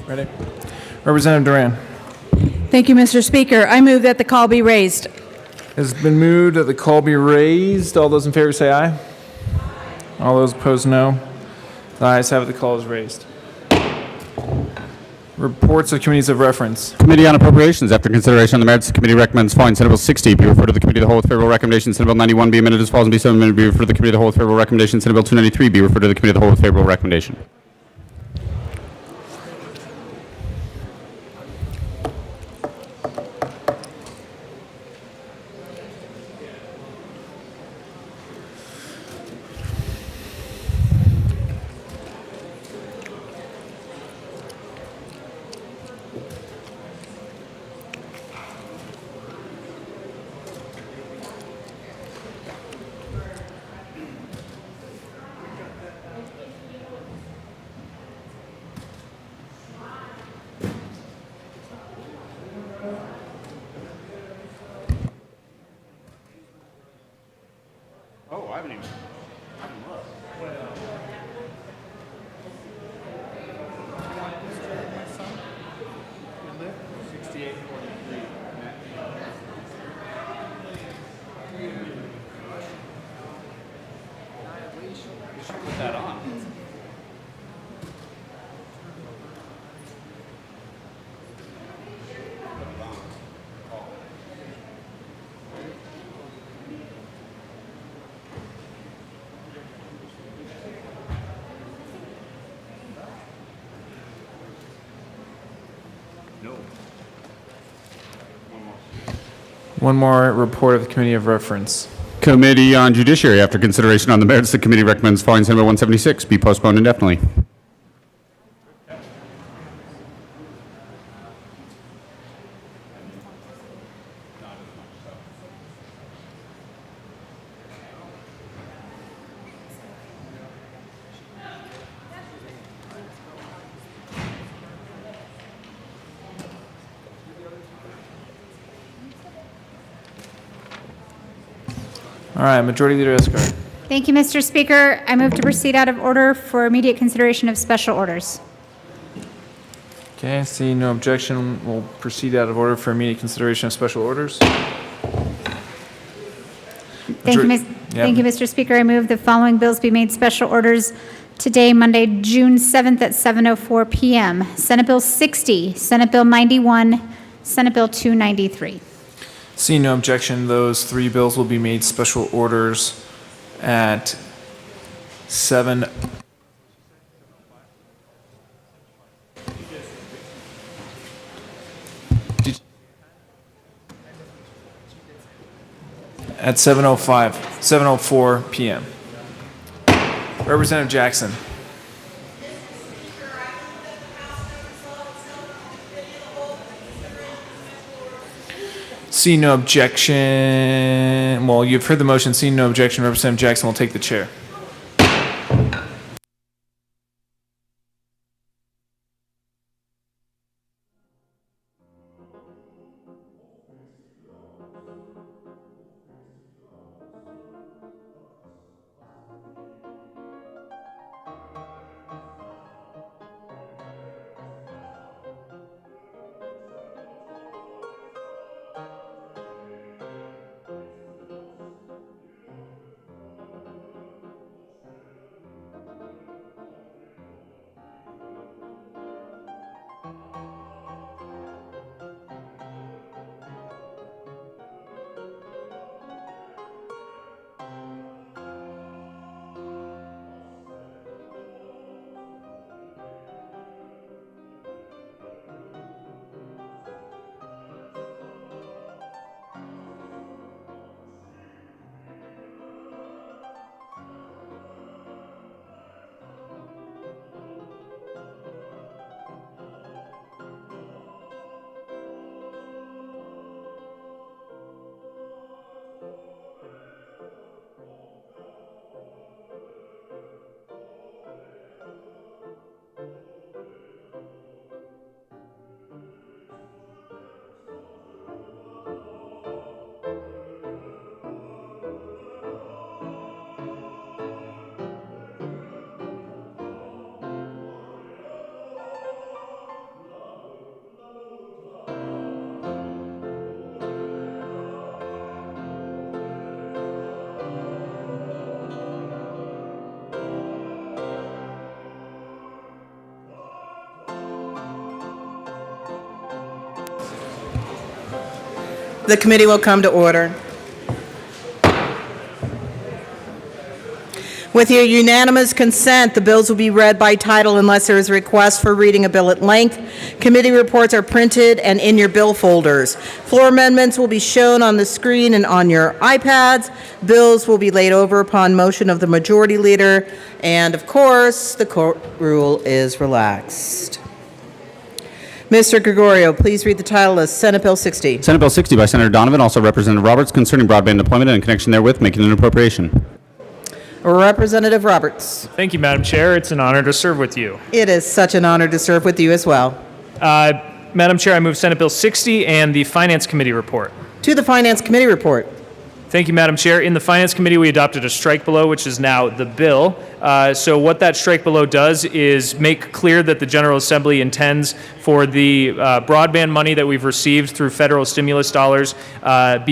Ready? Representative Duran. Thank you, Mr. Speaker. I move that the call be raised. It's been moved that the call be raised. All those in favor say aye. All those opposed, no. The ayes have it. The call is raised. Reports of committees of reference. Committee on Appropriations. After consideration on the merits, the committee recommends following Senate Bill 60 be referred to the Committee of the Whole with favorable recommendation. Senate Bill 91 be amended as follows and be so amended be referred to the Committee of the Whole with favorable recommendation. Senate Bill 293 be referred to the Committee of the Whole with favorable recommendation. Oh, I haven't even looked. Put that on. One more report of the committee of reference. Committee on Judiciary. After consideration on the merits, the committee recommends following Senate Bill 176 be postponed indefinitely. All right, Majority Leader Escar. Thank you, Mr. Speaker. I move to proceed out of order for immediate consideration of special orders. Okay, seeing no objection, we'll proceed out of order for immediate consideration of special orders. Thank you, Mr. Speaker. I move the following bills be made special orders today, Monday, June 7th at 7:04 p.m. Senate Bill 60, Senate Bill 91, Senate Bill 293. Seeing no objection, those three bills will be made special orders at 7. At 7:04 p.m. Representative Jackson. Seeing no objection, well, you've heard the motion. Seeing no objection, Representative Jackson will take the chair. The committee will come to order. With your unanimous consent, the bills will be read by title unless there is a request for reading a bill at length. Committee reports are printed and in your bill folders. Floor amendments will be shown on the screen and on your iPads. Bills will be laid over upon motion of the majority leader. And of course, the court rule is relaxed. Mr. Gregorio, please read the title of Senate Bill 60. Senate Bill 60 by Senator Donovan, also Representative Roberts, concerning broadband deployment and in connection therewith making an appropriation. Representative Roberts. Thank you, Madam Chair. It's an honor to serve with you. It is such an honor to serve with you as well. Madam Chair, I move Senate Bill 60 and the Finance Committee report. To the Finance Committee report. Thank you, Madam Chair. In the Finance Committee, we adopted a strike below, which is now the bill. So what that strike below does is make clear that the General Assembly intends for the broadband money that we've received through federal stimulus dollars,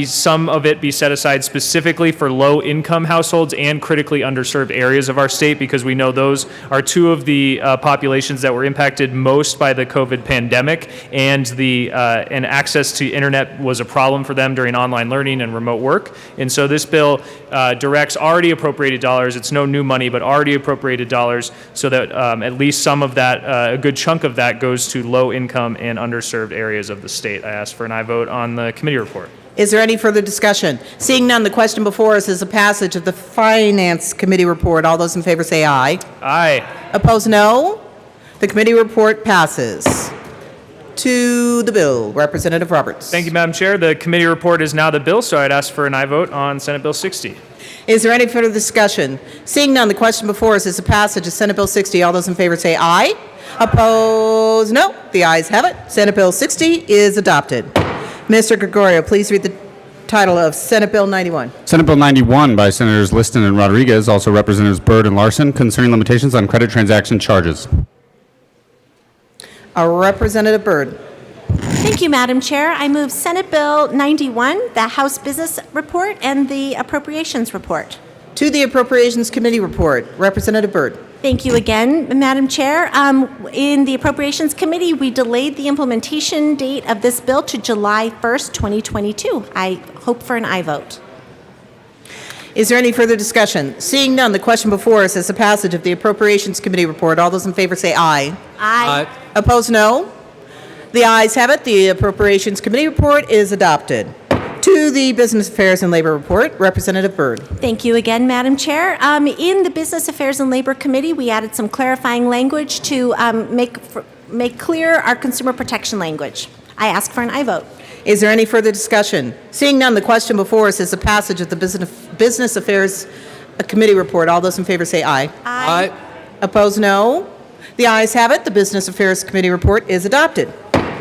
some of it be set aside specifically for low-income households and critically underserved areas of our state, because we know those are two of the populations that were impacted most by the COVID pandemic, and access to internet was a problem for them during online learning and remote work. And so this bill directs already appropriated dollars. It's no new money, but already appropriated dollars, so that at least some of that, a good chunk of that, goes to low-income and underserved areas of the state. I ask for an aye vote on the committee report. Is there any further discussion? Seeing none, the question before us is a passage of the Finance Committee report. All those in favor say aye. Aye. Opposed, no. The committee report passes. To the bill, Representative Roberts. Thank you, Madam Chair. The committee report is now the bill, so I'd ask for an aye vote on Senate Bill 60. Is there any further discussion? Seeing none, the question before us is a passage of Senate Bill 60. All those in favor say aye. Opposed, no. The ayes have it. Senate Bill 60 is adopted. Mr. Gregorio, please read the title of Senate Bill 91. Senate Bill 91 by Senators Liston and Rodriguez, also Representatives Byrd and Larson, concerning limitations on credit transaction charges. Representative Byrd. Thank you, Madam Chair. I move Senate Bill 91, the House Business Report, and the Appropriations Report. To the Appropriations Committee report, Representative Byrd. Thank you again, Madam Chair. In the Appropriations Committee, we delayed the implementation date of this bill to July 1st, 2022. I hope for an aye vote. Is there any further discussion? Seeing none, the question before us is the passage of the Appropriations Committee report. All those in favor say aye. Aye. Opposed, no. The ayes have it. The Appropriations Committee report is adopted. To the Business Affairs and Labor report, Representative Byrd. Thank you again, Madam Chair. In the Business Affairs and Labor Committee, we added some clarifying language to make clear our consumer protection language. I ask for an aye vote. Is there any further discussion? Seeing none, the question before us is the passage of the Business Affairs Committee report. All those in favor say aye. Aye. Opposed, no. The ayes have it. The Business Affairs Committee report is adopted.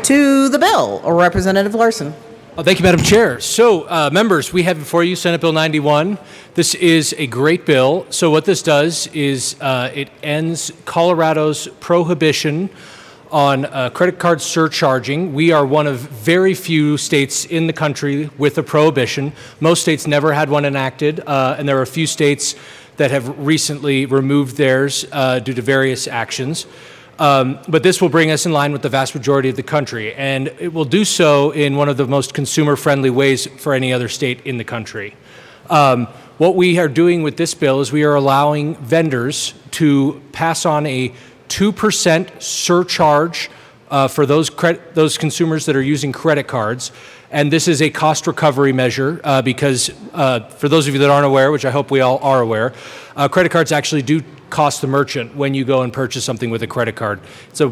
To the bill, Representative Larson. Thank you, Madam Chair. So, members, we have before you Senate Bill 91. This is a great bill. So what this does is it ends Colorado's prohibition on credit card surcharging. We are one of very few states in the country with a prohibition. Most states never had one enacted, and there are a few states that have recently removed theirs due to various actions. But this will bring us in line with the vast majority of the country, and it will do so in one of the most consumer-friendly ways for any other state in the country. What we are doing with this bill is we are allowing vendors to pass on a 2% surcharge for those consumers that are using credit cards. And this is a cost recovery measure because for those of you that aren't aware, which I hope we all are aware, credit cards actually do cost the merchant when you go and purchase something with a credit card. It's a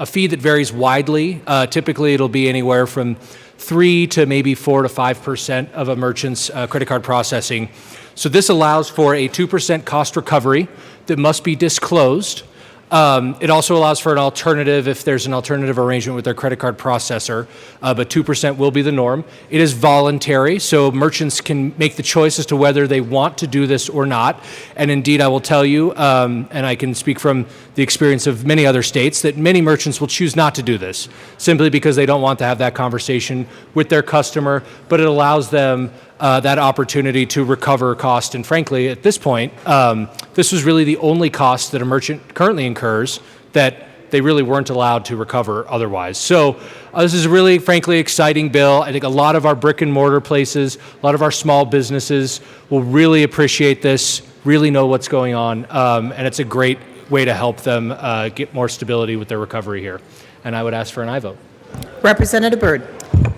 fee that varies widely. Typically, it'll be anywhere from 3 to maybe 4 to 5% of a merchant's credit card processing. So this allows for a 2% cost recovery that must be disclosed. It also allows for an alternative if there's an alternative arrangement with their credit card processor, but 2% will be the norm. It is voluntary, so merchants can make the choice as to whether they want to do this or not. And indeed, I will tell you, and I can speak from the experience of many other states, that many merchants will choose not to do this simply because they don't want to have that conversation with their customer, but it allows them that opportunity to recover cost. And frankly, at this point, this was really the only cost that a merchant currently incurs that they really weren't allowed to recover otherwise. So this is a really, frankly, exciting bill. I think a lot of our brick and mortar places, a lot of our small businesses will really appreciate this, really know what's going on, and it's a great way to help them get more stability with their recovery here. And I would ask for an aye vote. Representative Byrd.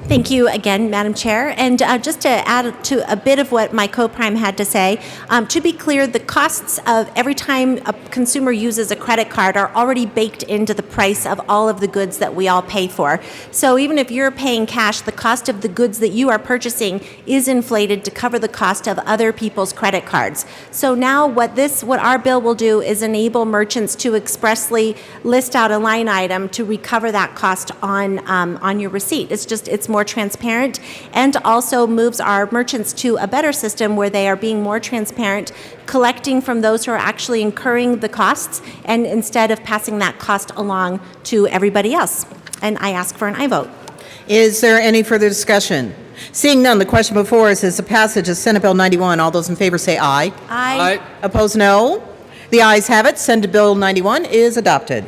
Thank you again, Madam Chair. And just to add to a bit of what my co-prime had to say, to be clear, the costs of every time a consumer uses a credit card are already baked into the price of all of the goods that we all pay for. So even if you're paying cash, the cost of the goods that you are purchasing is inflated to cover the cost of other people's credit cards. So now what our bill will do is enable merchants to expressly list out a line item to recover that cost on your receipt. It's more transparent, and also moves our merchants to a better system where they are being more transparent, collecting from those who are actually incurring the costs, and instead of passing that cost along to everybody else. And I ask for an aye vote. Is there any further discussion? Seeing none, the question before us is the passage of Senate Bill 91. All those in favor say aye. Aye. Opposed, no. The ayes have it. Senate Bill 91 is adopted.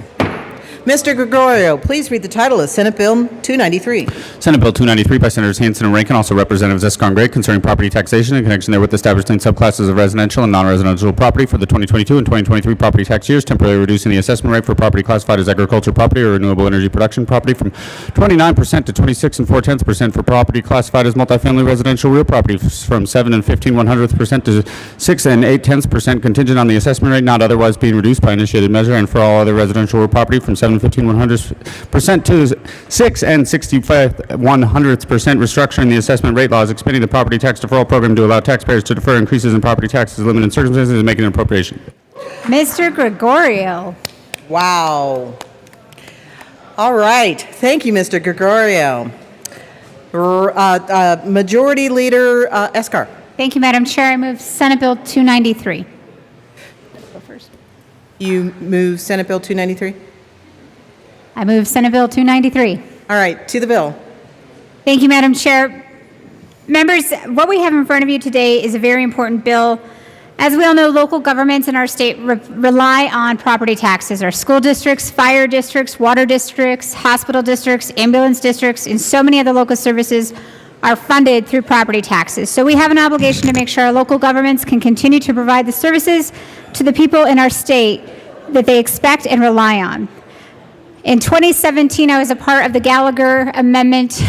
Mr. Gregorio, please read the title of Senate Bill 293. Senate Bill 293 by Senators Hansen and Rankin, also Representatives Escar and Gray, concerning property taxation in connection therewith establishing subclasses of residential and non-residential property for the 2022 and 2023 property tax years, temporarily reducing the assessment rate for property classified as agriculture property or renewable energy production property from 29% to 26 4/10% for property classified as multifamily residential real property from 7 15/100% to 6 8/10% contingent on the assessment rate not otherwise being reduced by initiated measure, and for all other residential real property from 7 15/100% to 6 65/100%, restructuring the assessment rate laws, expanding the property tax deferral program to allow taxpayers to defer increases in property taxes, limited circumstances, and making an appropriation. Mr. Gregorio. Wow. All right. Thank you, Mr. Gregorio. Majority Leader Escar. Thank you, Madam Chair. I move Senate Bill 293. Go first. You move Senate Bill 293? I move Senate Bill 293. All right. To the bill. Thank you, Madam Chair. Members, what we have in front of you today is a very important bill. As we all know, local governments in our state rely on property taxes. Our school districts, fire districts, water districts, hospital districts, ambulance districts, and so many other local services are funded through property taxes. So we have an obligation to make sure our local governments can continue to provide the services to the people in our state that they expect and rely on. In 2017, I was a part of the Gallagher Amendment,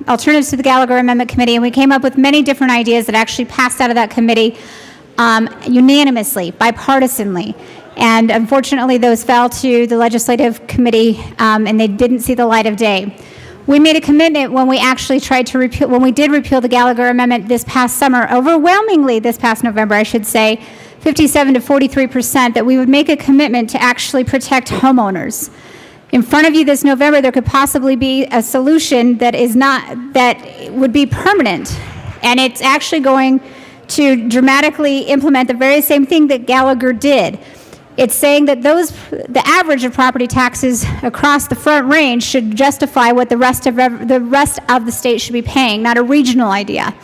Alternatives to the Gallagher Amendment Committee, and we came up with many different ideas that actually passed out of that committee unanimously, bipartisanly. And unfortunately, those fell to the Legislative Committee, and they didn't see the light of day. We made a commitment when we actually tried to repeal, when we did repeal the Gallagher Amendment this past summer, overwhelmingly this past November, I should say, 57 to 43%, that we would make a commitment to actually protect homeowners. In front of you this November, there could possibly be a solution that would be permanent, and it's actually going to dramatically implement the very same thing that Gallagher did. It's saying that the average of property taxes across the Front Range should justify what the rest of the state should be paying, not a regional idea.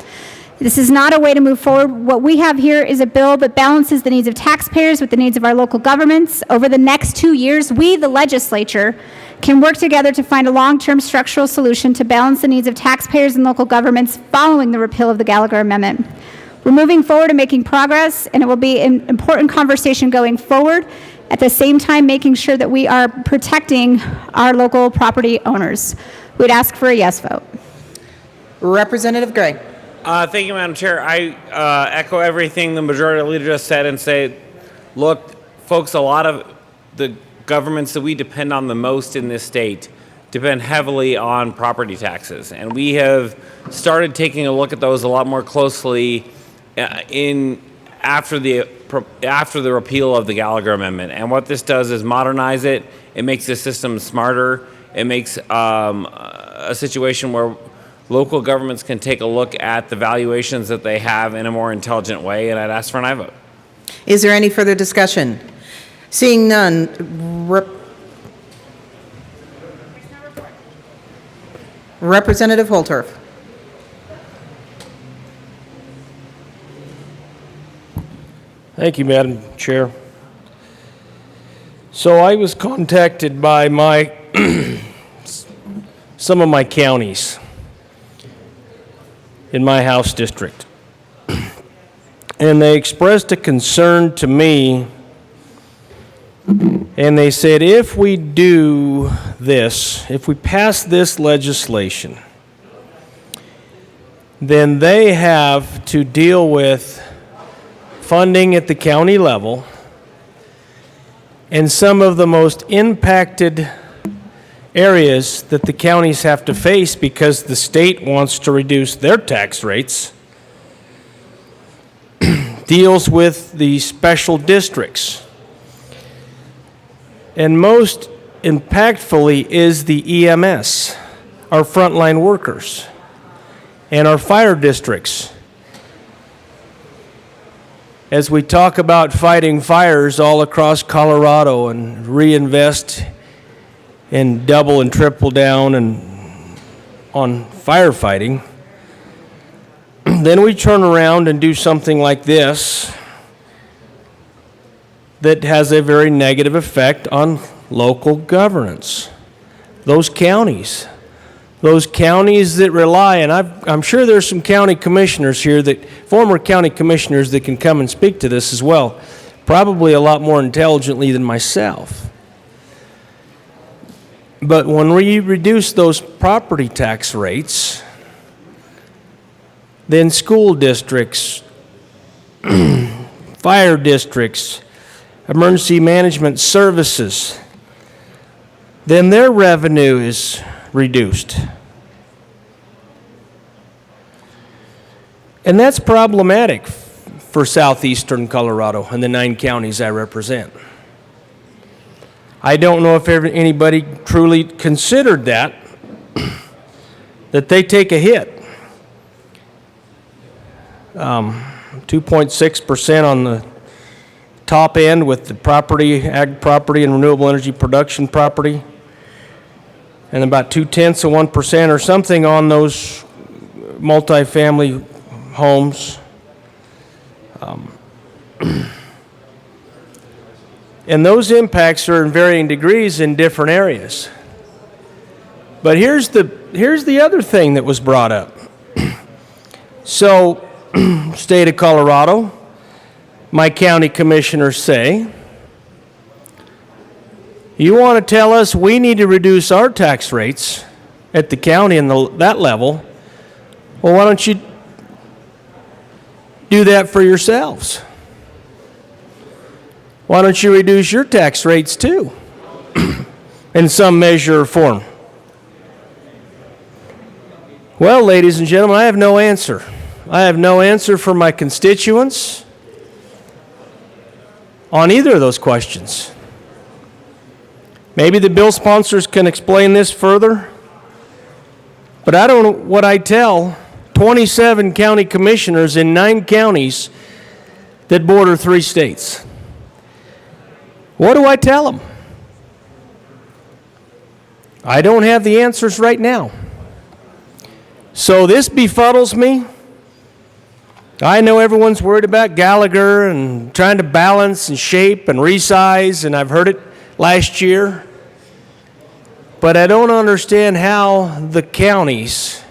This is not a way to move forward. What we have here is a bill that balances the needs of taxpayers with the needs of our local governments. Over the next 2 years, we, the legislature, can work together to find a long-term structural solution to balance the needs of taxpayers and local governments following the repeal of the Gallagher Amendment. We're moving forward and making progress, and it will be an important conversation going forward, at the same time making sure that we are protecting our local property owners. We'd ask for a yes vote. Representative Gray. Thank you, Madam Chair. I echo everything the Majority Leader just said and say, look, folks, a lot of the governments that we depend on the most in this state depend heavily on property taxes. And we have started taking a look at those a lot more closely after the repeal of the Gallagher Amendment. And what this does is modernize it. It makes the system smarter. It makes a situation where local governments can take a look at the valuations that they have in a more intelligent way, and I'd ask for an aye vote. Is there any further discussion? Seeing none, Representative Holtorf. Thank you, Madam Chair. So I was contacted by some of my counties in my House district, and they expressed a concern to me, and they said, if we do this, if we pass this legislation, then they have to deal with funding at the county level, and some of the most impacted areas that the counties have to face because the state wants to reduce their tax rates deals with the special districts. And most impactfully is the EMS, our frontline workers, and our fire districts. As we talk about fighting fires all across Colorado and reinvest and double and triple down on firefighting, then we turn around and do something like this that has a very negative effect on local governance. Those counties that rely, and I'm sure there's some county commissioners here, former county commissioners that can come and speak to this as well, probably a lot more intelligently than myself. But when we reduce those property tax rates, then school districts, fire districts, emergency management services, then their revenue is reduced. And that's problematic for southeastern Colorado and the 9 counties I represent. I don't know if anybody truly considered that they take a hit. 2.6% on the top end with the property, ag property, and renewable energy production property, and about 0.2% or something on those multifamily homes. And those impacts are in varying degrees in different areas. But here's the other thing that was brought up. So, state of Colorado, my county commissioners say, you want to tell us we need to reduce our tax rates at the county and that level? Well, why don't you do that for yourselves? Why don't you reduce your tax rates too, in some measure or form? Well, ladies and gentlemen, I have no answer. I have no answer for my constituents on either of those questions. Maybe the bill sponsors can explain this further, but I don't know what I tell 27 county commissioners in 9 counties that border 3 states. What do I tell them? I don't have the answers right now. So this befuddles me. I know everyone's worried about Gallagher and trying to balance and shape and resize, and I've heard it last year. But I don't understand how the counties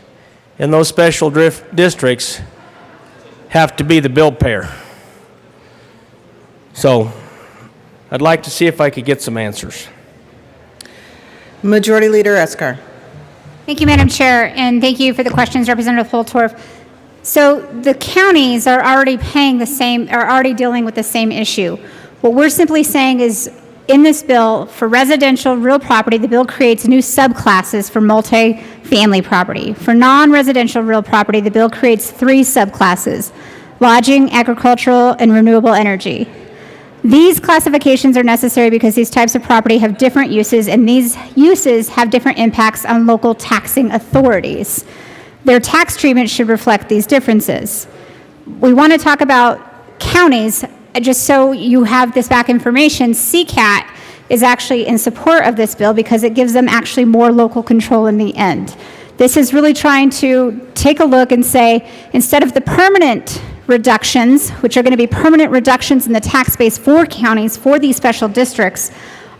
and those special districts have to be the bill payer. So I'd like to see if I could get some answers. Majority Leader Escar. Thank you, Madam Chair, and thank you for the questions, Representative Holtorf. So the counties are already dealing with the same issue. What we're simply saying is, in this bill, for residential real property, the bill creates new subclasses for multi-family property. For non-residential real property, the bill creates 3 subclasses: lodging, agricultural, and renewable energy. These classifications are necessary because these types of property have different uses, and these uses have different impacts on local taxing authorities. Their tax treatment should reflect these differences. We want to talk about counties, just so you have this back information. CCAT is actually in support of this bill because it gives them actually more local control in the end. This is really trying to take a look and say, instead of the permanent reductions, which are going to be permanent reductions in the tax base for counties for these special districts,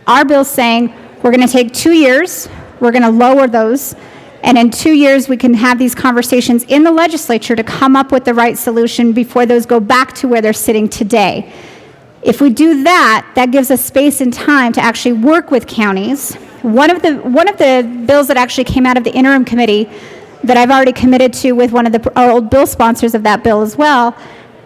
our bill's saying we're going to take 2 years, we're going to lower those, and in 2 years we can have these conversations in the legislature to come up with the right solution before those go back to where they're sitting today. If we do that, that gives us space and time to actually work with counties. One of the bills that actually came out of the interim committee that I've already committed to with one of our old bill sponsors of that bill as well,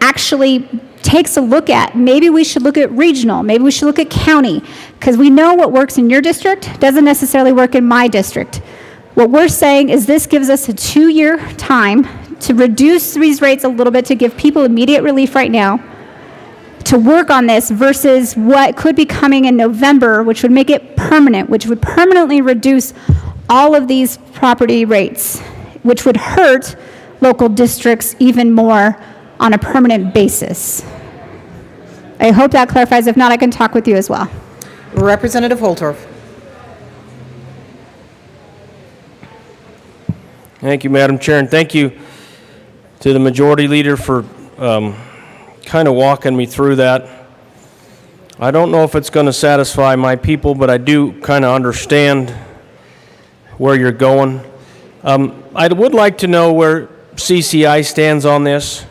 actually takes a look at, maybe we should look at regional, maybe we should look at county, because we know what works in your district doesn't necessarily work in my district. What we're saying is this gives us a 2-year time to reduce these rates a little bit, to give people immediate relief right now, to work on this versus what could be coming in November, which would make it permanent, which would permanently reduce all of these property rates, which would hurt local districts even more on a permanent basis. I hope that clarifies. If not, I can talk with you as well. Representative Holtorf. Thank you, Madam Chair, and thank you to the Majority Leader for kind of walking me through that. I don't know if it's going to satisfy my people, but I do kind of understand where you're going. I would like to know where CCI stands on this.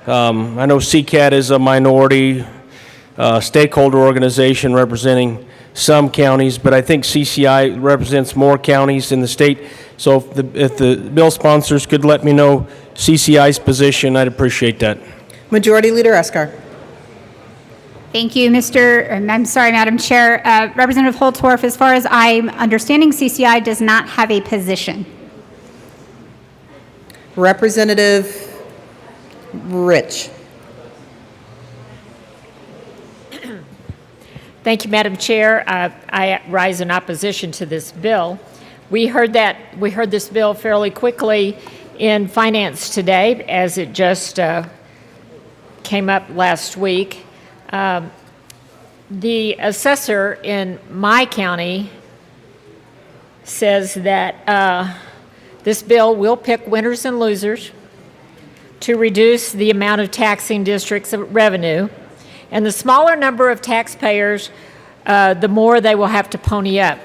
I know CCAT is a minority stakeholder organization representing some counties, but I think CCI represents more counties in the state. So if the bill sponsors could let me know CCI's position, I'd appreciate that. Majority Leader Escar. Thank you, Madam Chair. Representative Holtorf, as far as I'm understanding, CCI does not have a position. Representative Rich. Thank you, Madam Chair. I rise in opposition to this bill. We heard this bill fairly quickly in Finance today, as it just came up last week. The assessor in my county says that this bill will pick winners and losers to reduce the amount of taxing districts' revenue. And the smaller number of taxpayers, the more they will have to pony up.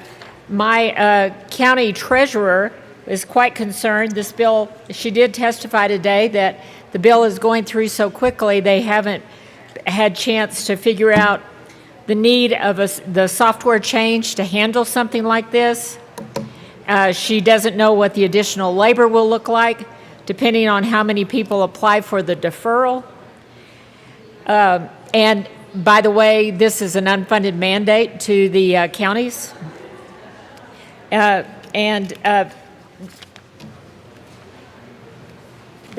My county treasurer is quite concerned. This bill, she did testify today that the bill is going through so quickly they haven't had chance to figure out the need of the software change to handle something like this. She doesn't know what the additional labor will look like, depending on how many people apply for the deferral. And by the way, this is an unfunded mandate to the counties.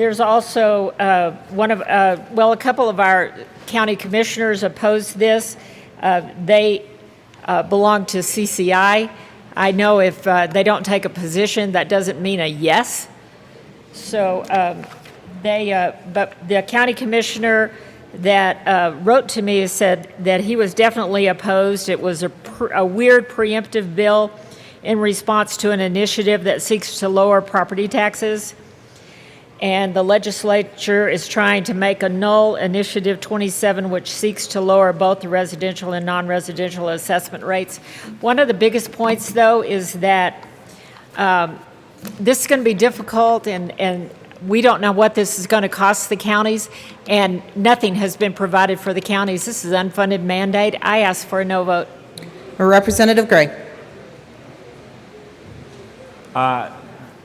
There's also a couple of our county commissioners opposed this. They belong to CCI. I know if they don't take a position, that doesn't mean a yes. So but the county commissioner that wrote to me said that he was definitely opposed. It was a weird preemptive bill in response to an initiative that seeks to lower property taxes. And the legislature is trying to make a null Initiative 27, which seeks to lower both the residential and non-residential assessment rates. One of the biggest points, though, is that this is going to be difficult, and we don't know what this is going to cost the counties, and nothing has been provided for the counties. This is an unfunded mandate. I ask for a no vote. Representative Gray.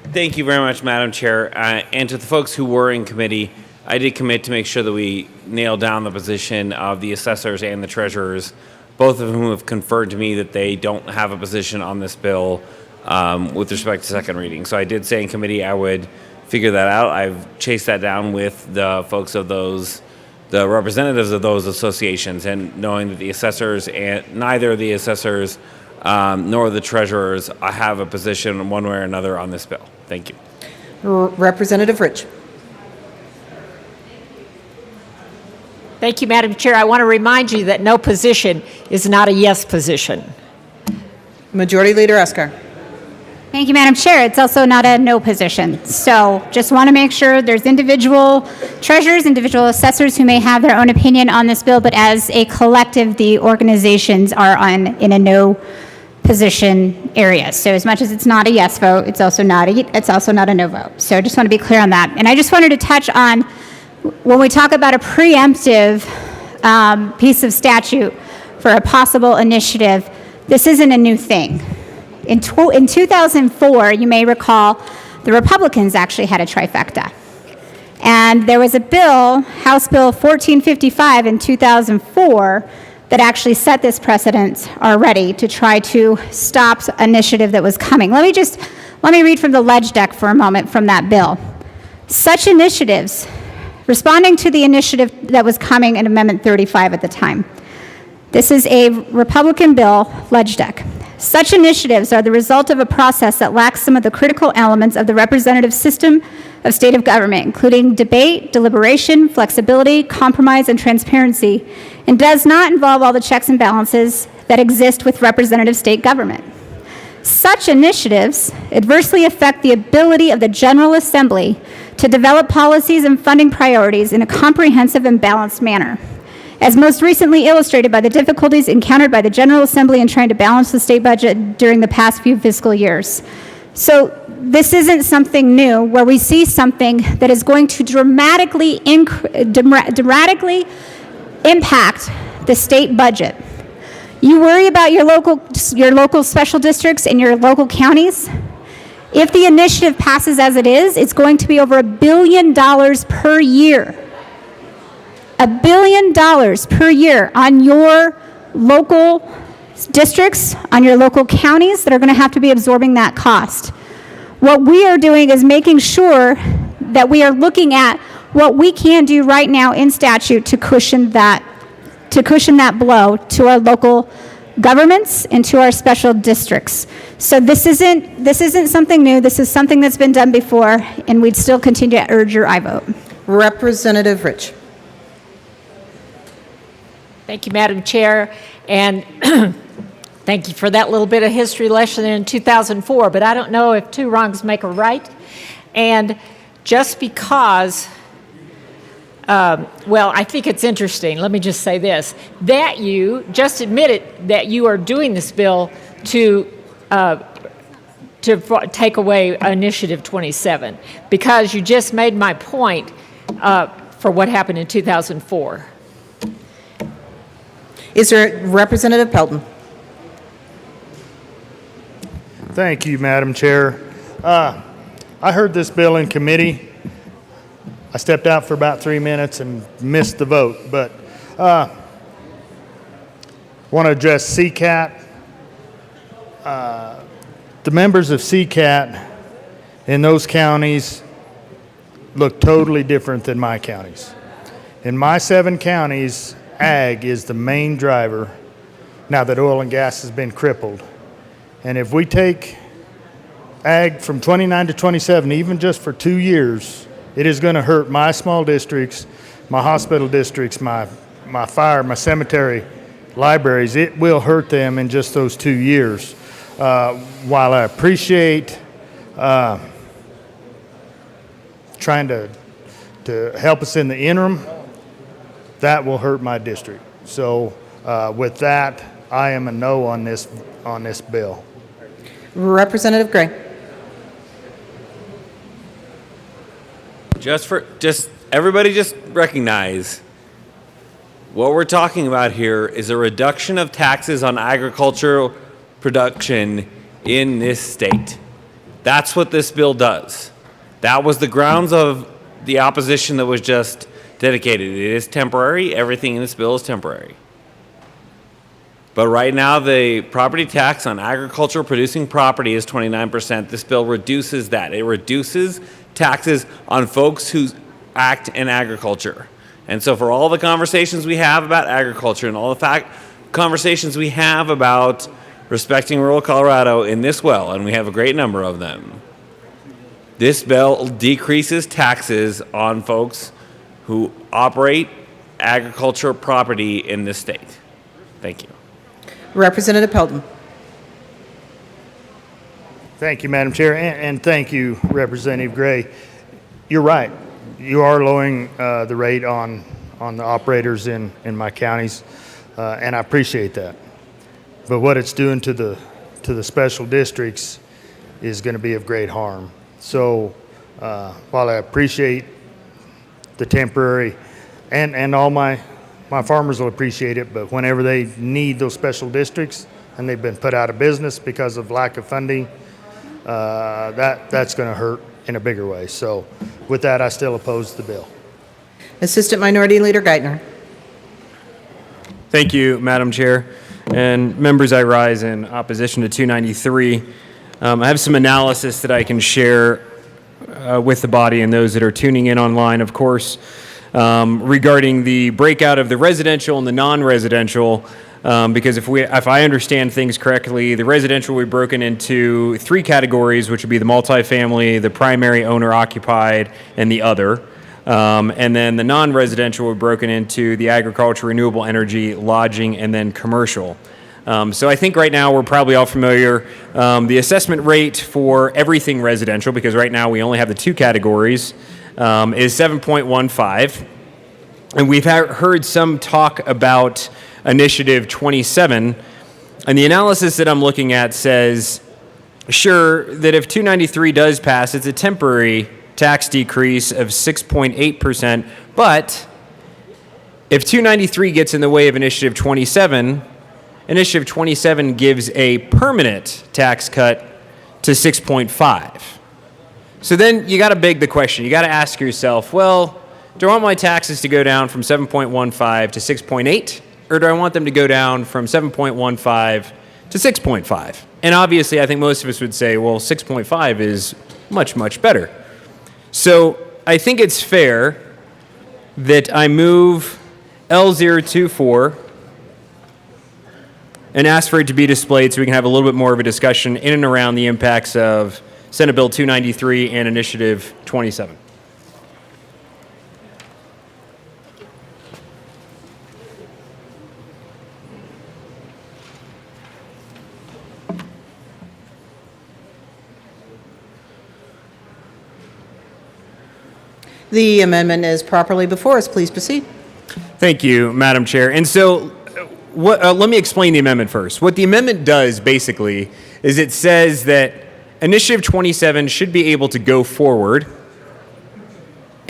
Thank you very much, Madam Chair. And to the folks who were in committee, I did commit to make sure that we nail down the position of the assessors and the treasurers, both of whom have conferred to me that they don't have a position on this bill with respect to second reading. So I did say in committee I would figure that out. I've chased that down with the folks of the representatives of those associations, and knowing that the assessors and neither of the assessors nor the treasurers have a position one way or another on this bill. Thank you. Representative Rich. Thank you, Madam Chair. I want to remind you that no position is not a yes position. Majority Leader Escar. Thank you, Madam Chair. It's also not a no position. So just want to make sure there's individual treasurers, individual assessors who may have their own opinion on this bill, but as a collective, the organizations are in a no position area. So as much as it's not a yes vote, it's also not a no vote. So I just want to be clear on that. And I just wanted to touch on, when we talk about a preemptive piece of statute for a possible initiative, this isn't a new thing. In 2004, you may recall, the Republicans actually had a trifecta. And there was a bill, House Bill 1455 in 2004, that actually set this precedent already to try to stop initiative that was coming. Let me read from the ledge deck for a moment from that bill. Such initiatives, responding to the initiative that was coming in Amendment 35 at the time. This is a Republican bill, ledge deck. Such initiatives are the result of a process that lacks some of the critical elements of the representative system of state of government, including debate, deliberation, flexibility, compromise, and transparency, and does not involve all the checks and balances that exist with representative state government. Such initiatives adversely affect the ability of the General Assembly to develop policies and funding priorities in a comprehensive and balanced manner, as most recently illustrated by the difficulties encountered by the General Assembly in trying to balance the state budget during the past few fiscal years. So this isn't something new where we see something that is going to dramatically impact the state budget. You worry about your local special districts and your local counties. If the initiative passes as it is, it's going to be over $1 billion per year. $1 billion per year on your local districts, on your local counties that are going to have to be absorbing that cost. What we are doing is making sure that we are looking at what we can do right now in statute to cushion that blow to our local governments and to our special districts. So this isn't something new. This is something that's been done before, and we'd still continue to urge your aye vote. Representative Rich. Thank you, Madam Chair, and thank you for that little bit of history lesson in 2004, but I don't know if two wrongs make a right. And just because, I think it's interesting, let me just say this, that you just admitted that you are doing this bill to take away Initiative 27, because you just made my point for what happened in 2004. Is there Representative Pelton? Thank you, Madam Chair. I heard this bill in committee. I stepped out for about 3 minutes and missed the vote, but want to address CCAT. The members of CCAT in those counties look totally different than my counties. In my 7 counties, ag is the main driver now that oil and gas has been crippled. And if we take ag from 29 to 27, even just for 2 years, it is going to hurt my small districts, my hospital districts, my fire, my cemetery, libraries. It will hurt them in just those 2 years. While I appreciate trying to help us in the interim, that will hurt my district. So with that, I am a no on this bill. Representative Gray. Everybody just recognize what we're talking about here is a reduction of taxes on agricultural production in this state. That's what this bill does. That was the grounds of the opposition that was just dedicated. It is temporary. Everything in this bill is temporary. But right now, the property tax on agricultural producing property is 29%. This bill reduces that. It reduces taxes on folks who act in agriculture. And so for all the conversations we have about agriculture and all the conversations we have about respecting rural Colorado in this well, and we have a great number of them, this bill decreases taxes on folks who operate agricultural property in this state. Thank you. Representative Pelton. Thank you, Madam Chair, and thank you, Representative Gray. You're right. You are lowering the rate on the operators in my counties, and I appreciate that. But what it's doing to the special districts is going to be of great harm. So while I appreciate the temporary, and all my farmers will appreciate it, but whenever they need those special districts and they've been put out of business because of lack of funding, that's going to hurt in a bigger way. So with that, I still oppose the bill. Assistant Minority Leader Geithner. Thank you, Madam Chair. And members, I rise in opposition to 293. I have some analysis that I can share with the body and those that are tuning in online, of course, regarding the breakout of the residential and the non-residential. Because if I understand things correctly, the residential will be broken into 3 categories, which would be the multifamily, the primary owner occupied, and the other. And then the non-residential will be broken into the agriculture, renewable energy, lodging, and then commercial. So I think right now we're probably all familiar. The assessment rate for everything residential, because right now we only have the 2 categories, is 7.15. And we've heard some talk about Initiative 27, and the analysis that I'm looking at says, sure, that if 293 does pass, it's a temporary tax decrease of 6.8%, but if 293 gets in the way of Initiative 27, Initiative 27 gives a permanent tax cut to 6.5. So then you got to beg the question. You got to ask yourself, well, do I want my taxes to go down from 7.15 to 6.8? Or do I want them to go down from 7.15 to 6.5? And obviously, I think most of us would say, well, 6.5 is much, much better. So I think it's fair that I move L024 and ask for it to be displayed so we can have a little bit more of a discussion in and around the impacts of Senate Bill 293 and Initiative 27. The amendment is properly before us. Please proceed. Thank you, Madam Chair. And so let me explain the amendment first. What the amendment does, basically, is it says that Initiative 27 should be able to go forward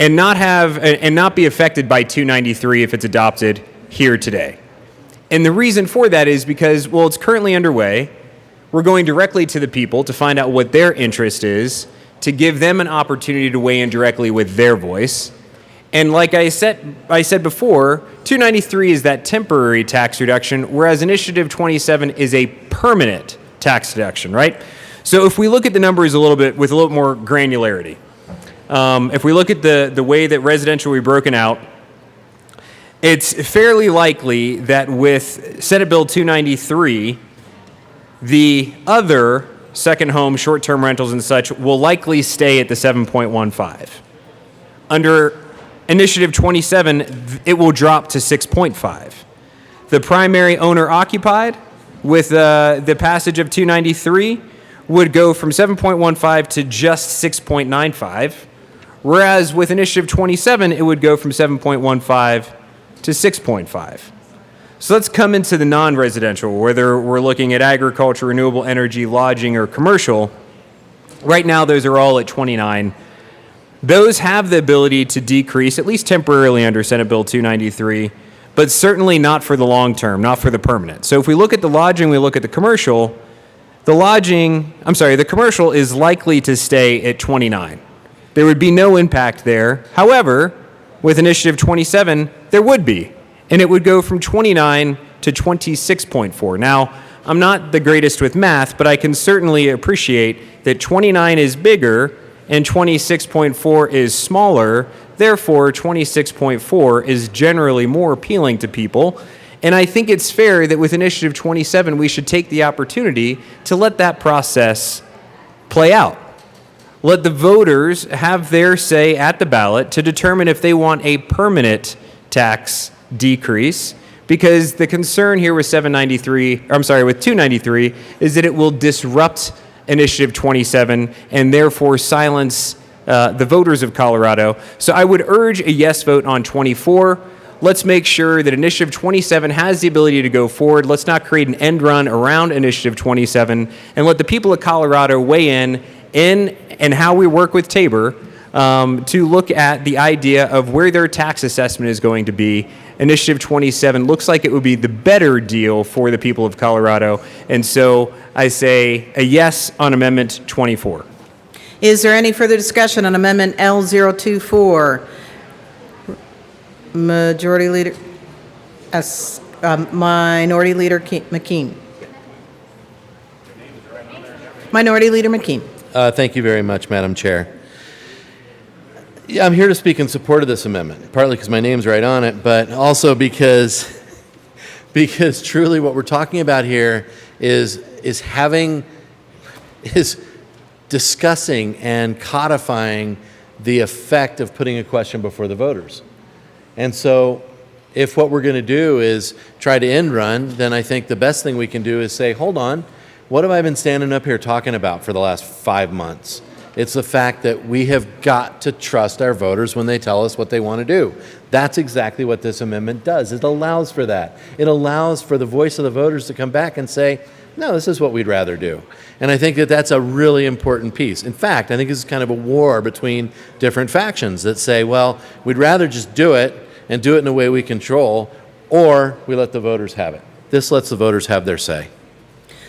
and not be affected by 293 if it's adopted here today. And the reason for that is because, well, it's currently underway. We're going directly to the people to find out what their interest is, to give them an opportunity to weigh in directly with their voice. And like I said before, 293 is that temporary tax reduction, whereas Initiative 27 is a permanent tax deduction, right? So if we look at the numbers with a little more granularity, if we look at the way that residential will be broken out, it's fairly likely that with Senate Bill 293, the other second home, short-term rentals and such will likely stay at the 7.15. Under Initiative 27, it will drop to 6.5. The primary owner occupied with the passage of 293 would go from 7.15 to just 6.95, whereas with Initiative 27, it would go from 7.15 to 6.5. So let's come into the non-residential, whether we're looking at agriculture, renewable energy, lodging, or commercial. Right now, those are all at 29. Those have the ability to decrease, at least temporarily under Senate Bill 293, but certainly not for the long term, not for the permanent. So if we look at the lodging, we look at the commercial, the commercial is likely to stay at 29. There would be no impact there. However, with Initiative 27, there would be, and it would go from 29 to 26.4. Now, I'm not the greatest with math, but I can certainly appreciate that 29 is bigger and 26.4 is smaller. Therefore, 26.4 is generally more appealing to people. And I think it's fair that with Initiative 27, we should take the opportunity to let that process play out. Let the voters have their say at the ballot to determine if they want a permanent tax decrease, because the concern here with 293 is that it will disrupt Initiative 27 and therefore silence the voters of Colorado. So I would urge a yes vote on 24. Let's make sure that Initiative 27 has the ability to go forward. Let's not create an end run around Initiative 27, and let the people of Colorado weigh in and how we work with Tabor to look at the idea of where their tax assessment is going to be. Initiative 27 looks like it would be the better deal for the people of Colorado. And so I say a yes on Amendment 24. Is there any further discussion on Amendment L024? Minority Leader McKean. Minority Leader McKean. Thank you very much, Madam Chair. Yeah, I'm here to speak in support of this amendment, partly because my name's right on it, but also because truly what we're talking about here is discussing and codifying the effect of putting a question before the voters. And so if what we're going to do is try to end run, then I think the best thing we can do is say, hold on, what have I been standing up here talking about for the last 5 months? It's the fact that we have got to trust our voters when they tell us what they want to do. That's exactly what this amendment does. It allows for that. It allows for the voice of the voters to come back and say, no, this is what we'd rather do. And I think that that's a really important piece. In fact, I think this is kind of a war between different factions that say, well, we'd rather just do it and do it in a way we control, or we let the voters have it. This lets the voters have their say.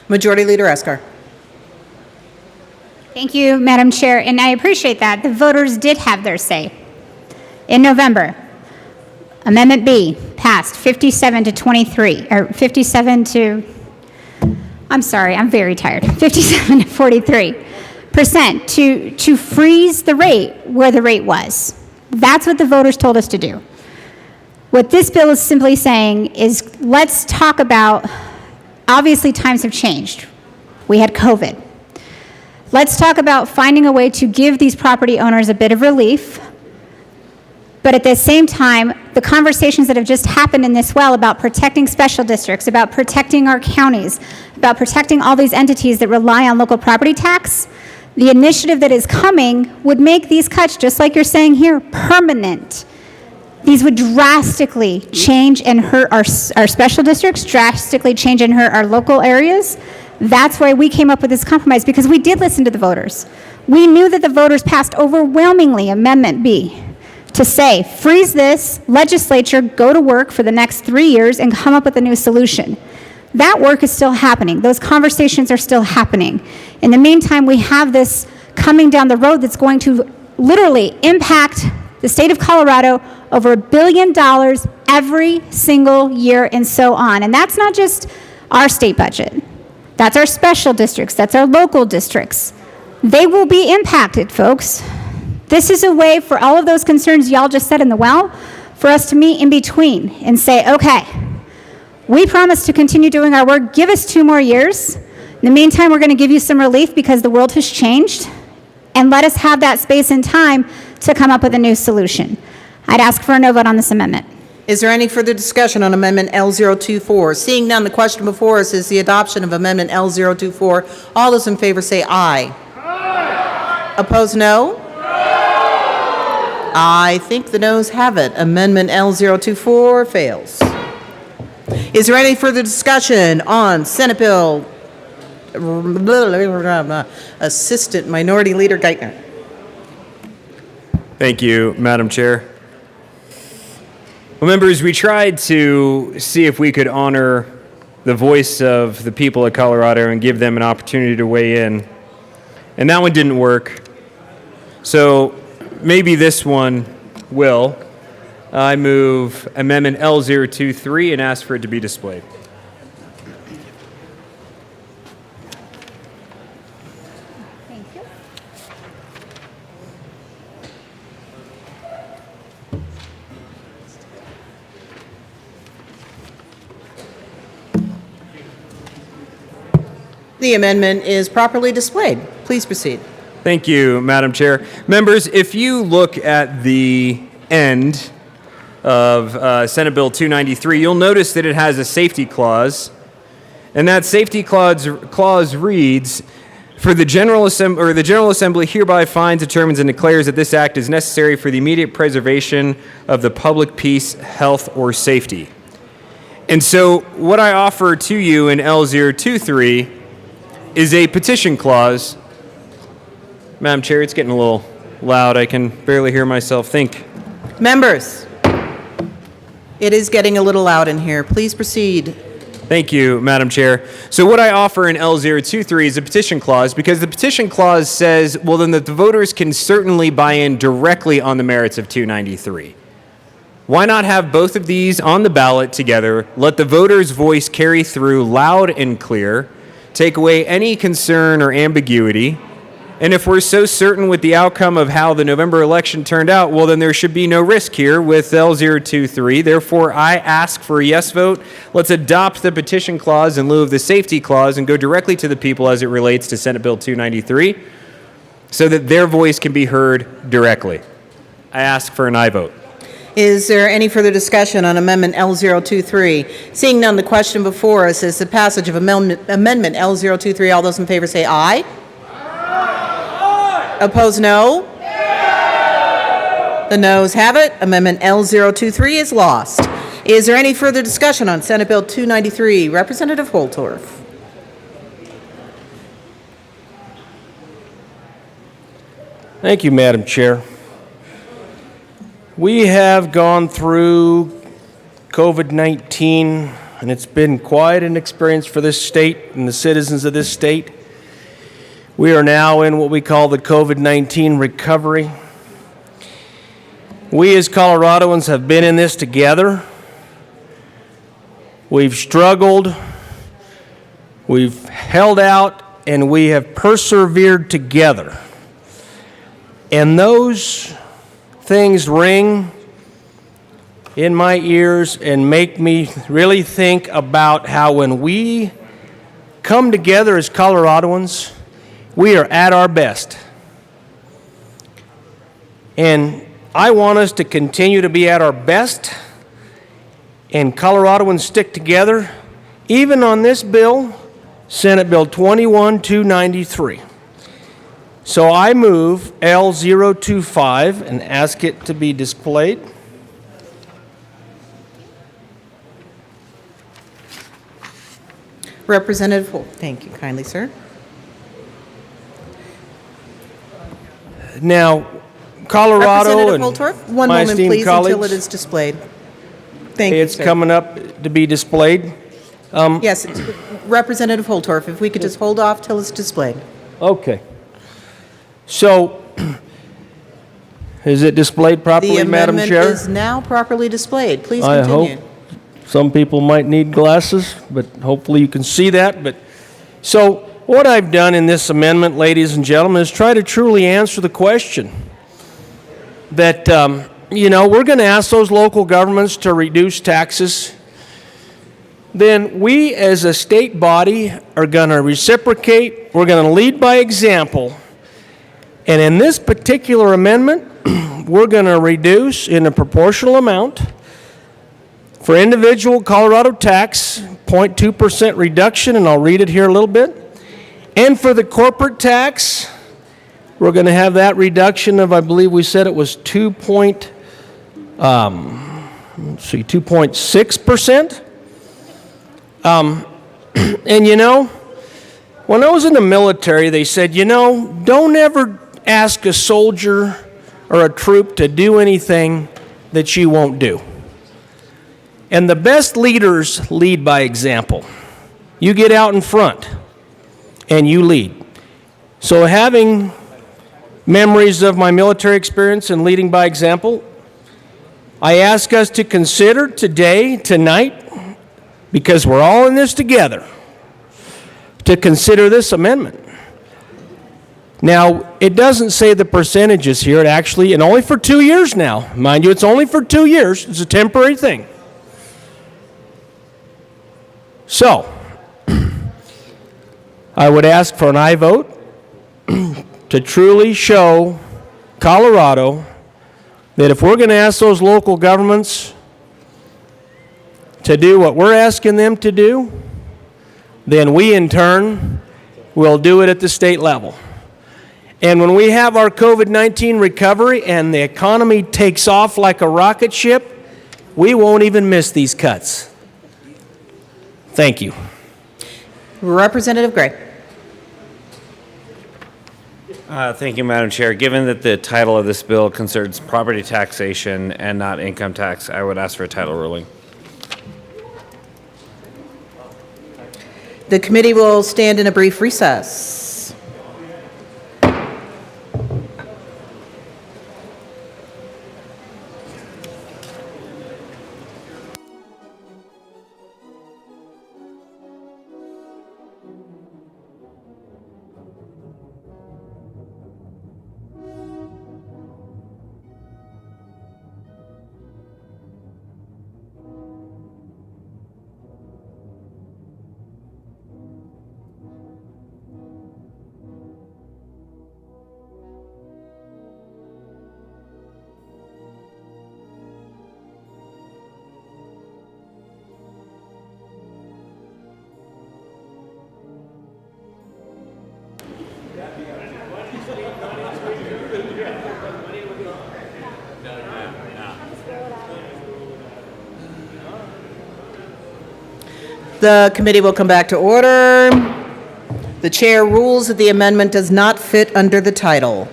Majority Leader Eskar. Thank you, Madam Chair, and I appreciate that. The voters did have their say. In November, Amendment B passed 57 to 43, or 57 to, I'm sorry, I'm very tired, 57 to 43% to freeze the rate where the rate was. That's what the voters told us to do. What this bill is simply saying is, let's talk about, obviously times have changed. We had COVID. Let's talk about finding a way to give these property owners a bit of relief, but at the same time, the conversations that have just happened in this well about protecting special districts, about protecting our counties, about protecting all these entities that rely on local property tax, the initiative that is coming would make these cuts, just like you're saying here, permanent. These would drastically change and hurt our special districts, drastically change and hurt our local areas. That's why we came up with this compromise, because we did listen to the voters. We knew that the voters passed overwhelmingly Amendment B to say, freeze this, legislature, go to work for the next 3 years and come up with a new solution. That work is still happening. Those conversations are still happening. In the meantime, we have this coming down the road that's going to literally impact the state of Colorado over $1 billion every single year and so on. And that's not just our state budget. That's our special districts. That's our local districts. They will be impacted, folks. This is a way for all of those concerns y'all just said in the well, for us to meet in between and say, okay, we promise to continue doing our work. Give us 2 more years. In the meantime, we're going to give you some relief because the world has changed. And let us have that space and time to come up with a new solution. I'd ask for a no vote on this amendment. Is there any further discussion on Amendment L024? Seeing none, the question before us is the adoption of Amendment L024. All those in favor say aye. Aye. Opposed, no? I think the noes have it. Amendment L024 fails. Is there any further discussion on Senate Bill Assistant Minority Leader Geithner? Thank you, Madam Chair. Well, members, we tried to see if we could honor the voice of the people of Colorado and give them an opportunity to weigh in. And that one didn't work. So maybe this one will. I move Amendment L023 and ask for it to be displayed. The amendment is properly displayed. Please proceed. Thank you, Madam Chair. Members, if you look at the end of Senate Bill 293, you'll notice that it has a safety clause, and that safety clause reads, "For the General Assembly hereby finds, determines, and declares that this act is necessary for the immediate preservation of the public peace, health, or safety." And so what I offer to you in L023 is a petition clause. Madam Chair, it's getting a little loud. I can barely hear myself think. Members, it is getting a little loud in here. Please proceed. Thank you, Madam Chair. So what I offer in L023 is a petition clause, because the petition clause says, well, then that the voters can certainly buy in directly on the merits of 293. Why not have both of these on the ballot together, let the voter's voice carry through loud and clear, take away any concern or ambiguity, and if we're so certain with the outcome of how the November election turned out, well, then there should be no risk here with L023. Therefore, I ask for a yes vote. Let's adopt the petition clause in lieu of the safety clause and go directly to the people as it relates to Senate Bill 293 so that their voice can be heard directly. I ask for an aye vote. Is there any further discussion on Amendment L023? Seeing none, the question before us is the passage of Amendment L023. All those in favor say aye. Aye. Opposed, no. The noes have it. Amendment L023 is lost. Is there any further discussion on Senate Bill 293? Representative Holtorf. Thank you, Madam Chair. We have gone through COVID-19, and it's been quite an experience for this state and the citizens of this state. We are now in what we call the COVID-19 recovery. We as Coloradoans have been in this together. We've struggled, we've held out, and we have persevered together. And those things ring in my ears and make me really think about how when we come together as Coloradoans, we are at our best. And I want us to continue to be at our best, and Coloradoans stick together, even on this bill, Senate Bill 21293. So I move L025 and ask it to be displayed. Representative Holt. Thank you kindly, sir. Now, Colorado and Holtorf, one my moment, esteemed please, colleagues, until it is displayed. Thank you, it's sir. coming up to be displayed. Yes, Representative Holtorf, if we could just hold off till it's displayed. Okay. So, is it displayed properly, Madam Chair? The amendment is now properly displayed. Please I continue. hope. Some people might need glasses, but hopefully you can see that. But so what I've done in this amendment, ladies and gentlemen, is try to truly answer the question. that, we're going to ask those local governments to reduce taxes, then we as a state body are going to reciprocate. We're going to lead by example. And in this particular amendment, we're going to reduce in a proportional amount for individual Colorado tax, 0.2% reduction, and I'll read it here a little bit. And for the corporate tax, we're going to have that reduction of, I believe we said it was 2.6%. And when I was in the military, they said, don't ever ask a soldier or a troop to do anything that you won't do. And the best leaders lead by example. You get out in front and you lead. So having memories of my military experience and leading by example, I ask us to consider today, tonight, because we're all in this together, to consider this amendment. Now, it doesn't say the percentages here. It actually, and only for 2 years now. Mind you, it's only for 2 years. It's a temporary thing. So, I would ask for an aye vote to truly show Colorado that if we're going to ask those local governments to do what we're asking them to do, then we in turn will do it at the state level. And when we have our COVID-19 recovery and the economy takes off like a rocket ship, we won't even miss these cuts. Thank you. Representative Gray. Thank you, Madam Chair. Given that the title of this bill concerns property taxation and not income tax, I would ask for a title ruling. The committee will stand in a brief recess. The committee will come back to order. The chair rules that the amendment does not fit under the title.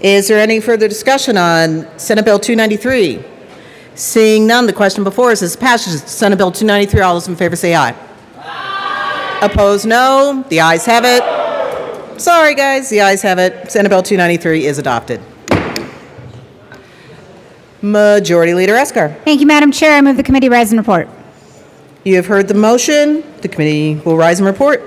Is there any further discussion on Senate Bill 293? Seeing none, the question before us is passage of Senate Bill 293. All those in favor say aye. Aye. Opposed, no. The ayes have it. Sorry, guys. The ayes have it. Senate Bill 293 is adopted. Majority Leader Esker. Thank you, Madam Chair. I move the committee rise and report. You have heard the motion. The committee will rise and report.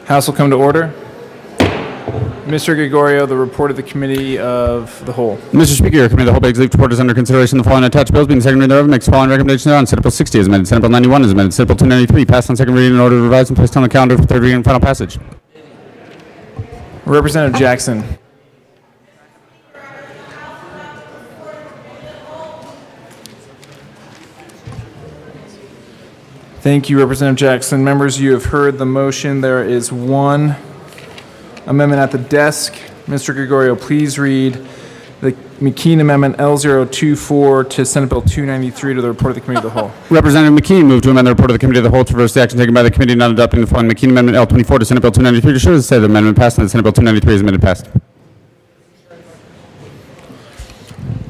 House will come to order. Mr. Gregorio, the report of the Committee of the Whole. Mr. Speaker, your committee of the whole begs leave to report is under consideration the following attached bills being second reading thereof makes the following recommendation thereon. Senate Bill 60 is amended. Senate Bill 91 is amended. Senate Bill 293 passed on second reading in order to revise and placed on the calendar for third reading and final passage. Representative Jackson. Thank you, Representative Jackson. Members, you have heard the motion. There is one amendment at the desk. Mr. Gregorio, please read the McKean Amendment L024 to Senate Bill 293 to the report of the Committee of the Whole. Representative McKean moved to amend the report of the Committee of the Whole to reverse the action taken by the committee not adopting the following McKean Amendment L24 to Senate Bill 293 to show the state of the amendment passed and that Senate Bill 293 is amended passed.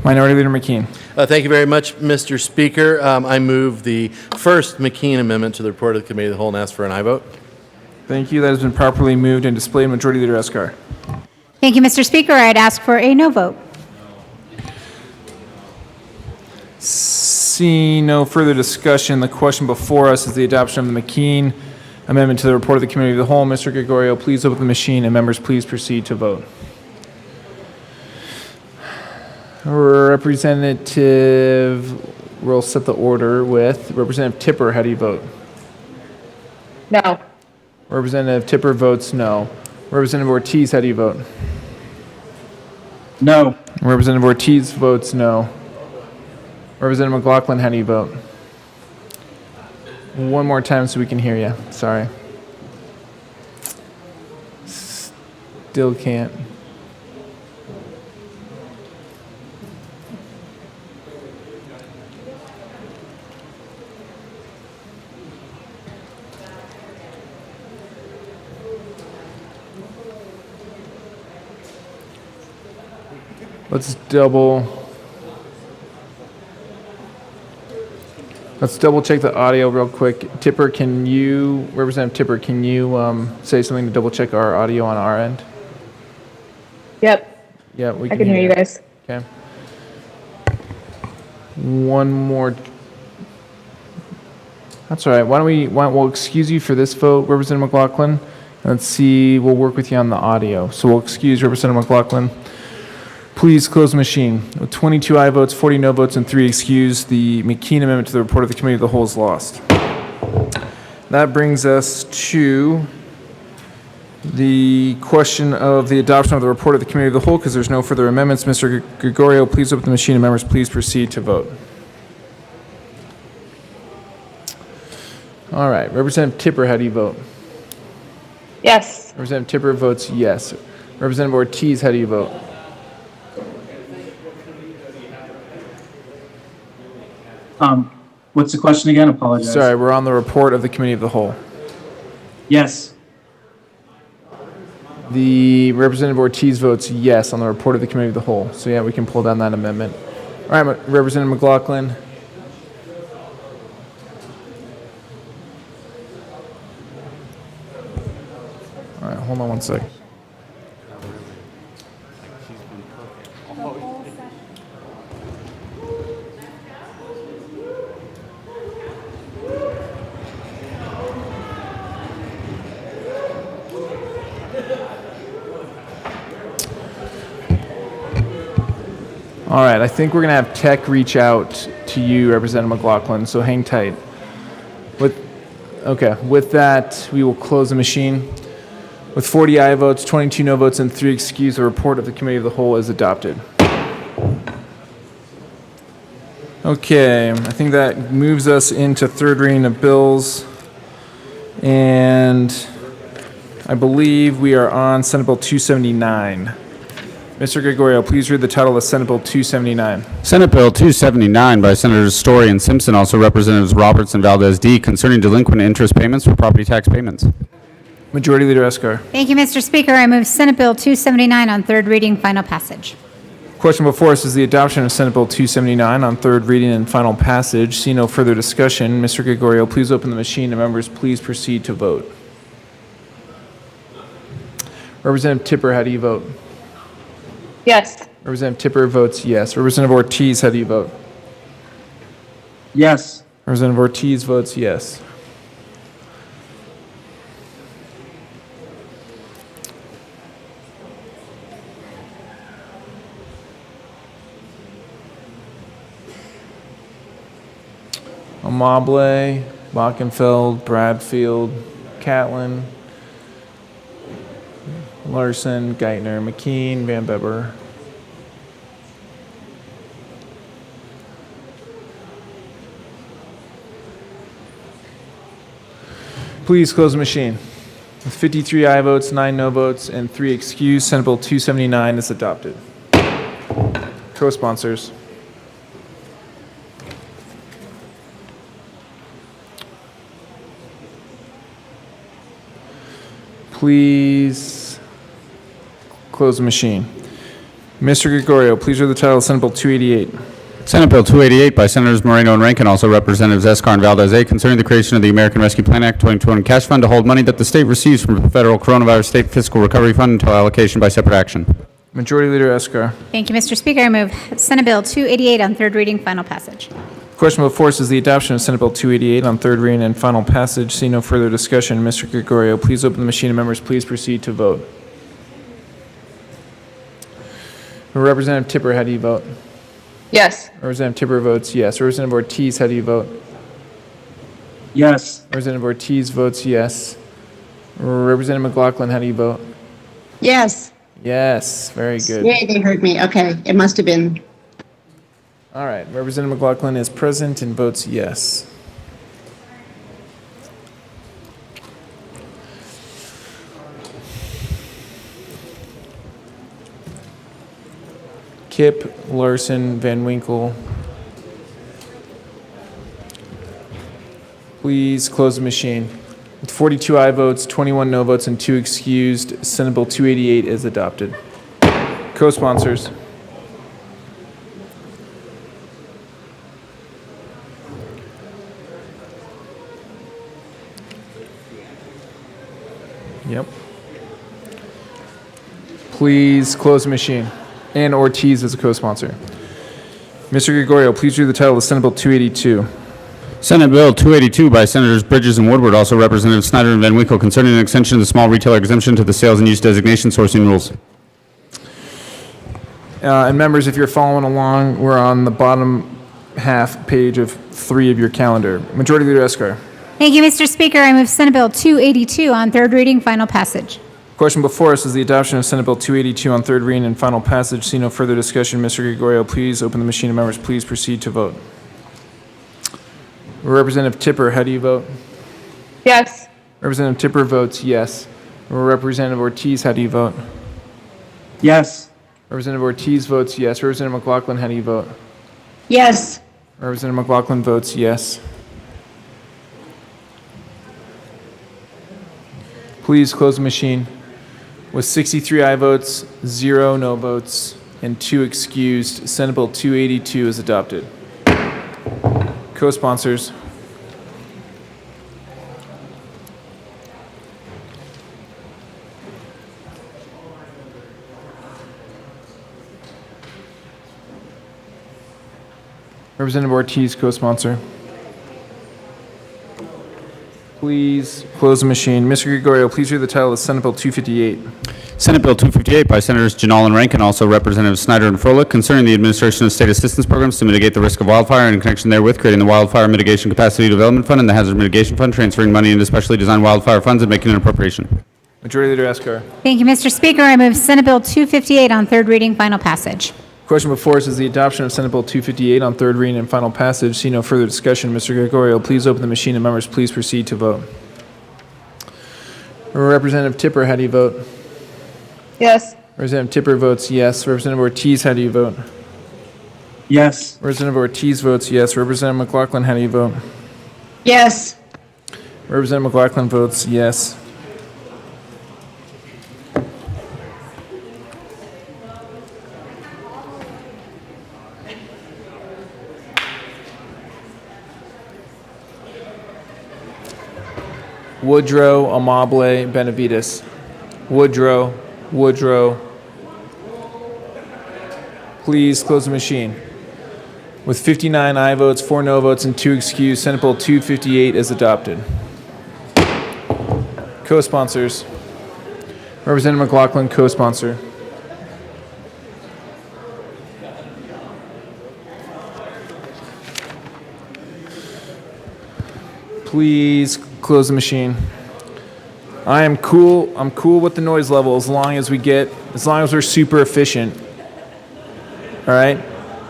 Minority Leader McKean. Thank you very much, Mr. Speaker. I move the first McKean Amendment to the report of the Committee of the Whole and ask for an aye vote. Thank you. That has been properly moved and displayed. Majority Leader Escar. Thank you, Mr. Speaker. I'd ask for a no vote. Seeing no further discussion, the question before us is the adoption of the McKean Amendment to the report of the Committee of the Whole. Mr. Gregorio, please open the machine, and members, please proceed to vote. Representative, we'll set the order with Representative Tipper. How do you vote? No. Representative Tipper votes no. Representative Ortiz, how do you vote? No. Representative Ortiz votes no. Representative McLaughlin, how do you vote? One more time so we can hear you. Sorry. Still can't. Let's double check the audio real quick. Representative Tipper, can you say something to double check our audio on our end? Yep. Yeah, we I can hear you guys. Okay. One more. That's all right. We'll excuse you for this vote, Representative McLaughlin. Let's see, we'll work with you on the audio. So we'll excuse Representative McLaughlin. Please close the machine. With 22 aye votes, 40 no votes, and 3 excused, the McKean Amendment to the report of the Committee of the Whole is lost. That brings us to the question of the adoption of the report of the Committee of the Whole, because there's no further amendments. Mr. Gregorio, please open the machine, and members, please proceed to vote. All right. Representative Tipper, how do you vote? Yes. Representative Tipper votes yes. Representative Ortiz, how do you vote? What's the question again? Apologize. Sorry, we're on the report of the Committee of the Whole. Yes. The Representative Ortiz votes yes on the report of the Committee of the Whole. So yeah, we can pull down that amendment. All right, Representative McLaughlin. All right, hold on one sec. All right, I think we're going to have tech reach out to you, Representative McLaughlin, so hang tight. With that, we will close the machine. With 40 aye votes, 22 no votes, and 3 excused, the report of the Committee of the Whole is adopted. Okay, I think that moves us into third reading of bills. And I believe we are on Senate Bill 279. Mr. Gregorio, please read the title of Senate Bill 279. Senate Bill 279 by Senators Story and Simpson, also Representatives Roberts and Valdez D, concerning delinquent interest payments for property tax payments. Majority Leader Escar. Thank you, Mr. Speaker. I move Senate Bill 279 on third reading, final passage. Question before us is the adoption of Senate Bill 279 on third reading and final passage. See no further discussion. Mr. Gregorio, please open the machine, and members, please proceed to vote. Representative Tipper, how do you vote? Yes. Representative Tipper votes yes. Representative Ortiz, how do you vote? Yes. Representative Ortiz votes yes. Amable, Bockenfeld, Bradfield, Catlin, Larson, Geithner, McKean, Van Beber. Please close the machine. With 53 aye votes, 9 no votes, and 3 excused, Senate Bill 279 is adopted. Co-sponsors. Please close the machine. Mr. Gregorio, please read the title of Senate Bill 288. Senate Bill 288 by Senators Moreno and Rankin, also Representatives Escar and Valdez A, concerning the creation of the American Rescue Plan Act 2021 cash fund to hold money that the state receives from the federal coronavirus state fiscal recovery fund until allocation by separate action. Majority Leader Escar. Thank you, Mr. Speaker. I move Senate Bill 288 on third reading, final passage. Question before us is the adoption of Senate Bill 288 on third reading and final passage. See no further discussion. Mr. Gregorio, please open the machine and members please proceed to vote. Representative Tipper, how do you vote? Yes. Representative Tipper votes yes. Representative Ortiz, how do you vote? Yes. Representative Ortiz votes yes. Representative McLaughlin, how do you vote? Yes. Yes, very good. Yay, they heard me. Okay, it must have been. All right, Representative McLaughlin is present and votes yes. Kip, Larson, Van Winkle. Please close the machine. With 42 aye votes, 21 no votes, and 2 excused, Senate Bill 288 is adopted. Co-sponsors. Yep. Please close the machine. And Ortiz as a co-sponsor. Mr. Gregorio, please read the title of Senate Bill 282. Senate Bill 282 by Senators Bridges and Woodward, also Representatives Snyder and Van Winkle, concerning an extension of the small retailer exemption to the sales and use designation sourcing rules. And members, if you're following along, we're on the bottom half page of 3 of your calendar. Majority Leader Escar. Thank you, Mr. Speaker. I move Senate Bill 282 on third reading, final passage. Question before us is the adoption of Senate Bill 282 on third reading and final passage. See no further discussion. Mr. Gregorio, please open the machine and members please proceed to vote. Representative Tipper, how do you vote? Yes. Representative Tipper votes yes. Representative Ortiz, how do you vote? Yes. Representative Ortiz votes yes. Representative McLaughlin, how do you vote? Yes. Representative McLaughlin votes yes. Please close the machine. With 63 aye votes, 0 no votes, and 2 excused, Senate Bill 282 is adopted. Co-sponsors. Representative Ortiz, co-sponsor. Please close the machine. Mr. Gregorio, please read the title of Senate Bill 258. Senate Bill 258 by Senators Janal and Rankin, also Representatives Snyder and Froelich, concerning the administration of state assistance programs to mitigate the risk of wildfire and in connection therewith creating the Wildfire Mitigation Capacity Development Fund and the Hazard Mitigation Fund, transferring money into specially designed wildfire funds and making an appropriation. Majority Leader Escar. Thank you, Mr. Speaker. I move Senate Bill 258 on third reading, final passage. Question before us is the adoption of Senate Bill 258 on third reading and final passage. See no further discussion. Mr. Gregorio, please open the machine and members please proceed to vote. Representative Tipper, how do you vote? Yes. Representative Tipper votes yes. Representative Ortiz, how do you vote? Yes. Representative Ortiz votes yes. Representative McLaughlin, how do you vote? Yes. Representative McLaughlin votes yes. Woodrow, Amable, Benavides. Woodrow. Please close the machine. With 59 aye votes, 4 no votes, and 2 excused, Senate Bill 258 is adopted. Co-sponsors. Representative McLaughlin, co-sponsor. Please close the machine. I'm cool with the noise level as long as we're super efficient. All right?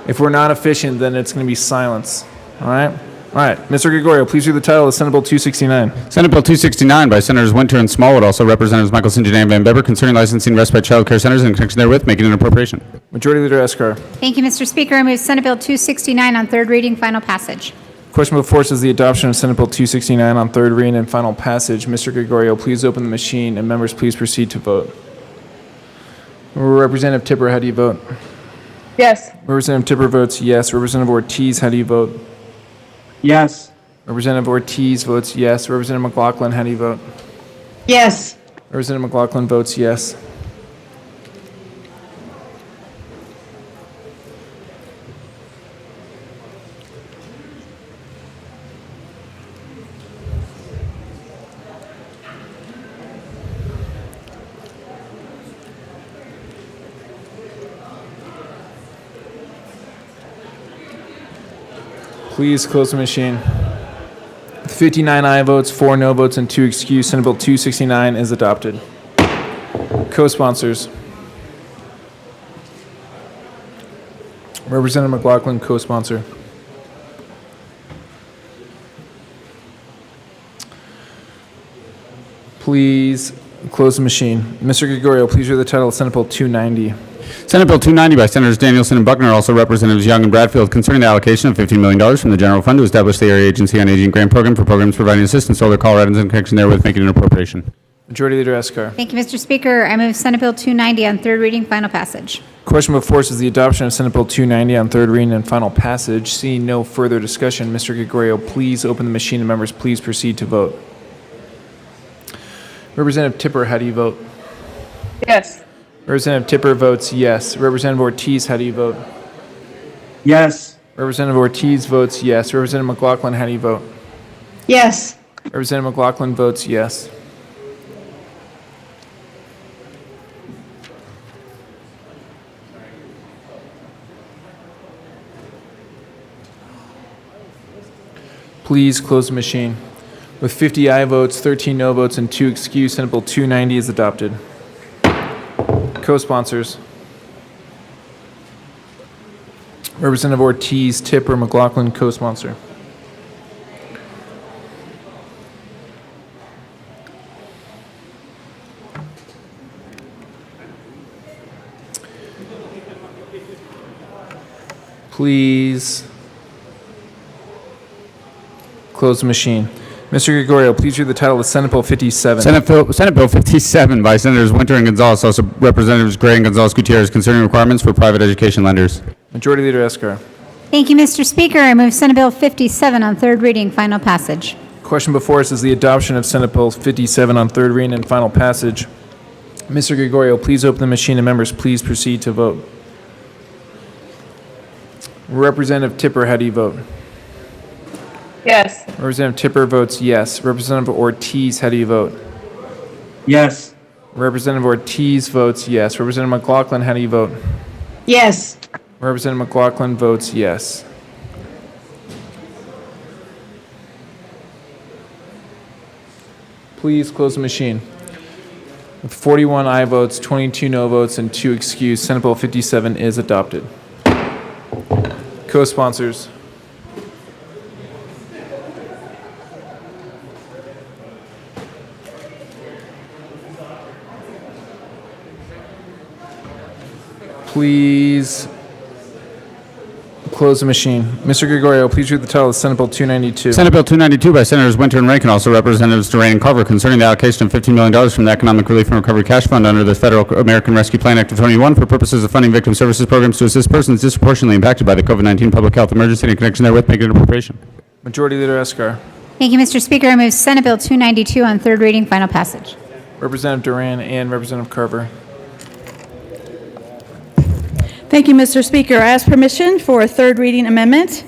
If we're not efficient, then it's going to be silence. All right? All right. Mr. Gregorio, please read the title of Senate Bill 269. Senate Bill 269 by Senators Winter and Smallwood, also Representatives Michael St. John and Van Beber, concerning licensing respite child care centers and in connection therewith, making an appropriation. Majority Leader Escar. Thank you, Mr. Speaker. I move Senate Bill 269 on third reading, final passage. Question before us is the adoption of Senate Bill 269 on third reading and final passage. Mr. Gregorio, please open the machine, and members, please proceed to vote. Representative Tipper, how do you vote? Yes. Representative Tipper votes yes. Representative Ortiz, how do you vote? Yes. Representative Ortiz votes yes. Representative McLaughlin, how do you vote? Yes. Representative McLaughlin votes yes. Please close the machine. 59 aye votes, 4 no votes, and 2 excused. Senate Bill 269 is adopted. Co-sponsors. Representative McLaughlin, co-sponsor. Please close the machine. Mr. Gregorio, please read the title of Senate Bill 290. Senate Bill 290 by Senators Danielson and Buckner, also Representatives Young and Bradfield, concerning the allocation of $15 million from the general fund to establish the Area Agency on Aging Grant Program for programs providing assistance to older Coloradans in connection therewith, making an appropriation. Majority Leader Escar. Thank you, Mr. Speaker. I move Senate Bill 290 on third reading, final passage. Question before us is the adoption of Senate Bill 290 on third reading and final passage. Seeing no further discussion, Mr. Gregorio, please open the machine, and members, please proceed to vote. Representative Tipper, how do you vote? Yes. Representative Tipper votes yes. Representative Ortiz, how do you vote? Yes. Representative Ortiz votes yes. Representative McLaughlin, how do you vote? Yes. Representative McLaughlin votes yes. Please close the machine. With 50 aye votes, 13 no votes, and 2 excused, Senate Bill 290 is adopted. Co-sponsors. Representative Ortiz, Tipper, McLaughlin, co-sponsor. Please close the machine. Mr. Gregorio, please read the title of Senate Bill 57. Senate Bill 57 by Senators Winter and Gonzalez, also Representatives Gray and Gonzalez Gutierrez, concerning requirements for private education lenders. Majority Leader Escar. Thank you, Mr. Speaker. I move Senate Bill 57 on third reading, final passage. Question before us is the adoption of Senate Bill 57 on third reading and final passage. Mr. Gregorio, please open the machine, and members, please proceed to vote. Representative Tipper, how do you vote? Yes. Representative Tipper votes yes. Representative Ortiz, how do you vote? Yes. Representative Ortiz votes yes. Representative McLaughlin, how do you vote? Yes. Representative McLaughlin votes yes. Please close the machine. With 41 aye votes, 22 no votes, and 2 excused, Senate Bill 57 is adopted. Co-sponsors. Please close the machine. Mr. Gregorio, please read the title of Senate Bill 292. Senate Bill 292 by Senators Winter and Rankin, also Representatives Duran and Carver, concerning the allocation of $15 million from the Economic Relief and Recovery Cash Fund under the Federal American Rescue Plan Act of 2021 for purposes of funding victim services programs to assist persons disproportionately impacted by the COVID-19 public health emergency and in connection therewith, making an appropriation. Majority Leader Escar. Thank you, Mr. Speaker. I move Senate Bill 292 on third reading, final passage. Representative Duran and Representative Carver. Thank you, Mr. Speaker. I ask permission for a third reading amendment.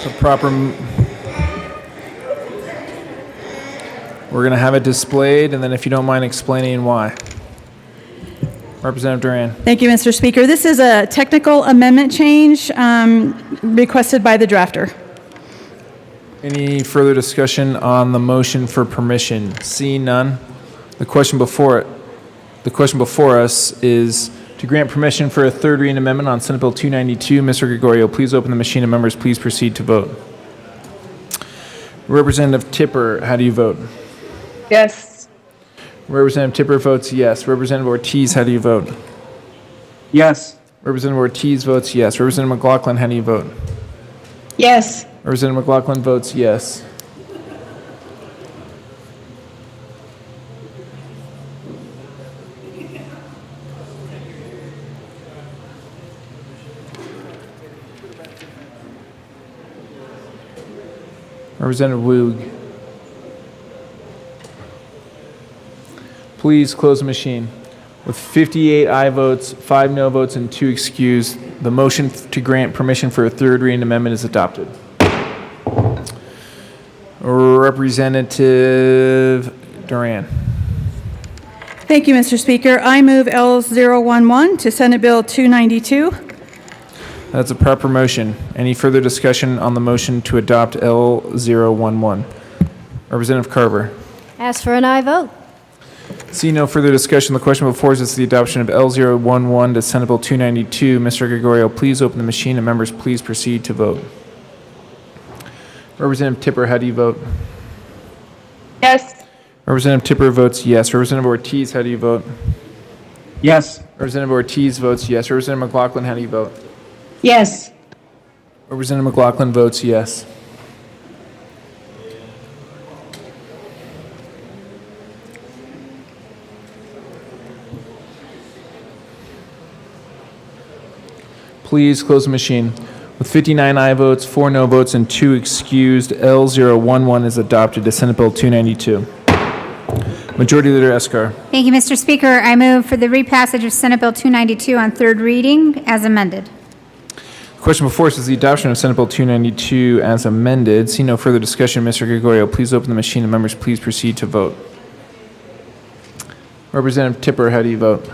The proper. We're going to have it displayed, and then if you don't mind explaining why. Representative Duran. Thank you, Mr. Speaker. This is a technical amendment change requested by the drafter. Any further discussion on the motion for permission? Seeing none, the question before us is to grant permission for a third reading amendment on Senate Bill 292. Mr. Gregorio, please open the machine and members please proceed to vote. Representative Tipper, how do you vote? Yes. Representative Tipper votes yes. Representative Ortiz, how do you vote? Yes. Representative Ortiz votes yes. Representative McLaughlin, how do you vote? Yes. Representative McLaughlin votes yes. Representative Woog. Please close the machine. With 58 aye votes, 5 no votes, and 2 excused, the motion to grant permission for a third reading amendment is adopted. Representative Duran. Thank you, Mr. Speaker. I move L011 to Senate Bill 292. That's a proper motion. Any further discussion on the motion to adopt L011? Representative Carver. Ask for an aye vote. See no further discussion. The question before us is the adoption of L011 to Senate Bill 292. Mr. Gregorio, please open the machine and members please proceed to vote. Representative Tipper, how do you vote? Yes. Representative Tipper votes yes. Representative Ortiz, how do you vote? Yes. Representative Ortiz votes yes. Representative McLaughlin, how do you vote? Yes. Representative McLaughlin votes yes. Please close the machine. With 59 aye votes, 4 no votes, and 2 excused, L011 is adopted to Senate Bill 292. Majority Leader Escar. Thank you, Mr. Speaker. I move for the repassage of Senate Bill 292 on third reading as amended. The question before us is the adoption of Senate Bill 292 as amended. See no further discussion. Mr. Gregorio, please open the machine and members please proceed to vote. Representative Tipper, how do you vote?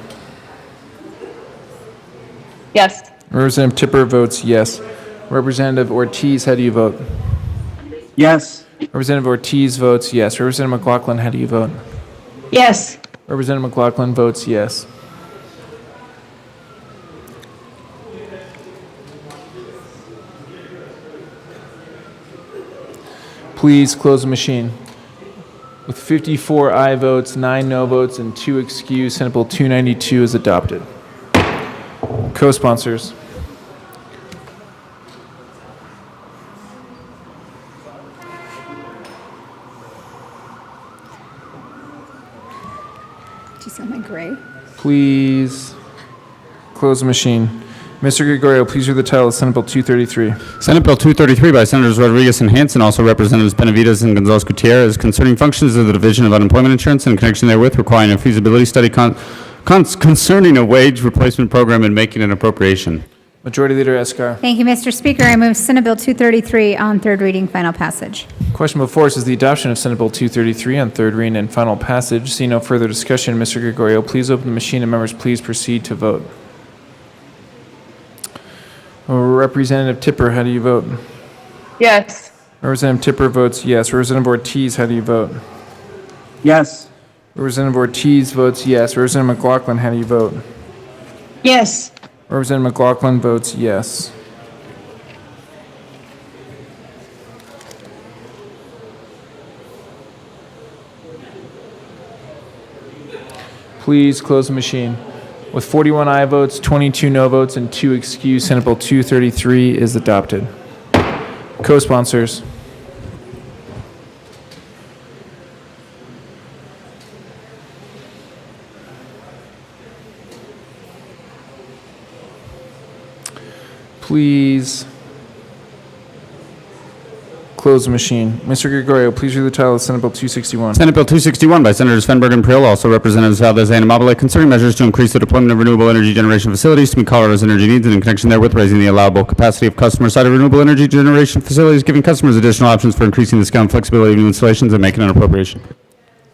Yes. Representative Tipper votes yes. Representative Ortiz, how do you vote? Yes. Representative Ortiz votes yes. Representative McLaughlin, how do you vote? Yes. Representative McLaughlin votes yes. Please close the machine. With 54 aye votes, 9 no votes, and 2 excused, Senate Bill 292 is adopted. Co-sponsors. Do you sound like Gray? Please close the machine. Mr. Gregorio, please read the title of Senate Bill 233. Senate Bill 233 by Senators Rodriguez and Hansen, also Representatives Benavides and Gonzalez Gutierrez, concerning functions of the Division of Unemployment Insurance and in connection therewith requiring a feasibility study concerning a wage replacement program and making an appropriation. Majority Leader Escar. Thank you, Mr. Speaker. I move Senate Bill 233 on third reading, final passage. Question before us is the adoption of Senate Bill 233 on third reading and final passage. See no further discussion. Mr. Gregorio, please open the machine and members please proceed to vote. Representative Tipper, how do you vote? Yes. Representative Tipper votes yes. Representative Ortiz, how do you vote? Yes. Representative Ortiz votes yes. Representative McLaughlin, how do you vote? Yes. Representative McLaughlin votes yes. Please close the machine. With 41 aye votes, 22 no votes, and 2 excused, Senate Bill 233 is adopted. Co-sponsors. Please close the machine. Mr. Gregorio, please read the title of Senate Bill 261. Senate Bill 261 by Senators Fenberg and Prill, also Representatives Valdez and Amabile, concerning measures to increase the deployment of renewable energy generation facilities to meet Colorado's energy needs and in connection therewith raising the allowable capacity of customer-sided renewable energy generation facilities, giving customers additional options for increasing the scale and flexibility of new installations, and making an appropriation.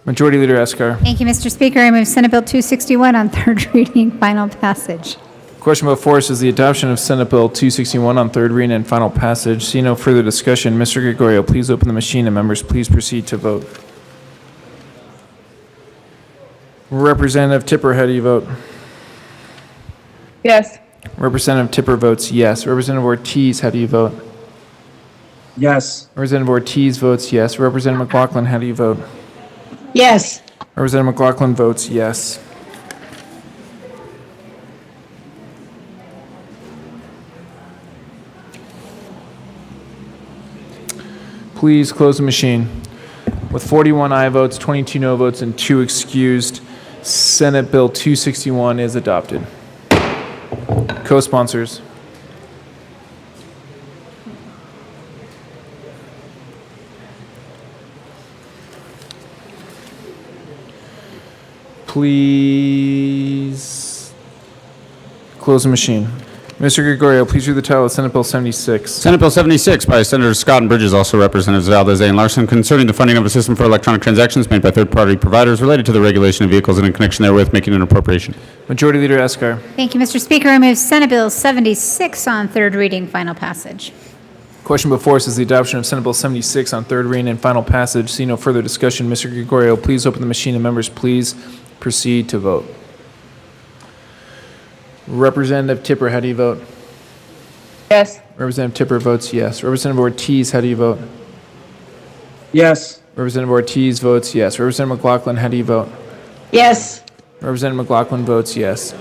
Majority Leader Escar. Thank you, Mr. Speaker. I move Senate Bill 261 on third reading, final passage. Question before us is the adoption of Senate Bill 261 on third reading and final passage. See no further discussion. Mr. Gregorio, please open the machine and members please proceed to vote. Representative Tipper, how do you vote? Yes. Representative Tipper votes yes. Representative Ortiz, how do you vote? Yes. Representative Ortiz votes yes. Representative McLaughlin, how do you vote? Yes. Representative McLaughlin votes yes. Please close the machine. With 41 aye votes, 22 no votes, and 2 excused, Senate Bill 261 is adopted. Co-sponsors. Please close the machine. Mr. Gregorio, please read the title of Senate Bill 76. Senate Bill 76 by Senators Scott and Bridges, also Representatives Valdez and Larson, concerning the funding of a system for electronic transactions made by third-party providers related to the regulation of vehicles and in connection therewith making an appropriation. Majority Leader Escar. Thank you, Mr. Speaker. I move Senate Bill 76 on third reading, final passage. Question before us is the adoption of Senate Bill 76 on third reading and final passage. See no further discussion. Mr. Gregorio, please open the machine and members please proceed to vote. Representative Tipper, how do you vote? Yes. Representative Tipper votes yes. Representative Ortiz, how do you vote? Yes. Representative Ortiz votes yes. Representative McLaughlin, how do you vote? Yes. Representative McLaughlin votes yes.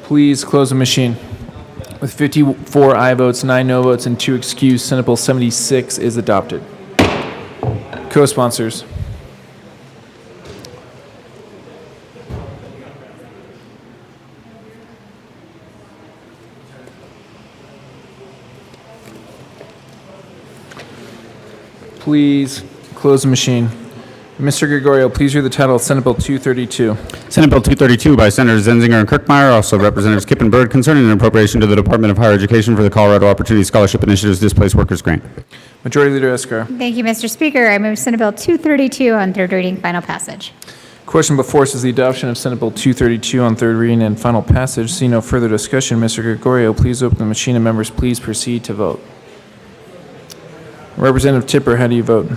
Please close the machine. With 54 aye votes, 9 no votes, and 2 excused, Senate Bill 76 is adopted. Co-sponsors. Please close the machine. Mr. Gregorio, please read the title of Senate Bill 232. Senate Bill 232 by Senators Zenzinger and Kirkmeyer, also Representatives Kipp and Byrd, concerning an appropriation to the Department of Higher Education for the Colorado Opportunity Scholarship Initiative's Displaced Workers Grant. Majority Leader Escar. Thank you, Mr. Speaker. I move Senate Bill 232 on third reading, final passage. Question before us is the adoption of Senate Bill 232 on third reading and final passage. See no further discussion. Mr. Gregorio, please open the machine and members please proceed to vote. Representative Tipper, how do you vote?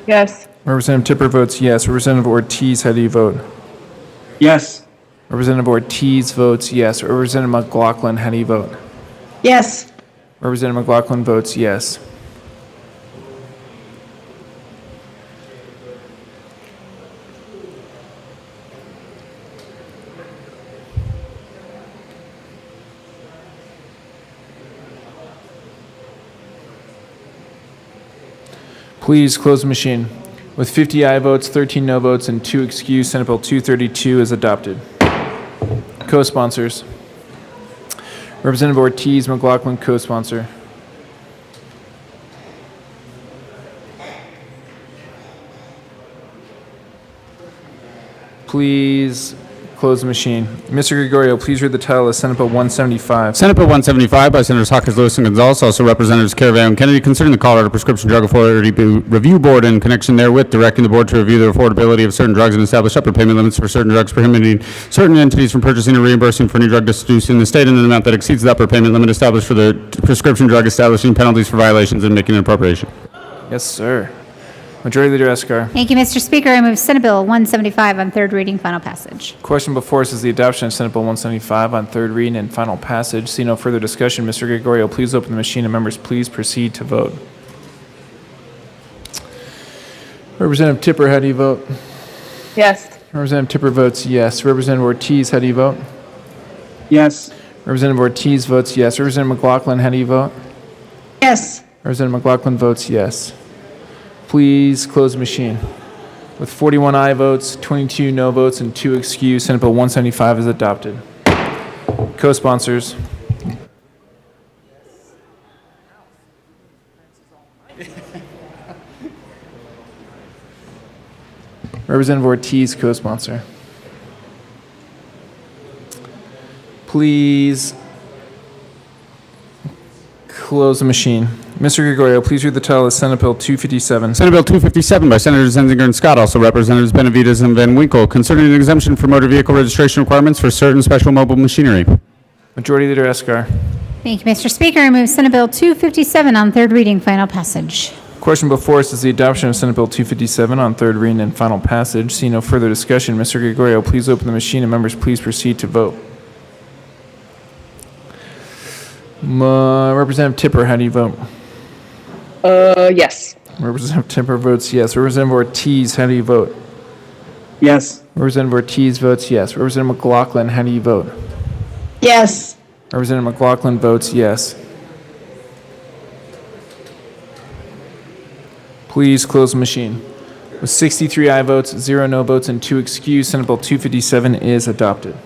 Yes. Representative Tipper votes yes. Representative Ortiz, how do you vote? Yes. Representative Ortiz votes yes. Representative McLaughlin, how do you vote? Yes. Representative McLaughlin votes yes. Please close the machine. With 50 aye votes, 13 no votes, and 2 excused, Senate Bill 232 is adopted. Co-sponsors. Representative Ortiz, McLaughlin, co-sponsor. Please close the machine. Mr. Gregorio, please read the title of Senate Bill 175. Senate Bill 175 by Senators Hawkins, Lewis, and Gonzalez, also Representatives Caravan and Kennedy, concerning the Colorado Prescription Drug Affordability Review Board in connection therewith, directing the board to review the affordability of certain drugs and establish upper payment limits for certain drugs, prohibiting certain entities from purchasing or reimbursing for any drug distributed in the state in an amount that exceeds the upper payment limit established for the prescription drug, establishing penalties for violations, and making an appropriation. Yes, sir. Majority Leader Escar. Thank you, Mr. Speaker. I move Senate Bill 175 on third reading, final passage. Question before us is the adoption of Senate Bill 175 on third reading and final passage. See no further discussion. Mr. Gregorio, please open the machine and members please proceed to vote. Representative Tipper, how do you vote? Yes. Representative Tipper votes yes. Representative Ortiz, how do you vote? Yes. Representative Ortiz votes yes. Representative McLaughlin, how do you vote? Yes. Representative McLaughlin votes yes. Please close the machine. With 41 aye votes, 22 no votes, and 2 excused, Senate Bill 175 is adopted. Co-sponsors. Representative Ortiz, co-sponsor. Please close the machine. Mr. Gregorio, please read the title of Senate Bill 257. Senate Bill 257 by Senators Zenzinger and Scott, also Representatives Benavides and Van Winkle, concerning an exemption for motor vehicle registration requirements for certain special mobile machinery. Majority Leader Escar. Thank you, Mr. Speaker. I move Senate Bill 257 on third reading, final passage. Question before us is the adoption of Senate Bill 257 on third reading and final passage. See no further discussion. Mr. Gregorio, please open the machine and members please proceed to vote. Representative Tipper, how do you vote? Yes. Representative Tipper votes yes. Representative Ortiz, how do you vote? Yes. Representative Ortiz votes yes. Representative McLaughlin, how do you vote? Yes. Representative McLaughlin votes yes. Please close the machine. With 63 aye votes, 0 no votes, and 2 excused, Senate Bill 257 is adopted.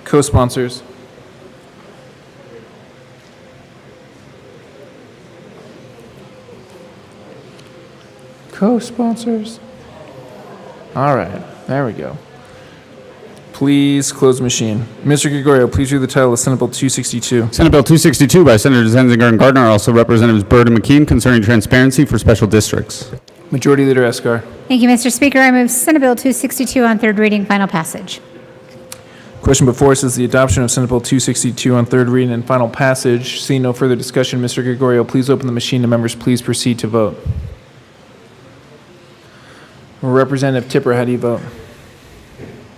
Co-sponsors. Co-sponsors. All right, there we go. Please close the machine. Mr. Gregorio, please read the title of Senate Bill 262. Senate Bill 262 by Senators Zenzinger and Gardner, also Representatives Byrd and McKean, concerning transparency for special districts. Majority Leader Escar. Thank you, Mr. Speaker. I move Senate Bill 262 on third reading, final passage. Question before us is the adoption of Senate Bill 262 on third reading and final passage. Seeing no further discussion, Mr. Gregorio, please open the machine and members please proceed to vote. Representative Tipper, how do you vote?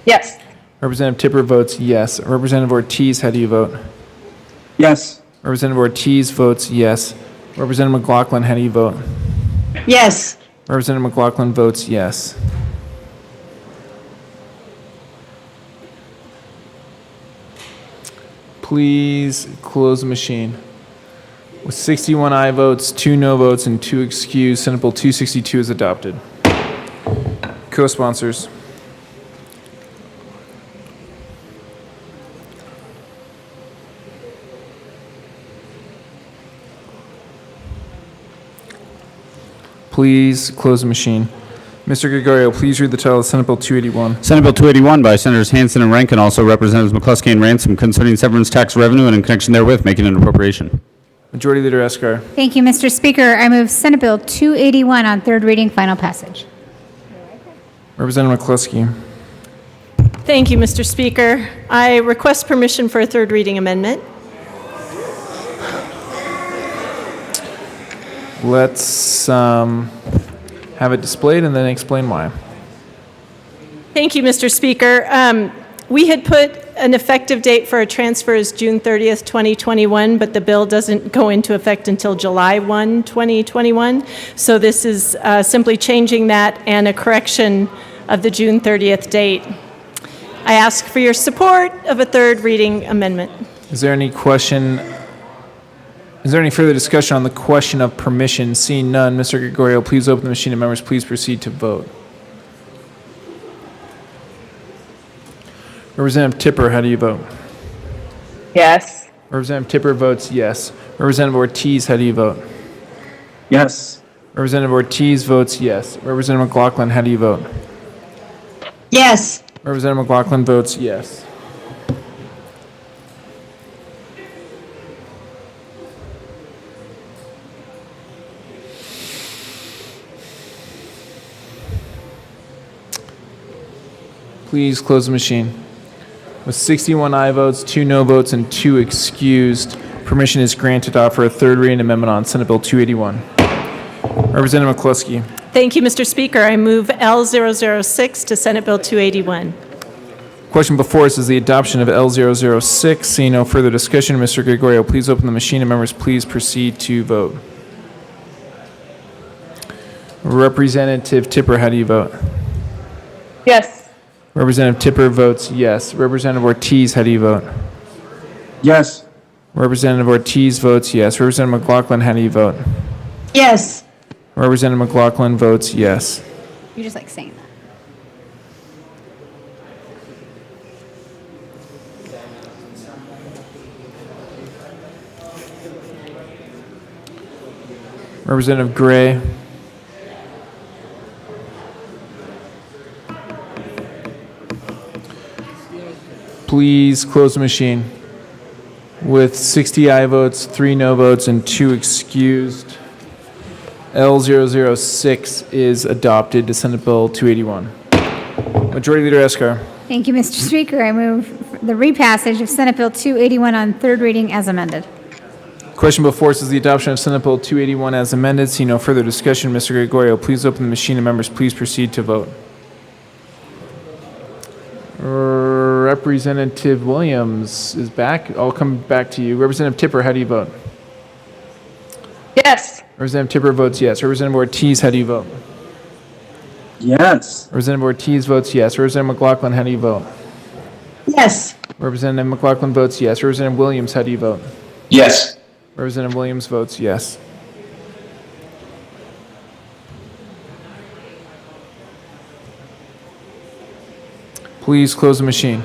Yes. Representative Tipper votes yes. Representative Ortiz, how do you vote? Yes. Representative Ortiz votes yes. Representative McLaughlin, how do you vote? Yes. Representative McLaughlin votes yes. Please close the machine. With 61 aye votes, 2 no votes, and 2 excused, Senate Bill 262 is adopted. Co-sponsors. Please close the machine. Mr. Gregorio, please read the title of Senate Bill 281. Senate Bill 281 by Senators Hansen and Rankin, also Representatives McCluskey and Ransom, concerning severance tax revenue and in connection therewith making an appropriation. Majority Leader Escar. Thank you, Mr. Speaker. I move Senate Bill 281 on third reading, final passage. Representative McCluskey. Thank you, Mr. Speaker. I request permission for a third reading amendment. Let's have it displayed and then explain why. Thank you, Mr. Speaker. We had put an effective date for a transfer as June 30th, 2021, but the bill doesn't go into effect until July 1, 2021. So this is simply changing that and a correction of the June 30th date. I ask for your support of a third reading amendment. Is there any question? Is there any further discussion on the question of permission? Seeing none, Mr. Gregorio, please open the machine and members please proceed to vote. Representative Tipper, how do you vote? Yes. Representative Tipper votes yes. Representative Ortiz, how do you vote? Yes. Representative Ortiz votes yes. Representative McLaughlin, how do you vote? Yes. Representative McLaughlin votes yes. Please close the machine. With 61 aye votes, 2 no votes, and 2 excused, permission is granted to offer a third reading amendment on Senate Bill 281. Representative McCluskey. Thank you, Mr. Speaker. I move L006 to Senate Bill 281. Question before us is the adoption of L006. Seeing no further discussion, Mr. Gregorio, please open the machine and members please proceed to vote. Representative Tipper, how do you vote? Yes. Representative Tipper votes yes. Representative Ortiz, how do you vote? Yes. Representative Ortiz votes yes. Representative McLaughlin, how do you vote? Yes. Representative McLaughlin votes yes. You just like saying that. Representative Gray. Please close the machine. With 60 aye votes, 3 no votes, and 2 excused, L006 is adopted to Senate Bill 281. Majority Leader Eskar. Thank you, Mr. Speaker. I move the repassage of Senate Bill 281 on third reading as amended. Question before us is the adoption of Senate Bill 281 as amended. See no further discussion. Mr. Gregorio, please open the machine and members please proceed to vote. Representative Williams is back. I'll come back to you. Representative Tipper, how do you vote? Yes. Representative Tipper votes yes. Representative Ortiz, how do you vote? Yes. Representative Ortiz votes yes. Representative McLaughlin, how do you vote? Yes. Representative McLaughlin votes yes. Representative Williams, how do you vote? Yes. Representative Williams votes yes. Please close the machine.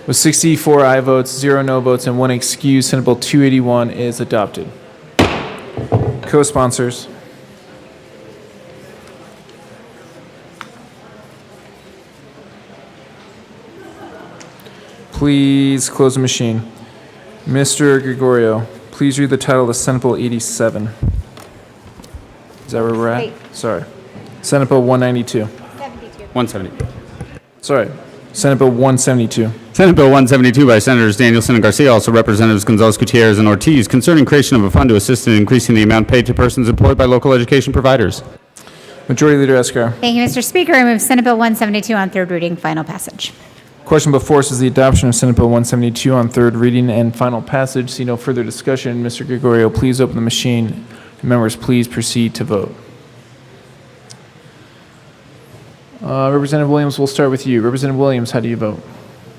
With 64 aye votes, 0 no votes, and 1 excuse, Senate Bill 281 is adopted. Co-sponsors. Please close the machine. Mr. Gregorio, please read the title of Senate Bill 87. Is that where we're at? Wait. Sorry. Senate Bill 192. 170. Sorry. Senate Bill 172. Senate Bill 172 by Senators Danielson and Garcia, also Representatives Gonzalez Gutierrez and Ortiz, concerning creation of a fund to assist in increasing the amount paid to persons employed by local education providers. Majority Leader Eskar. Thank you, Mr. Speaker. I move Senate Bill 172 on third reading, final passage. Question before us is the adoption of Senate Bill 172 on third reading and final passage. See no further discussion. Mr. Gregorio, please open the machine. Members, please proceed to vote. Representative Williams, we'll start with you. Representative Williams, how do you vote?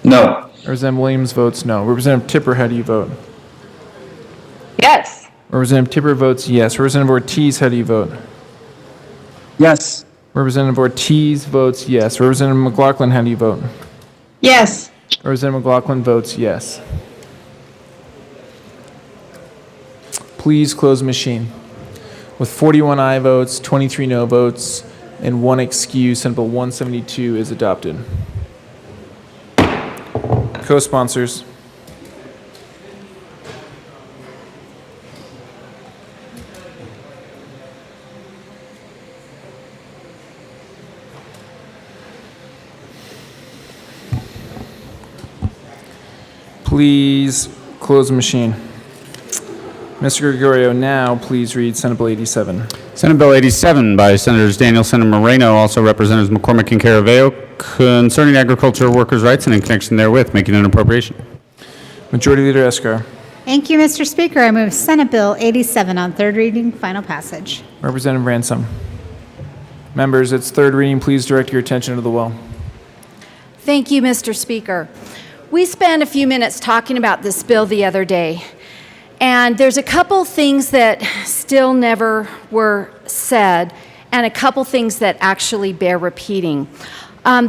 No. Representative Williams votes no. Representative Tipper, how do you vote? Yes. Representative Tipper votes yes. Representative Ortiz, how do you vote? Yes. Representative Ortiz votes yes. Representative McLaughlin, how do you vote? Yes. Representative McLaughlin votes yes. Please close the machine. With 41 aye votes, 23 no votes, and 1 excuse, Senate Bill 172 is adopted. Co-sponsors. Please close the machine. Mr. Gregorio, now please read Senate Bill 87. Senate Bill 87 by Senators Danielson and Moreno, also Representatives McCormick and Caraveo, concerning agricultural workers' rights and in connection therewith, making an appropriation. Majority Leader Eskar. Thank you, Mr. Speaker. I move Senate Bill 87 on third reading, final passage. Representative Ransom. Members, it's third reading. Please direct your attention to the well. Thank you, Mr. Speaker. We spent a few minutes talking about this bill the other day, and there's a couple things that still never were said, and a couple things that actually bear repeating.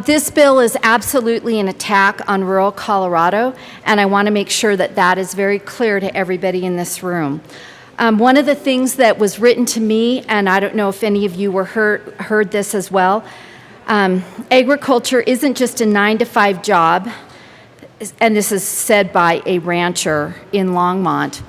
This bill is absolutely an attack on rural Colorado, and I want to make sure that that is very clear to everybody in this room. One of the things that was written to me, and I don't know if any of you heard this as well, agriculture isn't just a 9-to-5 job, and this is said by a rancher in Longmont.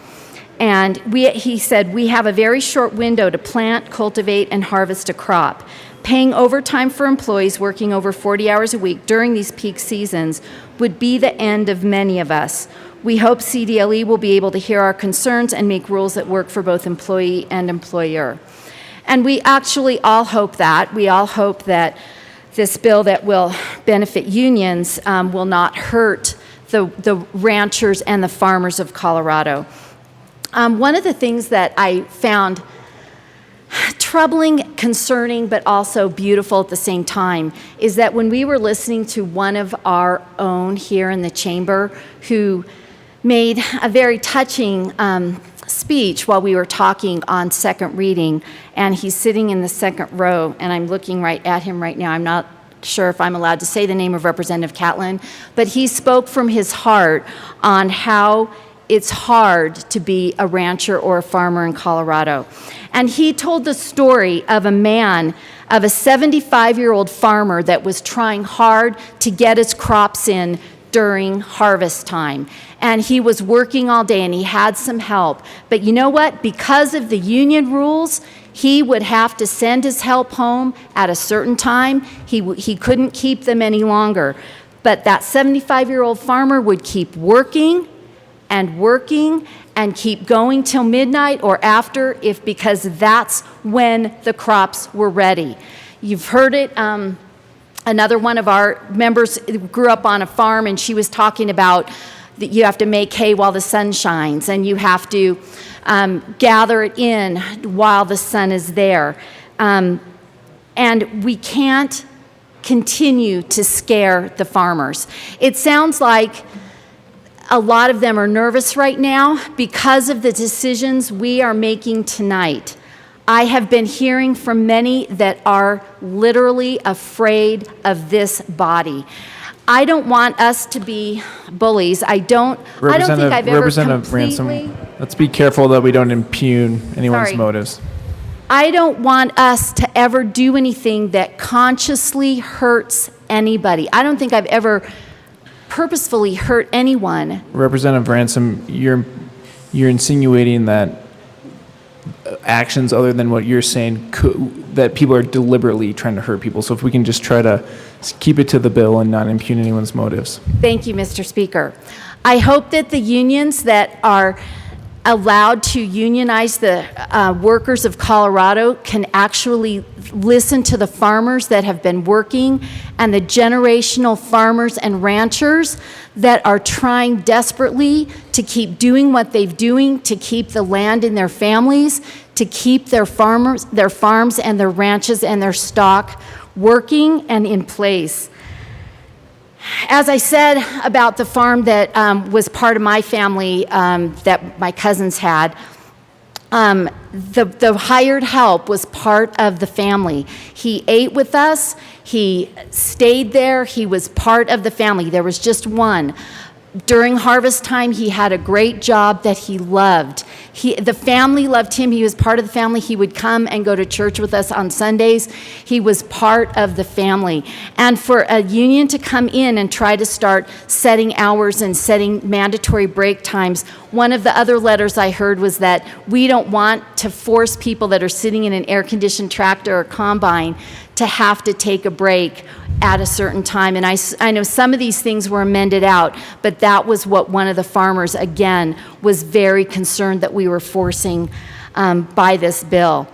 And he said, we have a very short window to plant, cultivate, and harvest a crop. Paying overtime for employees working over 40 hours a week during these peak seasons would be the end of many of us. We hope CDLE will be able to hear our concerns and make rules that work for both employee and employer. And we actually all hope that. We all hope that this bill that will benefit unions will not hurt the ranchers and the farmers of Colorado. One of the things that I found troubling, concerning, but also beautiful at the same time is that when we were listening to one of our own here in the chamber who made a very touching speech while we were talking on second reading, and he's sitting in the second row, and I'm looking right at him right now. I'm not sure if I'm allowed to say the name of Representative Catlin, but he spoke from his heart on how it's hard to be a rancher or a farmer in Colorado. And he told the story of a 75-year-old farmer that was trying hard to get his crops in during harvest time. And he was working all day and he had some help. But you know what? Because of the union rules, he would have to send his help home at a certain time. He couldn't keep them any longer. But that 75-year-old farmer would keep working and keep going till midnight or after, because that's when the crops were ready. You've heard it. Another one of our members grew up on a farm, and she was talking about that you have to make hay while the sun shines, and you have to gather it in while the sun is there. And we can't continue to scare the farmers. It sounds like a lot of them are nervous right now because of the decisions we are making tonight. I have been hearing from many that are literally afraid of this body. I don't want us to be bullies. I don't think I've ever Representative completely... Ransom, let's be careful that we don't impugn anyone's Sorry. motives. I don't want us to ever do anything that consciously hurts anybody. I don't think I've ever purposefully hurt anyone. Representative Ransom, you're insinuating that actions other than what you're saying that people are deliberately trying to hurt people. So if we can just try to keep it to the bill and not impugn anyone's motives. Thank you, Mr. Speaker. I hope that the unions that are allowed to unionize the workers of Colorado can actually listen to the farmers that have been working and the generational farmers and ranchers that are trying desperately to keep doing what they've doing, to keep the land in their families, to keep their farms and their ranches and their stock working and in place. As I said about the farm that was part of my family that my cousins had, the hired help was part of the family. He ate with us. He stayed there. He was part of the family. There was just one. During harvest time, he had a great job that he loved. The family loved him. He was part of the family. He would come and go to church with us on Sundays. He was part of the family. And for a union to come in and try to start setting hours and setting mandatory break times, one of the other letters I heard was that we don't want to force people that are sitting in an air-conditioned tractor or combine to have to take a break at a certain time. And I know some of these things were amended out, but that was what one of the farmers, again, was very concerned that we were forcing by this bill.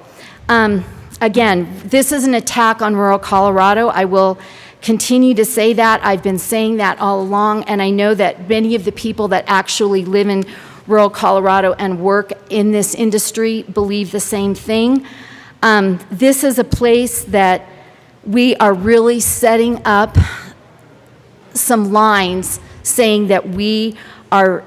Again, this is an attack on rural Colorado. I will continue to say that. I've been saying that all along, and I know that many of the people that actually live in rural Colorado and work in this industry believe the same thing. This is a place that we are really setting up some lines saying that we are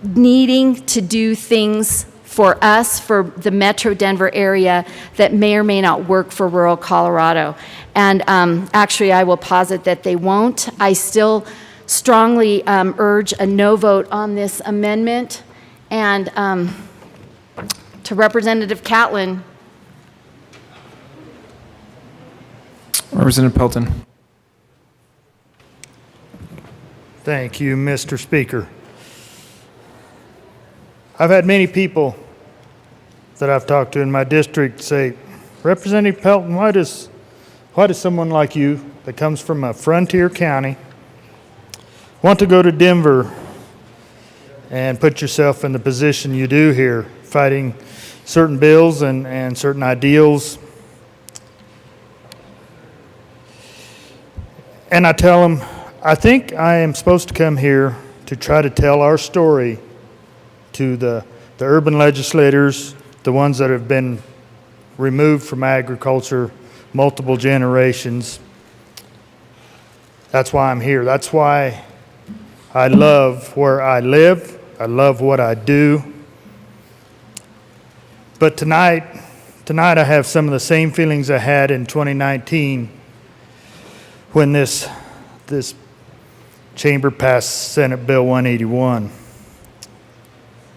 needing to do things for us, for the Metro Denver area, that may or may not work for rural Colorado. And actually, I will posit that they won't. I still strongly urge a no vote on this amendment. And to Representative Catlin, Representative Pelton. Thank you, Mr. Speaker. I've had many people that I've talked to in my district say, Representative Pelton, why does someone like you that comes from a frontier county want to go to Denver and put yourself in the position you do here, fighting certain bills and certain ideals? And I tell them, I think I am supposed to come here to try to tell our story to the urban legislators, the ones that have been removed from agriculture multiple generations. That's why I'm here. That's why I love where I live. I love what I do. But tonight I have some of the same feelings I had in 2019 when this chamber passed Senate Bill 181.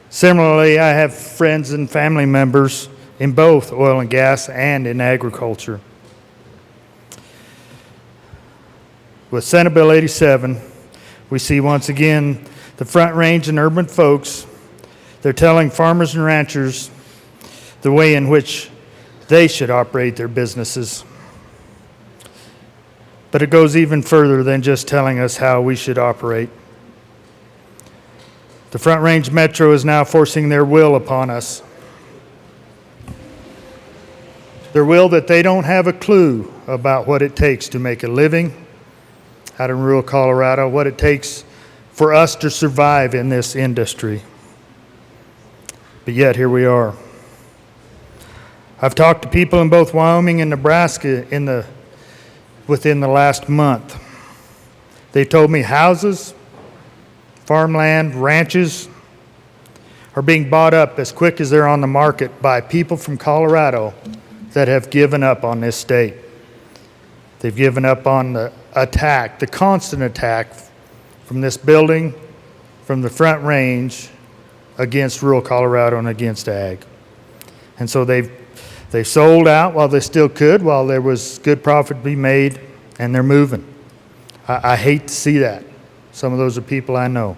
Similarly, I have friends and family members in both oil and gas and in agriculture. With Senate Bill 87, We see once again the Front Range and urban folks, they're telling farmers and ranchers the way in which they should operate their businesses. But it goes even further than just telling us how we should operate. The Front Range Metro is now forcing their will upon us. Their will that they don't have a clue about what it takes to make a living out in rural Colorado, what it takes for us to survive in this industry. But yet, here we are. I've talked to people in both Wyoming and Nebraska within the last month. They told me houses, farmland, ranches are being bought up as quick as they're on the market by people from Colorado that have given up on this state. They've given up on the attack, the constant attack from this building, from the Front Range against rural Colorado and against ag. And so they sold out while they still could, while there was good profit to be made, and they're moving. I hate to see that. Some of those are people I know.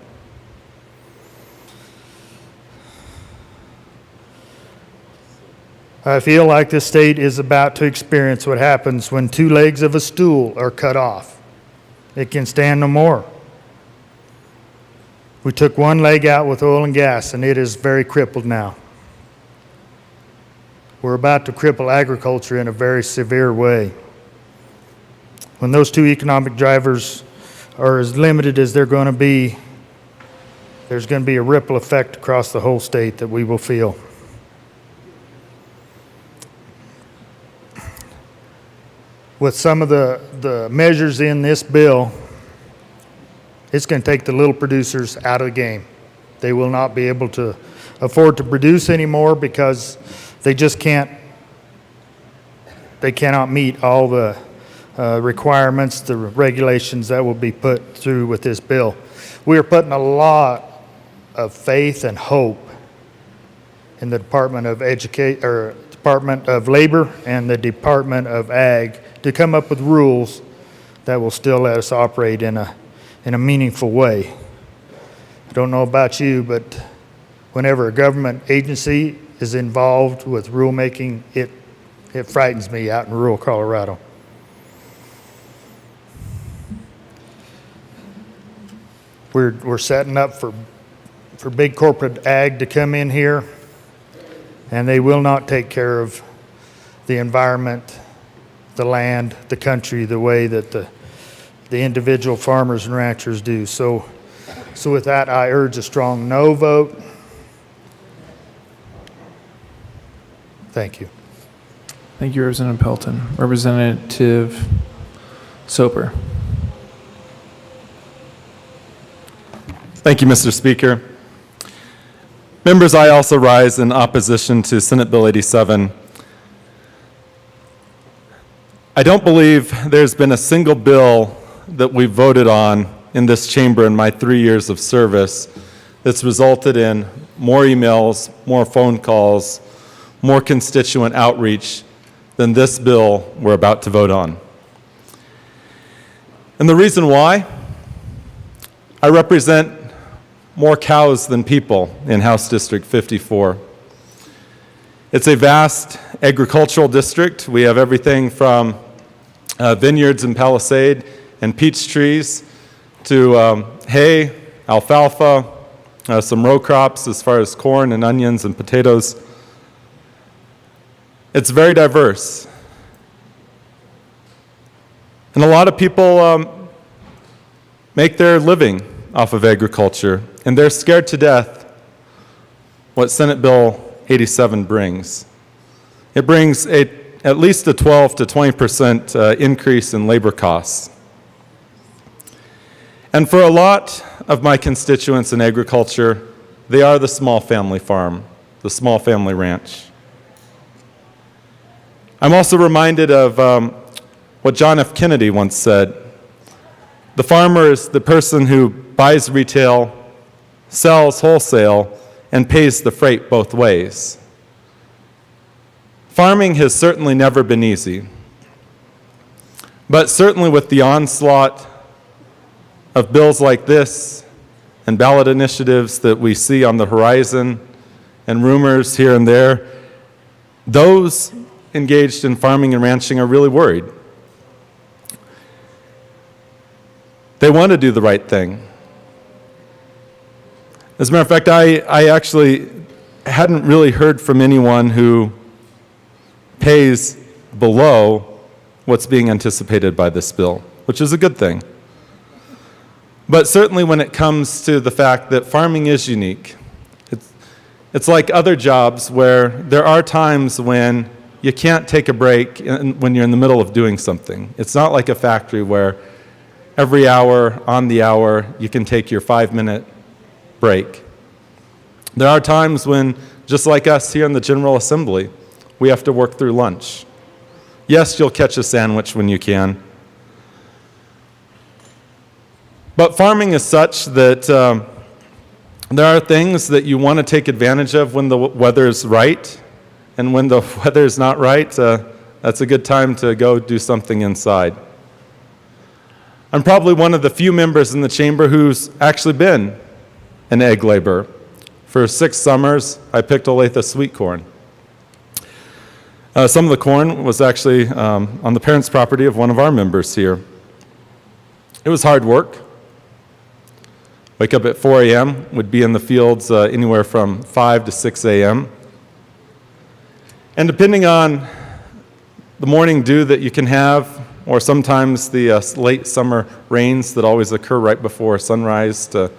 I feel like this state is about to experience what happens when two legs of a stool are cut off. It can stand no more. We took one leg out with oil and gas, and it is very crippled now. We're about to cripple agriculture in a very severe way. When those two economic drivers are as limited as they're going to be, there's going to be a ripple effect across the whole state that we will feel. With some of the measures in this bill, it's going to take the little producers out of the game. They will not be able to afford to produce anymore because they just can't, they cannot meet all the requirements, the regulations that will be put through with this bill. We are putting a lot of faith and hope in the Department of Department of Labor and the Department of Ag to come up with rules that will still let us operate in a meaningful way. I don't know about you, but whenever a government agency is involved with rulemaking, it frightens me out in rural Colorado. We're setting up for big corporate ag to come in here, and they will not take care of the environment, the land, the country, the way that the individual farmers and ranchers do. So with that, I urge a strong no vote. Thank you. Thank you, Representative Pelton. Representative Soper. Thank you, Mr. Speaker. Members, I also rise in opposition to Senate Bill 87. I don't believe there's been a single bill that we voted on in this chamber in my 3 years of service that's resulted in more emails, more phone calls, more constituent outreach than this bill we're about to vote on. And the reason why? I represent more cows than people in House District 54. It's a vast agricultural district. We have everything from vineyards in Palisade and peach trees to hay, alfalfa, some row crops as far as corn and onions and potatoes. It's very diverse. And a lot of people make their living off of agriculture, and they're scared to death what Senate Bill 87 brings. It brings at least a 12 to 20% increase in labor costs. And for a lot of my constituents in agriculture, they are the small family farm, the small family ranch. I'm also reminded of what John F. Kennedy once said. The farmer is the person who buys retail, sells wholesale, and pays the freight both ways. Farming has certainly never been easy, but certainly with the onslaught of bills like this and ballot initiatives that we see on the horizon and rumors here and there, those engaged in farming and ranching are really worried. They want to do the right thing. As a matter of fact, I actually hadn't really heard from anyone who pays below what's being anticipated by this bill, which is a good thing. But certainly when it comes to the fact that farming is unique, it's like other jobs where there are times when you can't take a break when you're in the middle of doing something. It's not like a factory where every hour, on the hour, you can take your 5-minute break. There are times when, just like us here in the General Assembly, we have to work through lunch. Yes, you'll catch a sandwich when you can. But farming is such that there are things that you want to take advantage of when the weather's right, and when the weather's not right, that's a good time to go do something inside. I'm probably one of the few members in the chamber who's actually been an egg laborer. For 6 summers, I picked Olathe sweet corn. Some of the corn was actually on the parents' property of one of our members here. It was hard work. Wake up at 4 a.m., would be in the fields anywhere from 5 to 6 a.m. And depending on the morning dew that you can have, or sometimes the late summer rains that always occur right before sunrise to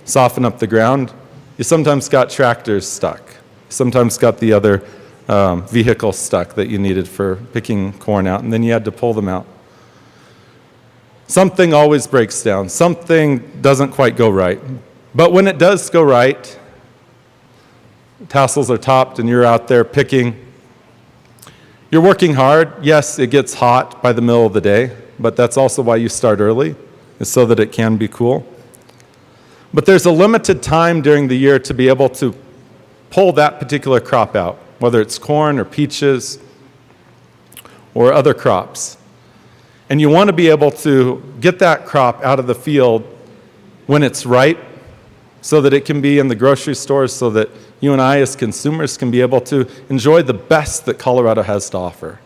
soften up the ground, you sometimes got tractors stuck. Sometimes got the other vehicle stuck that you needed for picking corn out, and then you had to pull them out. Something always breaks down. Something doesn't quite go right. But when it does go right, tassels are topped and you're out there picking. You're working hard. Yes, it gets hot by the middle of the day, but that's also why you start early, is so that it can be cool. But there's a limited time during the year to be able to pull that particular crop out, whether it's corn or peaches or other crops. And you want to be able to get that crop out of the field when it's ripe, so that it can be in the grocery stores, so that you and I as consumers can be able to enjoy the best that Colorado has to offer.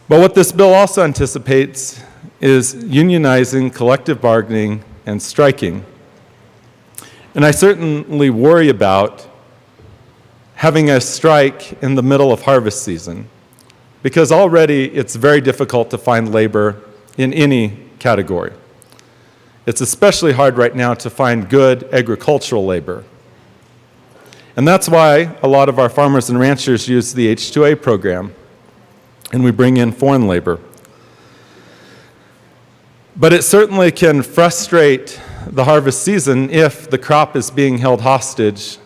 But what this bill also anticipates is unionizing, collective bargaining, and striking. And I certainly worry about having a strike in the middle of harvest season, because already it's very difficult to find labor in any category. It's especially hard right now to find good agricultural labor. And that's why a lot of our farmers and ranchers use the H-2A program, and we bring in foreign labor. But it certainly can frustrate the harvest season if the crop is being held hostage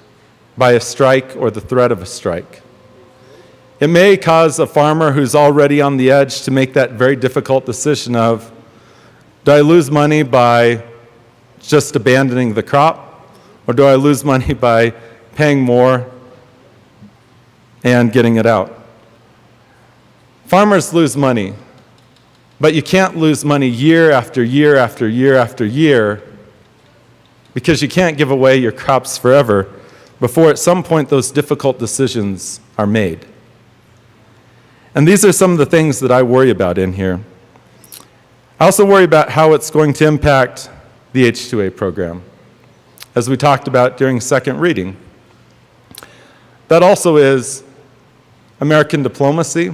by a strike or the threat of a strike. It may cause a farmer who's already on the edge to make that very difficult decision of, do I lose money by just abandoning the crop, or do I lose money by paying more and getting it out? Farmers lose money, but you can't lose money year after year after year after year, because you can't give away your crops forever before at some point those difficult decisions are made. And these are some of the things that I worry about in here. I also worry about how it's going to impact the H-2A program, as we talked about during second reading. That also is American diplomacy.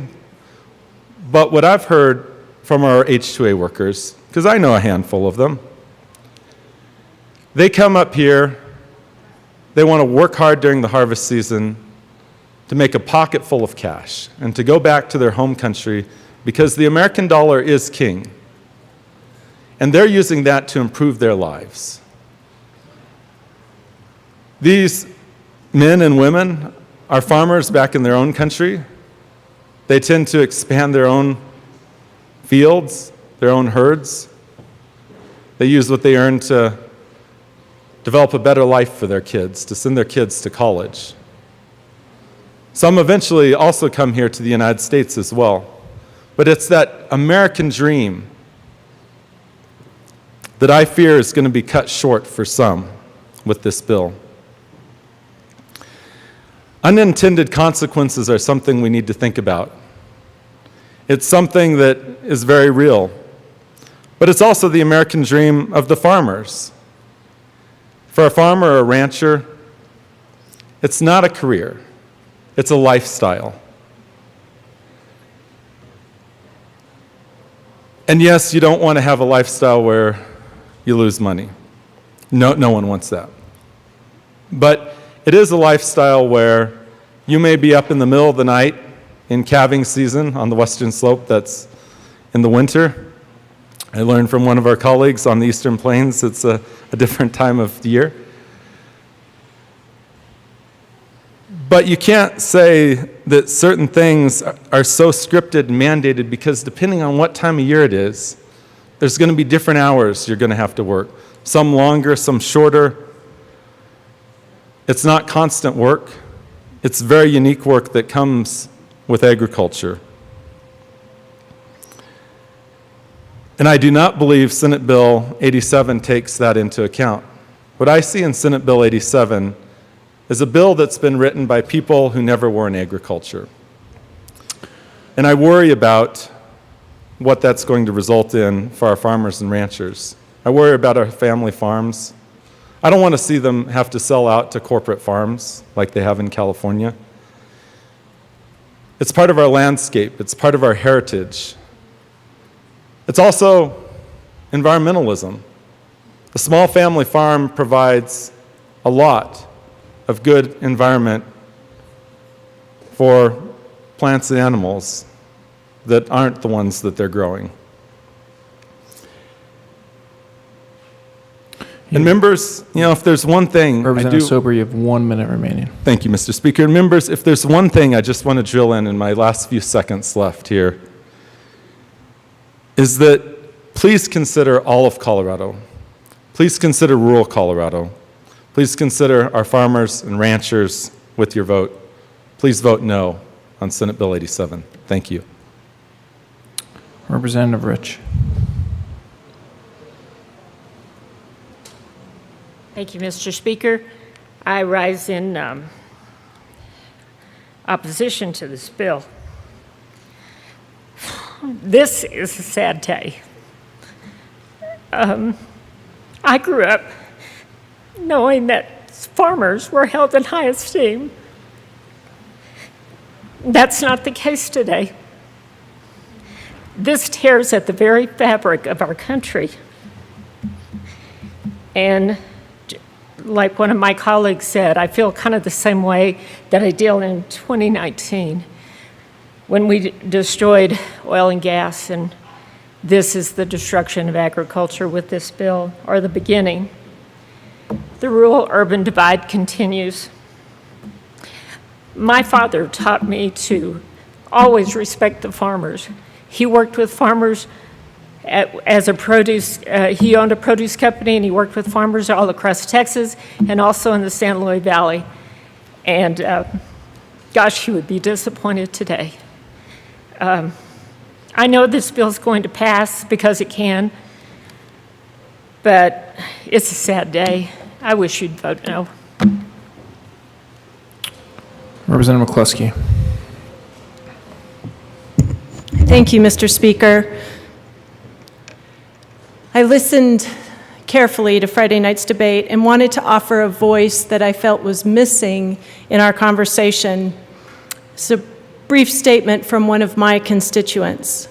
But what I've heard from our H-2A workers, because I know a handful of them, they come up here, they want to work hard during the harvest season to make a pocket full of cash and to go back to their home country, because the American dollar is king. And they're using that to improve their lives. These men and women are farmers back in their own country. They tend to expand their own fields, their own herds. They use what they earn to develop a better life for their kids, to send their kids to college. Some eventually also come here to the United States as well. But it's that American dream that I fear is going to be cut short for some with this bill. Unintended consequences are something we need to think about. It's something that is very real, but it's also the American dream of the farmers. For a farmer or a rancher, it's not a career, it's a lifestyle. And yes, you don't want to have a lifestyle where you lose money. No one wants that. But it is a lifestyle where you may be up in the middle of the night in calving season on the western slope that's in the winter. I learned from one of our colleagues on the Eastern Plains it's a different time of the year. But you can't say that certain things are so scripted and mandated because depending on what time of year it is, there's going to be different hours you're going to have to work. Some longer, some shorter. It's not constant work. It's very unique work that comes with agriculture. And I do not believe Senate Bill 87 takes that into account. What I see in Senate Bill 87 is a bill that's been written by people who never were in agriculture. And I worry about what that's going to result in for our farmers and ranchers. I worry about our family farms. I don't want to see them have to sell out to corporate farms like they have in California. It's part of our landscape. It's part of our heritage. It's also environmentalism. A small family farm provides a lot of good environment for plants and animals that aren't the ones that they're growing. And members, if there's one thing Representative Sober, you have 1 minute remaining. Thank you, Mr. Speaker. And members, if there's one thing I just want to drill in my last few seconds left here, is that please consider all of Colorado. Please consider rural Colorado. Please consider our farmers and ranchers with your vote. Please vote no on Senate Bill 87. Thank you. Representative Rich. Thank you, Mr. Speaker. I rise in opposition to this bill. This is a sad day. I grew up knowing that farmers were held in high esteem. That's not the case today. This tears at the very fabric of our country. And like one of my colleagues said, I feel kind of the same way that I did in 2019 when we destroyed oil and gas, and this is the destruction of agriculture with this bill, or the beginning. The rural-urban divide continues. My father taught me to always respect the farmers. He worked with farmers as a produce, he owned a produce company, and he worked with farmers all across Texas and also in the San Luis Valley. And gosh, he would be disappointed today. I know this bill is going to pass because it can, but it's a sad day. I wish you'd vote no. Representative McCluskey. Thank you, Mr. Speaker. I listened carefully to Friday night's debate and wanted to offer a voice that I felt was missing in our conversation. It's a brief statement from one of my constituents.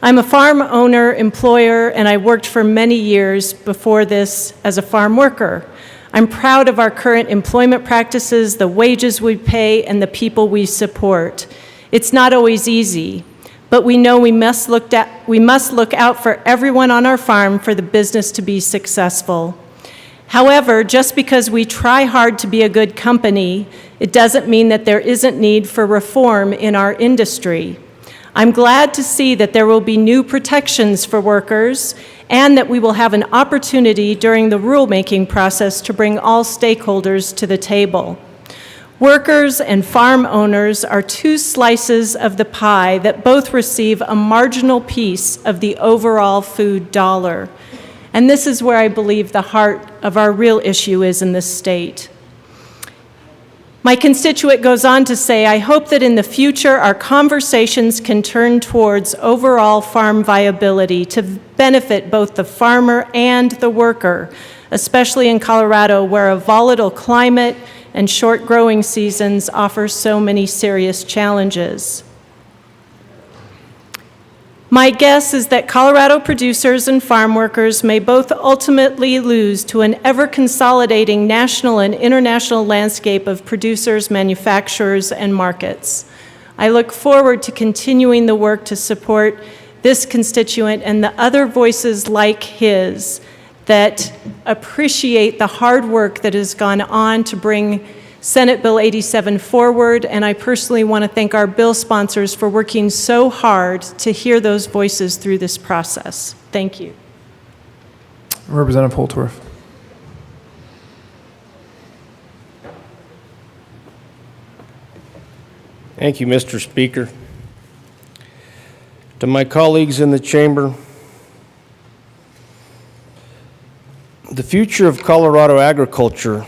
I'm a farm owner, employer, and I worked for many years before this as a farm worker. I'm proud of our current employment practices, the wages we pay, and the people we support. It's not always easy, but we know we must look out for everyone on our farm for the business to be successful. However, just because we try hard to be a good company, it doesn't mean that there isn't need for reform in our industry. I'm glad to see that there will be new protections for workers and that we will have an opportunity during the rulemaking process to bring all stakeholders to the table. Workers and farm owners are two slices of the pie that both receive a marginal piece of the overall food dollar. And this is where I believe the heart of our real issue is in this state. My constituent goes on to say, I hope that in the future our conversations can turn towards overall farm viability to benefit both the farmer and the worker, especially in Colorado where a volatile climate and short growing seasons offer so many serious challenges. My guess is that Colorado producers and farm workers may both ultimately lose to an ever-consolidating national and international landscape of producers, manufacturers, and markets. I look forward to continuing the work to support this constituent and the other voices like his that appreciate the hard work that has gone on to bring Senate Bill 87 forward, and I personally want to thank our bill sponsors for working so hard to hear those voices through this process. Thank you. Representative Holtorf. Thank you, Mr. Speaker. To my colleagues in the chamber, the future of Colorado agriculture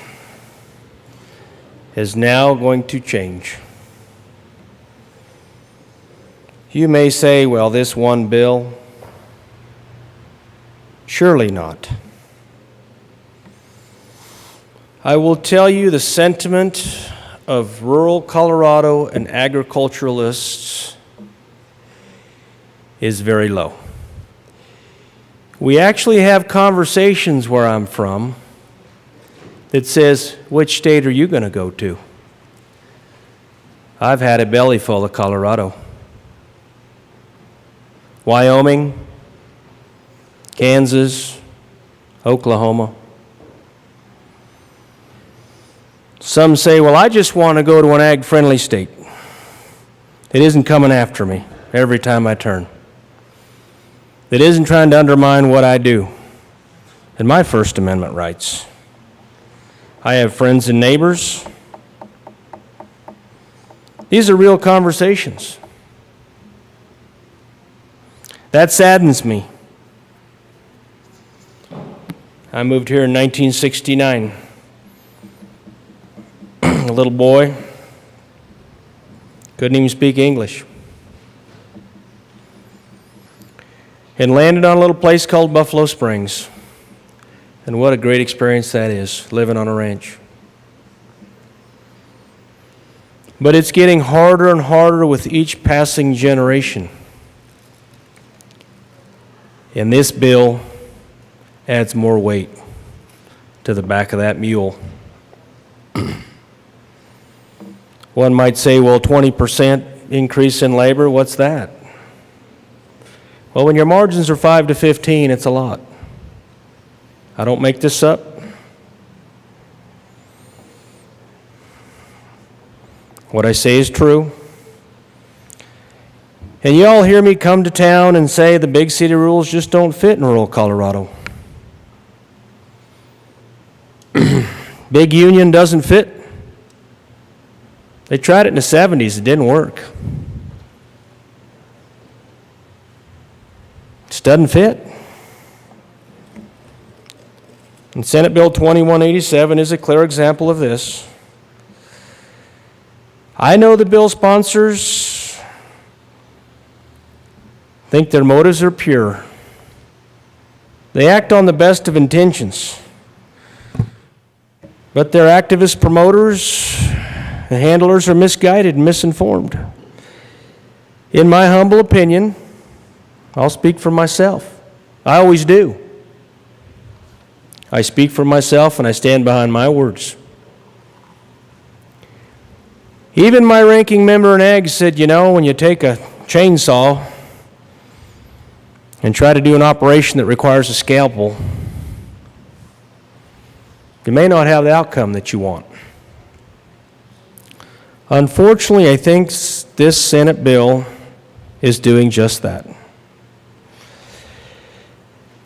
is now going to change. You may say, well, this one bill. Surely not. I will tell you the sentiment of rural Colorado and agriculturalists is very low. We actually have conversations where I'm from that says, which state are you going to go to? I've had a belly full of Colorado. Wyoming, Kansas, Oklahoma. Some say, well, I just want to go to an ag-friendly state. It isn't coming after me every time I turn. It isn't trying to undermine what I do and my First Amendment rights. I have friends and neighbors. These are real conversations. That saddens me. I moved here in 1969. A little boy, couldn't even speak English. And landed on a little place called Buffalo Springs. And what a great experience that is, living on a ranch. But it's getting harder and harder with each passing generation. And this bill adds more weight to the back of that mule. One might say, well, 20% increase in labor, what's that? Well, when your margins are 5 to 15, it's a lot. I don't make this up. What I say is true. And you all hear me come to town and say the big city rules just don't fit in rural Colorado. Big union doesn't fit. They tried it in the 70s, it didn't work. It just doesn't fit. And Senate Bill 2187 is a clear example of this. I know the bill sponsors think their motives are pure. They act on the best of intentions. But their activist promoters and handlers are misguided and misinformed. In my humble opinion, I'll speak for myself. I always do. I speak for myself and I stand behind my words. Even my ranking member in Ag said, you know, when you take a chainsaw and try to do an operation that requires a scalpel, you may not have the outcome that you want. Unfortunately, I think this Senate bill is doing just that.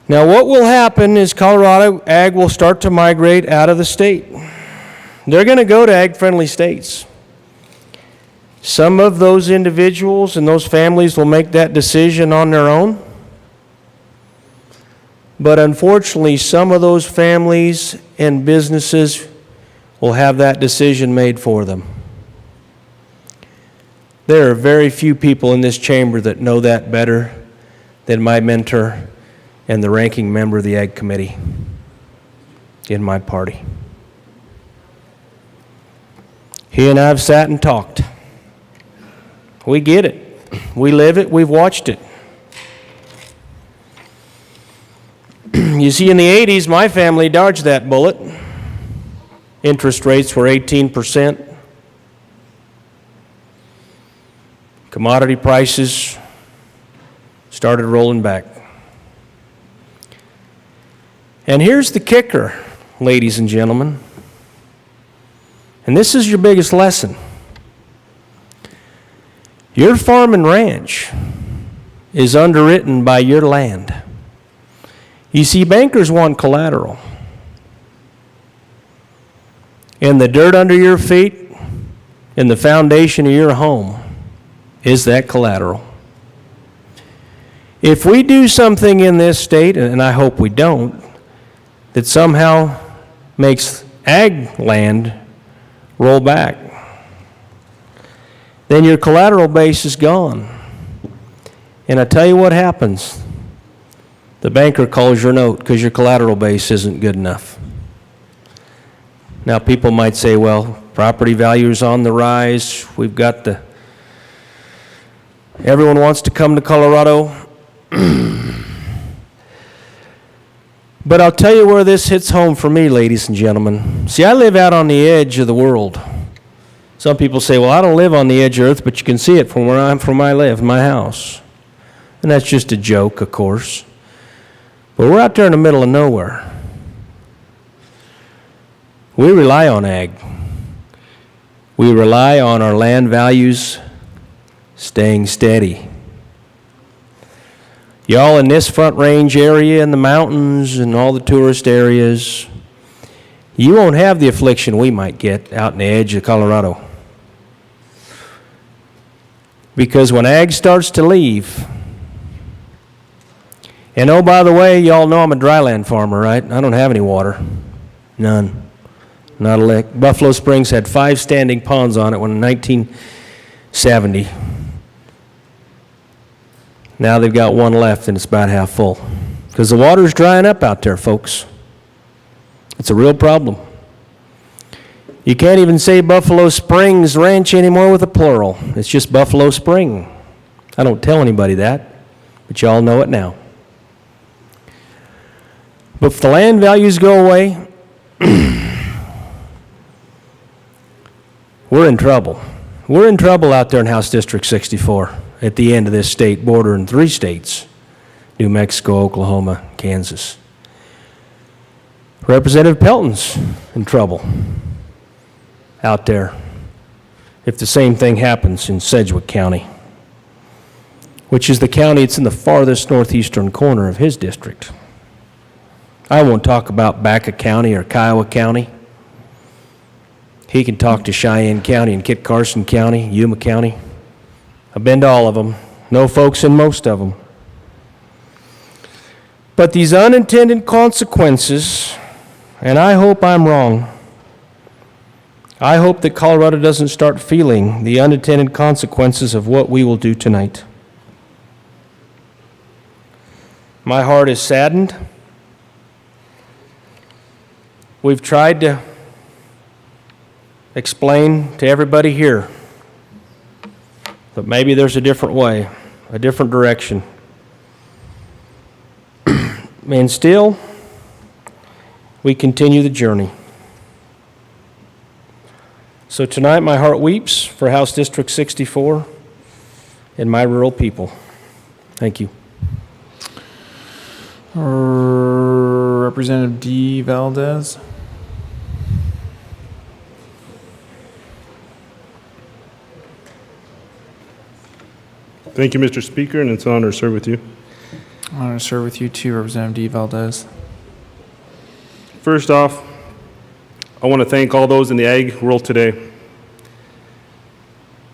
Now, what will happen is Colorado ag will start to migrate out of the state. They're going to go to ag-friendly states. Some of those individuals and those families will make that decision on their own. But unfortunately, some of those families and businesses will have that decision made for them. There are very few people in this chamber that know that better than my mentor and the ranking member of the Ag Committee in my party. He and I have sat and talked. We get it. We live it. We've watched it. You see, in the 80s, my family dodged that bullet. Interest rates were 18%. Commodity prices started rolling back. And here's the kicker, ladies and gentlemen. And this is your biggest lesson. Your farm and ranch is underwritten by your land. You see, bankers want collateral. And the dirt under your feet and the foundation of your home is that collateral. If we do something in this state, and I hope we don't, that somehow makes ag land roll back, then your collateral base is gone. And I tell you what happens. The banker calls your note because your collateral base isn't good enough. Now, people might say, well, property values on the rise. We've got the, everyone wants to come to Colorado. But I'll tell you where this hits home for me, ladies and gentlemen. See, I live out on the edge of the world. Some people say, well, I don't live on the edge of Earth, but you can see it from where I live, my house. And that's just a joke, of course. But we're out there in the middle of nowhere. We rely on ag. We rely on our land values staying steady. Y'all in this Front Range area and the mountains and all the tourist areas, you won't have the affliction we might get out in the edge of Colorado. Because when ag starts to leave, and oh, by the way, y'all know I'm a dryland farmer, right? I don't have any water. None. Not a lick. Buffalo Springs had 5 standing ponds on it when in 1970. Now they've got 1 left and it's about half full. Because the water's drying up out there, folks. It's a real problem. You can't even say Buffalo Springs Ranch anymore with a plural. It's just Buffalo Spring. I don't tell anybody that, but y'all know it now. But if the land values go away, we're in trouble. We're in trouble out there in House District 64 at the end of this state, bordering 3 states, New Mexico, Oklahoma, Kansas. Representative Pelton's in trouble out there if the same thing happens in Sedgwick County, which is the county that's in the farthest northeastern corner of his district. I won't talk about Baca County or Kiowa County. He can talk to Cheyenne County and Kit Carson County, Yuma County. I've been to all of them. Know folks in most of them. But these unintended consequences, and I hope I'm wrong, I hope that Colorado doesn't start feeling the unintended consequences of what we will do tonight. My heart is saddened. We've tried to explain to everybody here that maybe there's a different way, a different direction. And still, we continue the journey. So tonight, my heart weeps for House District 64 and my rural people. Thank you. Representative D. Valdez. Thank you, Mr. Speaker, and it's an honor to serve with you. Honor to serve with you too, Representative D. Valdez. First off, I want to thank all those in the ag world today,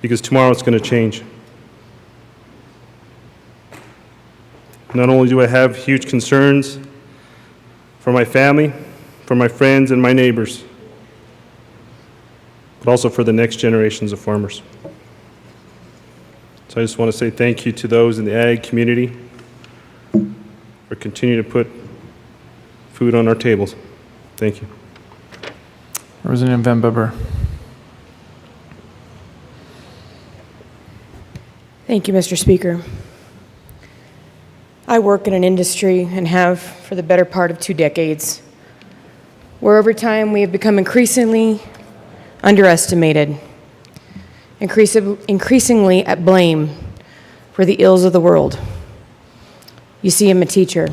because tomorrow it's going to change. Not only do I have huge concerns for my family, for my friends and my neighbors, but also for the next generations of farmers. So I just want to say thank you to those in the ag community for continuing to put food on our tables. Thank you. Representative Van Bibber. Thank you, Mr. Speaker. I work in an industry and have for the better part of 2 decades, where over time we have become increasingly underestimated, increasingly at blame for the ills of the world. You see, I'm a teacher.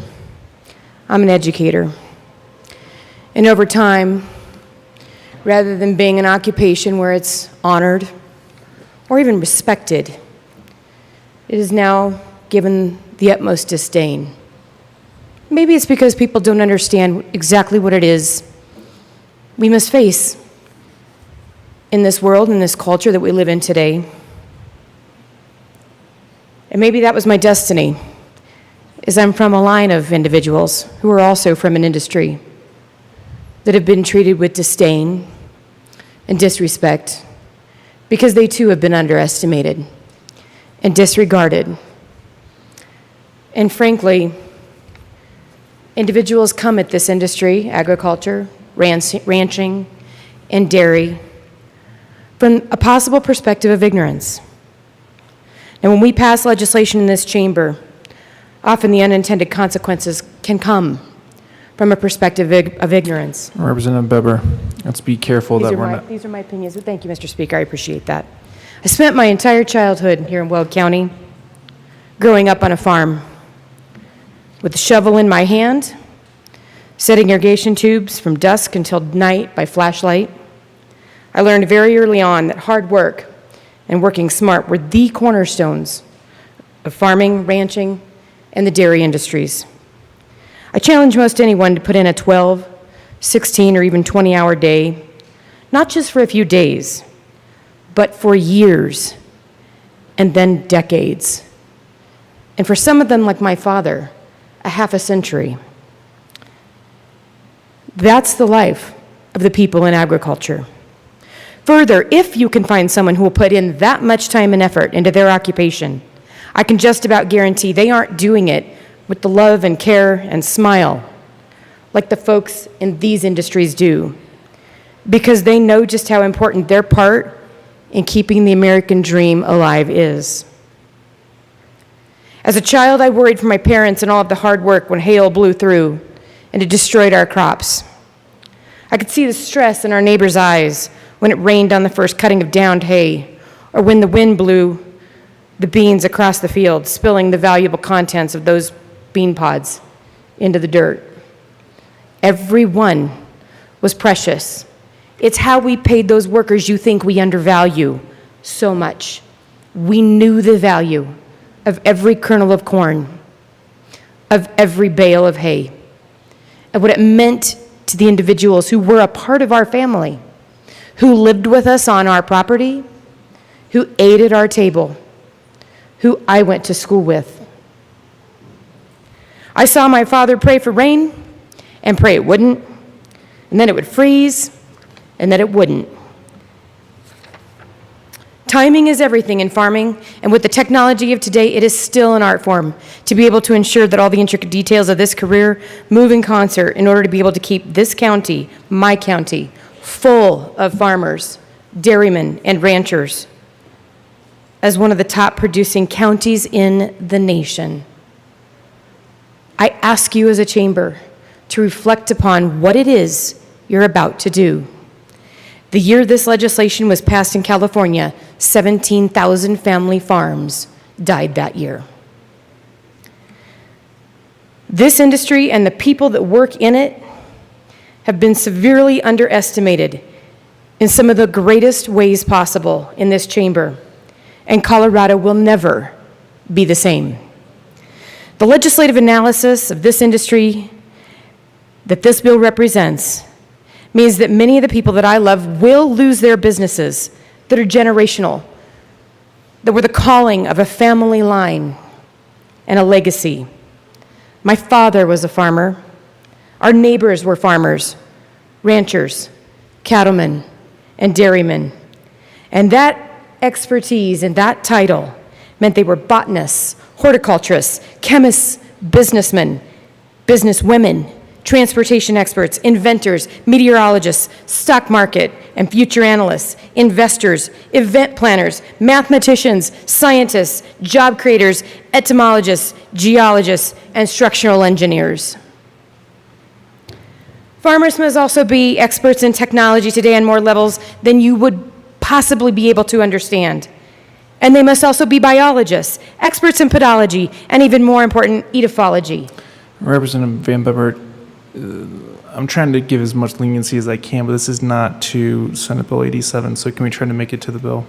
I'm an educator. And over time, rather than being an occupation where it's honored or even respected, it is now given the utmost disdain. Maybe it's because people don't understand exactly what it is we must face in this world, in this culture that we live in today. And maybe that was my destiny, as I'm from a line of individuals who are also from an industry that have been treated with disdain and disrespect because they too have been underestimated and disregarded. And frankly, individuals come at this industry, agriculture, ranching, and dairy, from a possible perspective of ignorance. And when we pass legislation in this chamber, often the unintended consequences can come from a perspective of ignorance. Representative Bibber, let's be careful that we're not. These are my opinions. Thank you, Mr. Speaker. I appreciate that. I spent my entire childhood here in Weld County growing up on a farm with a shovel in my hand, setting irrigation tubes from dusk until night by flashlight. I learned very early on that hard work and working smart were the cornerstones of farming, ranching, and the dairy industries. I challenge most anyone to put in a 12, 16, or even 20-hour day, not just for a few days, but for years, and then decades. And for some of them, like my father, a half a century. That's the life of the people in agriculture. Further, if you can find someone who will put in that much time and effort into their occupation, I can just about guarantee they aren't doing it with the love and care and smile like the folks in these industries do, because they know just how important their part in keeping the American dream alive is. As a child, I worried for my parents and all of the hard work when hail blew through and it destroyed our crops. I could see the stress in our neighbors' eyes when it rained on the first cutting of downed hay, or when the wind blew the beans across the field, spilling the valuable contents of those bean pods into the dirt. Every one was precious. It's how we paid those workers you think we undervalue so much. We knew the value of every kernel of corn, of every bale of hay, and what it meant to the individuals who were a part of our family, who lived with us on our property, who ate at our table, who I went to school with. I saw my father pray for rain and pray it wouldn't, and then it would freeze, and then it wouldn't. Timing is everything in farming, and with the technology of today, it is still an art form to be able to ensure that all the intricate details of this career move in concert in order to be able to keep this county, my county, full of farmers, dairymen, and ranchers as one of the top producing counties in the nation. I ask you as a chamber to reflect upon what it is you're about to do. The year this legislation was passed in California, 17,000 family farms died that year. This industry and the people that work in it have been severely underestimated in some of the greatest ways possible in this chamber, and Colorado will never be the same. The legislative analysis of this industry that this bill represents means that many of the people that I love will lose their businesses that are generational, that were the calling of a family line and a legacy. My father was a farmer. Our neighbors were farmers, ranchers, cattlemen, and dairymen. And that expertise and that title meant they were botanists, horticulturists, chemists, businessmen, businesswomen, transportation experts, inventors, meteorologists, stock market and future analysts, investors, event planners, mathematicians, scientists, job creators, etymologists, geologists, and structural engineers. Farmers must also be experts in technology today on more levels than you would possibly be able to understand. And they must also be biologists, experts in podology, and even more important, ethology. Representative Van Bebbert, I'm trying to give as much leniency as I can, but this is not to Senate Bill 87, so can we try to make it to the bill?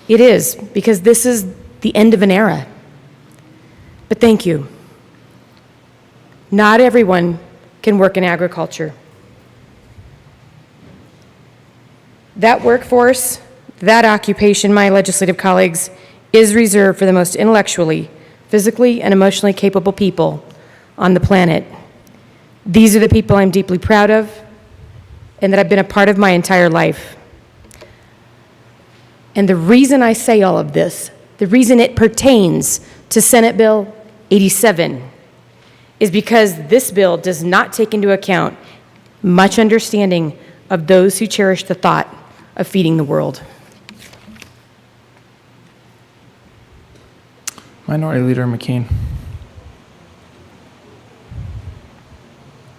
It is, because this is the end of an era. But thank you. Not everyone can work in agriculture. That workforce, that occupation, my legislative colleagues, is reserved for the most intellectually, physically, and emotionally capable people on the planet. These are the people I'm deeply proud of and that I've been a part of my entire life. And the reason I say all of this, the reason it pertains to Senate Bill 87, is because this bill does not take into account much understanding of those who cherish the thought of feeding the world. Minority Leader McCain.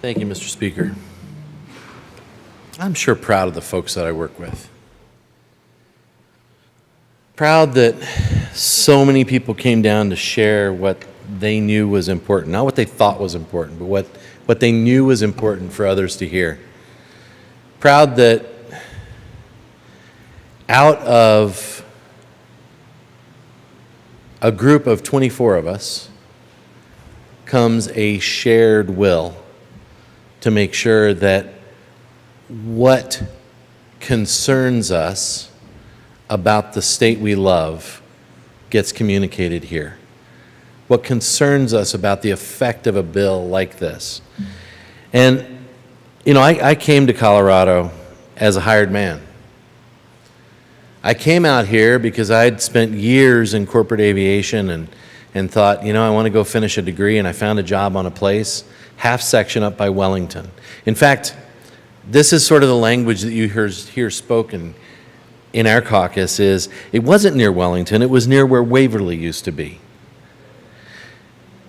Thank you, Mr. Speaker. I'm sure proud of the folks that I work with. Proud that so many people came down to share what they knew was important. Not what they thought was important, but what they knew was important for others to hear. Proud that out of a group of 24 of us comes a shared will to make sure that what concerns us about the state we love gets communicated here. What concerns us about the effect of a bill like this. And, you know, I came to Colorado as a hired man. I came out here because I'd spent years in corporate aviation and thought, you know, I want to go finish a degree, and I found a job on a place half section up by Wellington. In fact, this is sort of the language that you hear spoken in our caucus is, it wasn't near Wellington, it was near where Waverly used to be.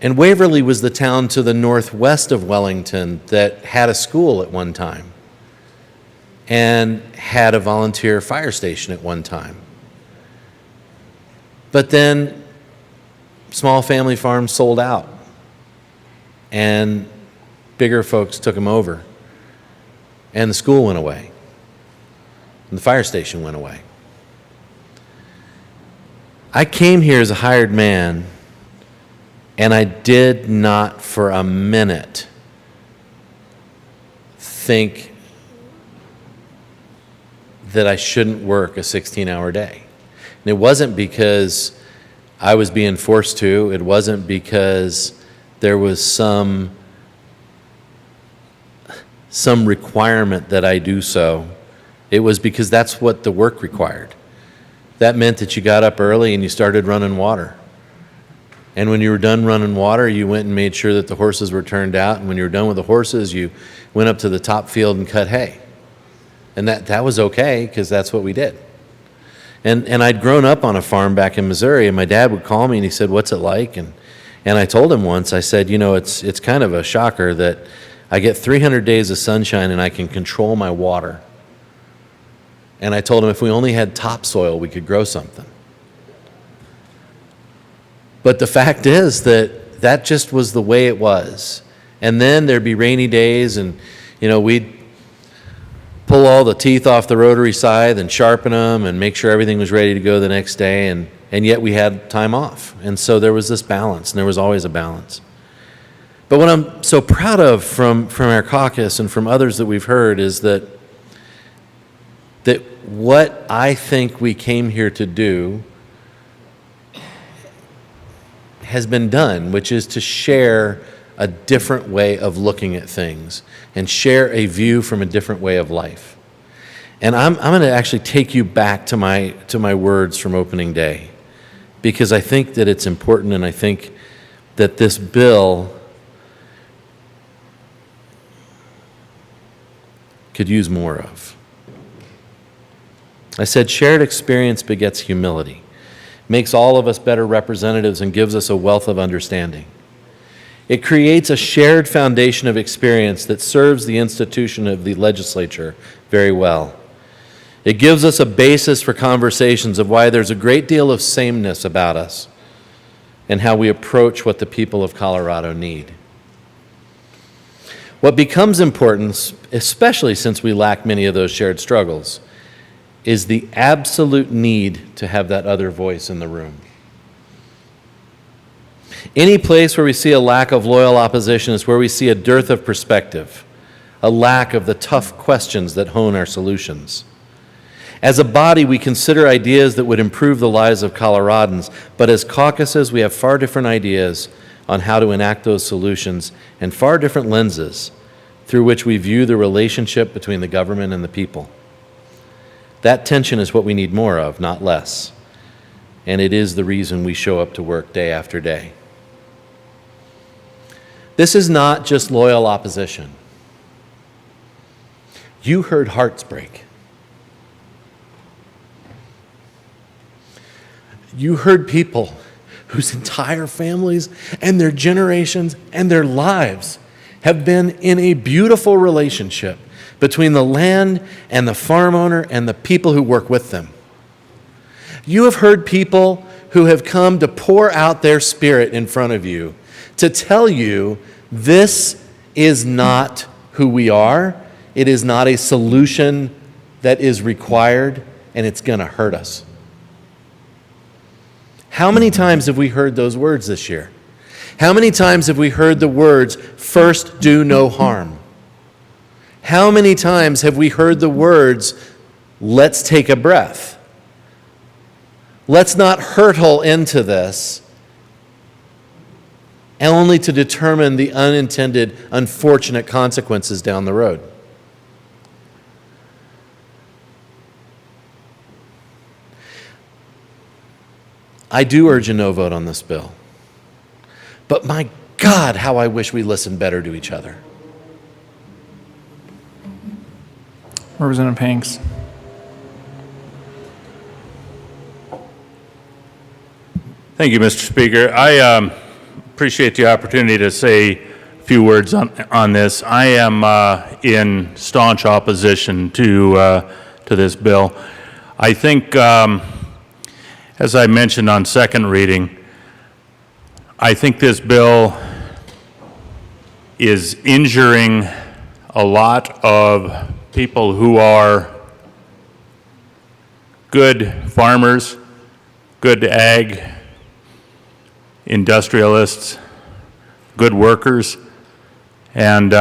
And Waverly was the town to the northwest of Wellington that had a school at one time and had a volunteer fire station at one time. But then small family farms sold out and bigger folks took them over, and the school went away, and the fire station went away. I came here as a hired man, and I did not for a minute think that I shouldn't work a 16-hour day. And it wasn't because I was being forced to, it wasn't because there was some requirement that I do so. It was because that's what the work required. That meant that you got up early and you started running water. And when you were done running water, you went and made sure that the horses were turned out. And when you were done with the horses, you went up to the top field and cut hay. And that was okay, because that's what we did. And I'd grown up on a farm back in Missouri, and my dad would call me and he said, "What's it like?" And I told him once, I said, you know, it's kind of a shocker that I get 300 days of sunshine and I can control my water. And I told him if we only had topsoil, we could grow something. But the fact is that just was the way it was. And then there'd be rainy days, and, you know, we'd pull all the teeth off the rotary scythe and sharpen them and make sure everything was ready to go the next day, and yet we had time off. And so there was this balance, and there was always a balance. But what I'm so proud of from our caucus and from others that we've heard is that what I think we came here to do has been done, which is to share a different way of looking at things and share a view from a different way of life. And I'm going to actually take you back to my words from opening day, because I think that it's important, and I think that this bill could use more of. I said shared experience begets humility, makes all of us better representatives, and gives us a wealth of understanding. It creates a shared foundation of experience that serves the institution of the legislature very well. It gives us a basis for conversations of why there's a great deal of sameness about us and how we approach what the people of Colorado need. What becomes important, especially since we lack many of those shared struggles, is the absolute need to have that other voice in the room. Any place where we see a lack of loyal opposition is where we see a dearth of perspective, a lack of the tough questions that hone our solutions. As a body, we consider ideas that would improve the lives of Coloradans, but as caucuses, we have far different ideas on how to enact those solutions and far different lenses through which we view the relationship between the government and the people. That tension is what we need more of, not less. And it is the reason we show up to work day after day. This is not just loyal opposition. You heard hearts break. You heard people whose entire families and their generations and their lives have been in a beautiful relationship between the land and the farm owner and the people who work with them. You have heard people who have come to pour out their spirit in front of you, to tell you this is not who we are, it is not a solution that is required, and it's going to hurt us. How many times have we heard those words this year? How many times have we heard the words, first do no harm? How many times have we heard the words, let's take a breath? Let's not hurtle into this, only to determine the unintended, unfortunate consequences down the road. I do urge a no vote on this bill. But my God, how I wish we listened better to each other. Representative Hanks. Thank you, Mr. Speaker. I appreciate the opportunity to say a few words on this. I am in staunch opposition to this bill. I think, as I mentioned on second reading, I think this bill is injuring a lot of people who are good farmers, good ag industrialists, good workers, and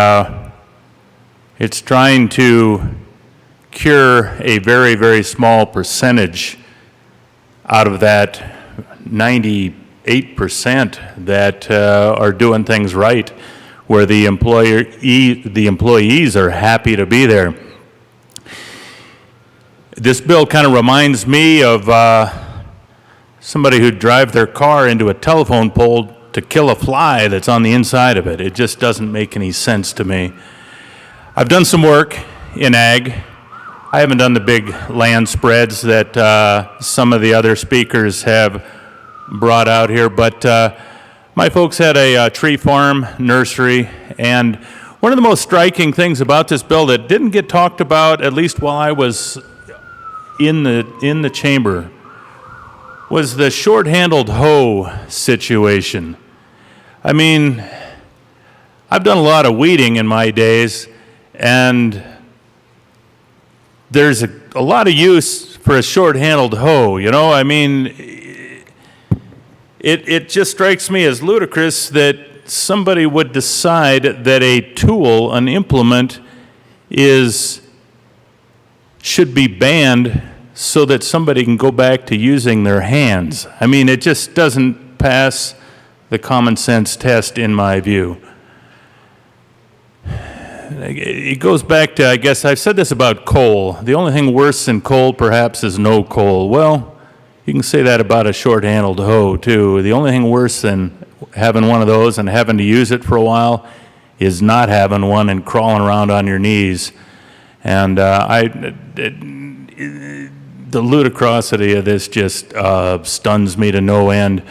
it's trying to cure a very, very small percentage out of that 98% that are doing things right, where the employees are happy to be there. This bill kind of reminds me of somebody who'd drive their car into a telephone pole to kill a fly that's on the inside of it. It just doesn't make any sense to me. I've done some work in ag. I haven't done the big land spreads that some of the other speakers have brought out here, but my folks had a tree farm, nursery, and one of the most striking things about this bill that didn't get talked about, at least while I was in the chamber, was the short-handled hoe situation. I mean, I've done a lot of weeding in my days, and there's a lot of use for a short-handled hoe, you know? I mean, it just strikes me as ludicrous that somebody would decide that a tool, an implement, should be banned so that somebody can go back to using their hands. I mean, it just doesn't pass the common sense test in my view. it goes back to, I guess, I've said this about coal. The only thing worse than coal, perhaps, is no coal. Well, you can say that about a short-handled hoe, too. The only thing worse than having one of those and having to use it for a while is not having one and crawling around on your knees. And the ludicrosity of this just stuns me to no end.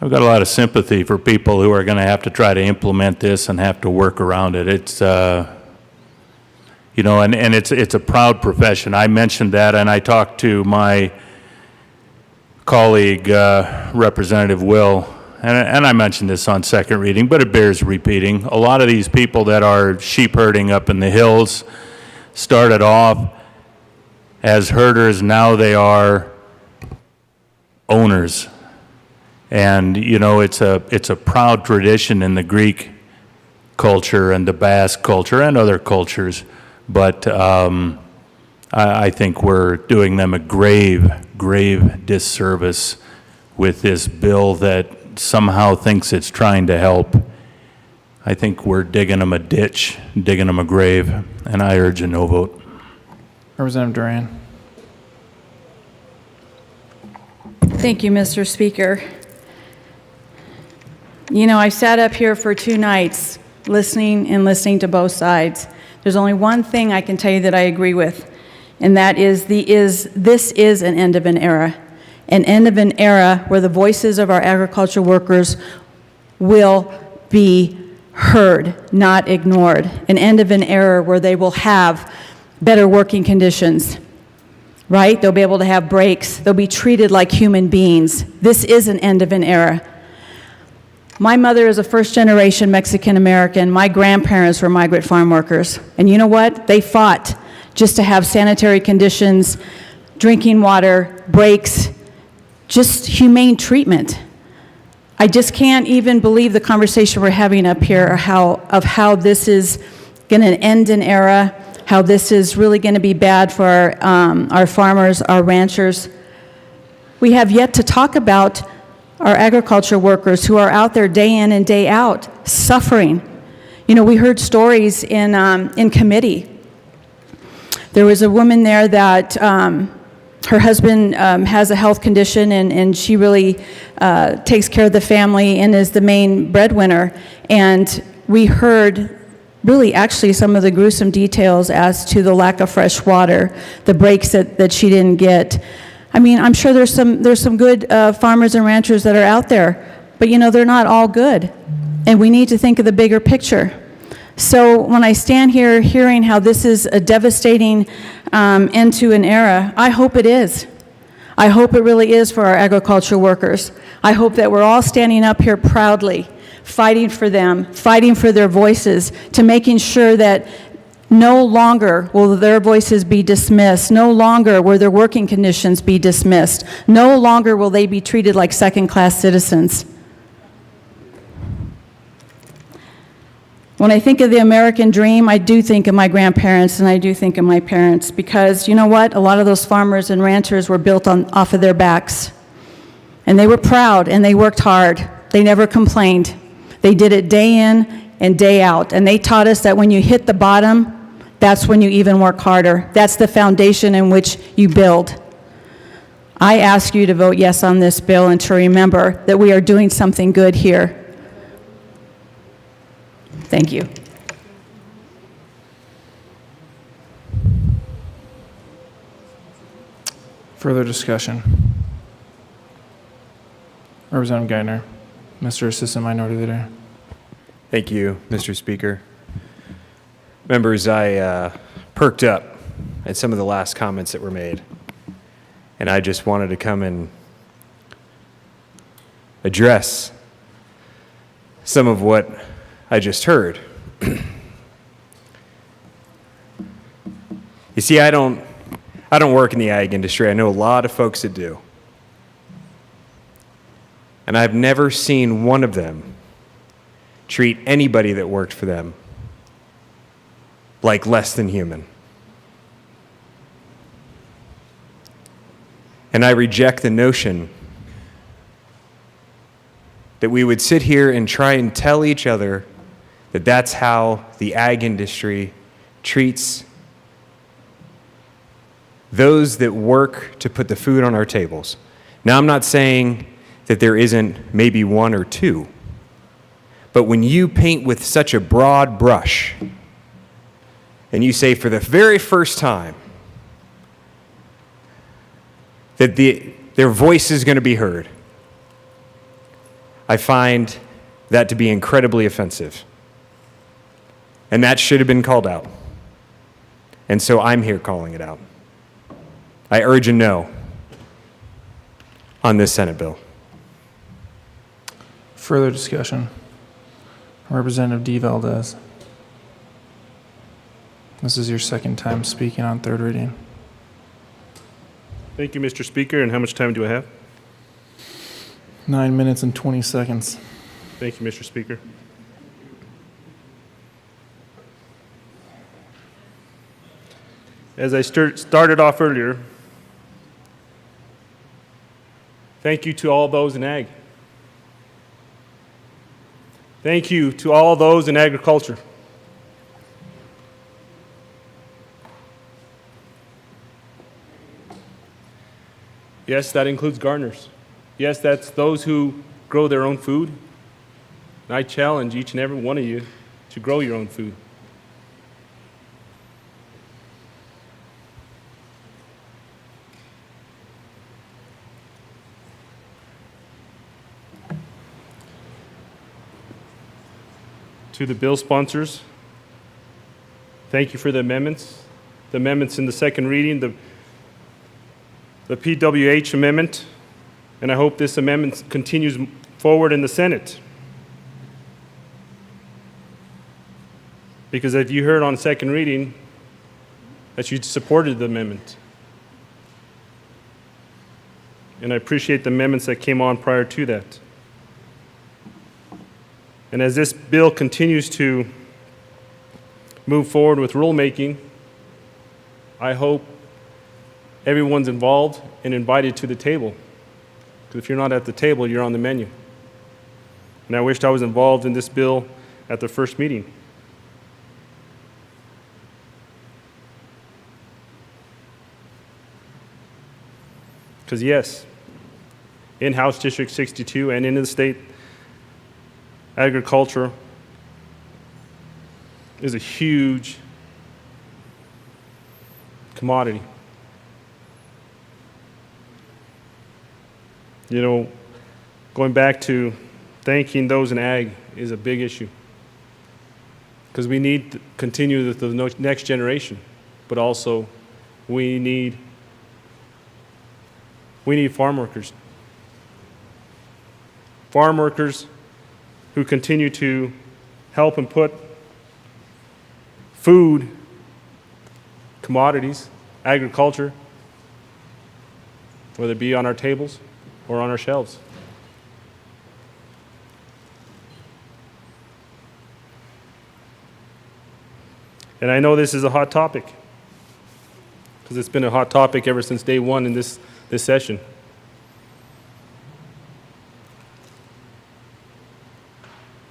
I've got a lot of sympathy for people who are going to have to try to implement this and have to work around it. It's, and it's a proud profession. I mentioned that, and I talked to my colleague, Representative Will, and I mentioned this on second reading, but it bears repeating. A lot of these people that are sheep herding up in the hills started off as herders. Now they are owners. And, it's a proud tradition in the Greek culture and the Basque culture and other cultures. But I think we're doing them a grave, grave disservice with this bill that somehow thinks it's trying to help. I think we're digging them a ditch, digging them a grave, and I urge a no vote. Representative Duran. Thank you, Mr. Speaker. I sat up here for 2 nights listening to both sides. There's only one thing I can tell you that I agree with, and that is this is an end of an era where the voices of our agriculture workers will be heard, not ignored. An end of an era where they will have better working conditions, right? They'll be able to have breaks. They'll be treated like human beings. This is an end of an era. My mother is a first-generation Mexican-American. My grandparents were migrant farm workers. And you know what? They fought just to have sanitary conditions, drinking water, breaks, just humane treatment. I just can't even believe the conversation we're having up here of how this is going to end an era, how this is really going to be bad for our farmers, our ranchers. We have yet to talk about our agriculture workers who are out there day in and day out suffering. We heard stories in committee. There was a woman there that her husband has a health condition, and she really takes care of the family and is the main breadwinner. And we heard really actually some of the gruesome details as to the lack of fresh water, the breaks that she didn't get. I mean, I'm sure there's some good farmers and ranchers that are out there, but they're not all good. And we need to think of the bigger picture. So when I stand here hearing how this is a devastating end to an era, I hope it is. I hope it really is for our agriculture workers. I hope that we're all standing up here proudly, fighting for them, fighting for their voices, to making sure that no longer will their voices be dismissed. No longer will their working conditions be dismissed. No longer will they be treated like second-class citizens. When I think of the American dream, I do think of my grandparents and I do think of my parents, because you know what? A lot of those farmers and ranchers were built off of their backs. And they were proud and they worked hard. They never complained. They did it day in and day out. And they taught us that when you hit the bottom, that's when you even work harder. That's the foundation in which you build. I ask you to vote yes on this bill and to remember that we are doing something good here. Thank you. Further discussion. Representative Geithner, Mr. Assistant Minority Leader. Thank you, Mr. Speaker. Members, I perked up at some of the last comments that were made, and I just wanted to come and address some of what I just heard. You see, I don't work in the ag industry. I know a lot of folks that do. And I've never seen one of them treat anybody that worked for them like less than human. And I reject the notion that we would sit here and try and tell each other that that's how the ag industry treats those that work to put the food on our tables. Now, I'm not saying that there isn't maybe one or two, but when you paint with such a broad brush and you say for the very first time that their voice is going to be heard, I find that to be incredibly offensive. And that should have been called out. And so I'm here calling it out. I urge a no on this Senate bill. Further discussion. Representative D. Valdez. This is your second time speaking on third reading. Thank you, Mr. Speaker. And how much time do I have? 9 minutes and 20 seconds. Thank you, Mr. Speaker. As I started off earlier, thank you to all those in ag. Thank you to all those in agriculture. Yes, that includes gardeners. Yes, that's those who grow their own food. And I challenge each and every one of you to grow your own food. To the bill sponsors, thank you for the amendments. The amendments in the second reading, the PWH amendment, and I hope this amendment continues forward in the Senate. Because if you heard on second reading that you supported the amendment. And I appreciate the amendments that came on prior to that. And as this bill continues to move forward with rulemaking, I hope everyone's involved and invited to the table. Because if you're not at the table, you're on the menu. And I wished I was involved in this bill at the first meeting. Because yes, in House District 62 and in the state, agriculture is a huge commodity. You know, going back to thanking those in ag is a big issue because we need to continue with the next generation, but also we need farm workers. Farm workers who continue to help and put food, commodities, agriculture, whether it be on our tables or on our shelves. And I know this is a hot topic because it's been a hot topic ever since day one in this session.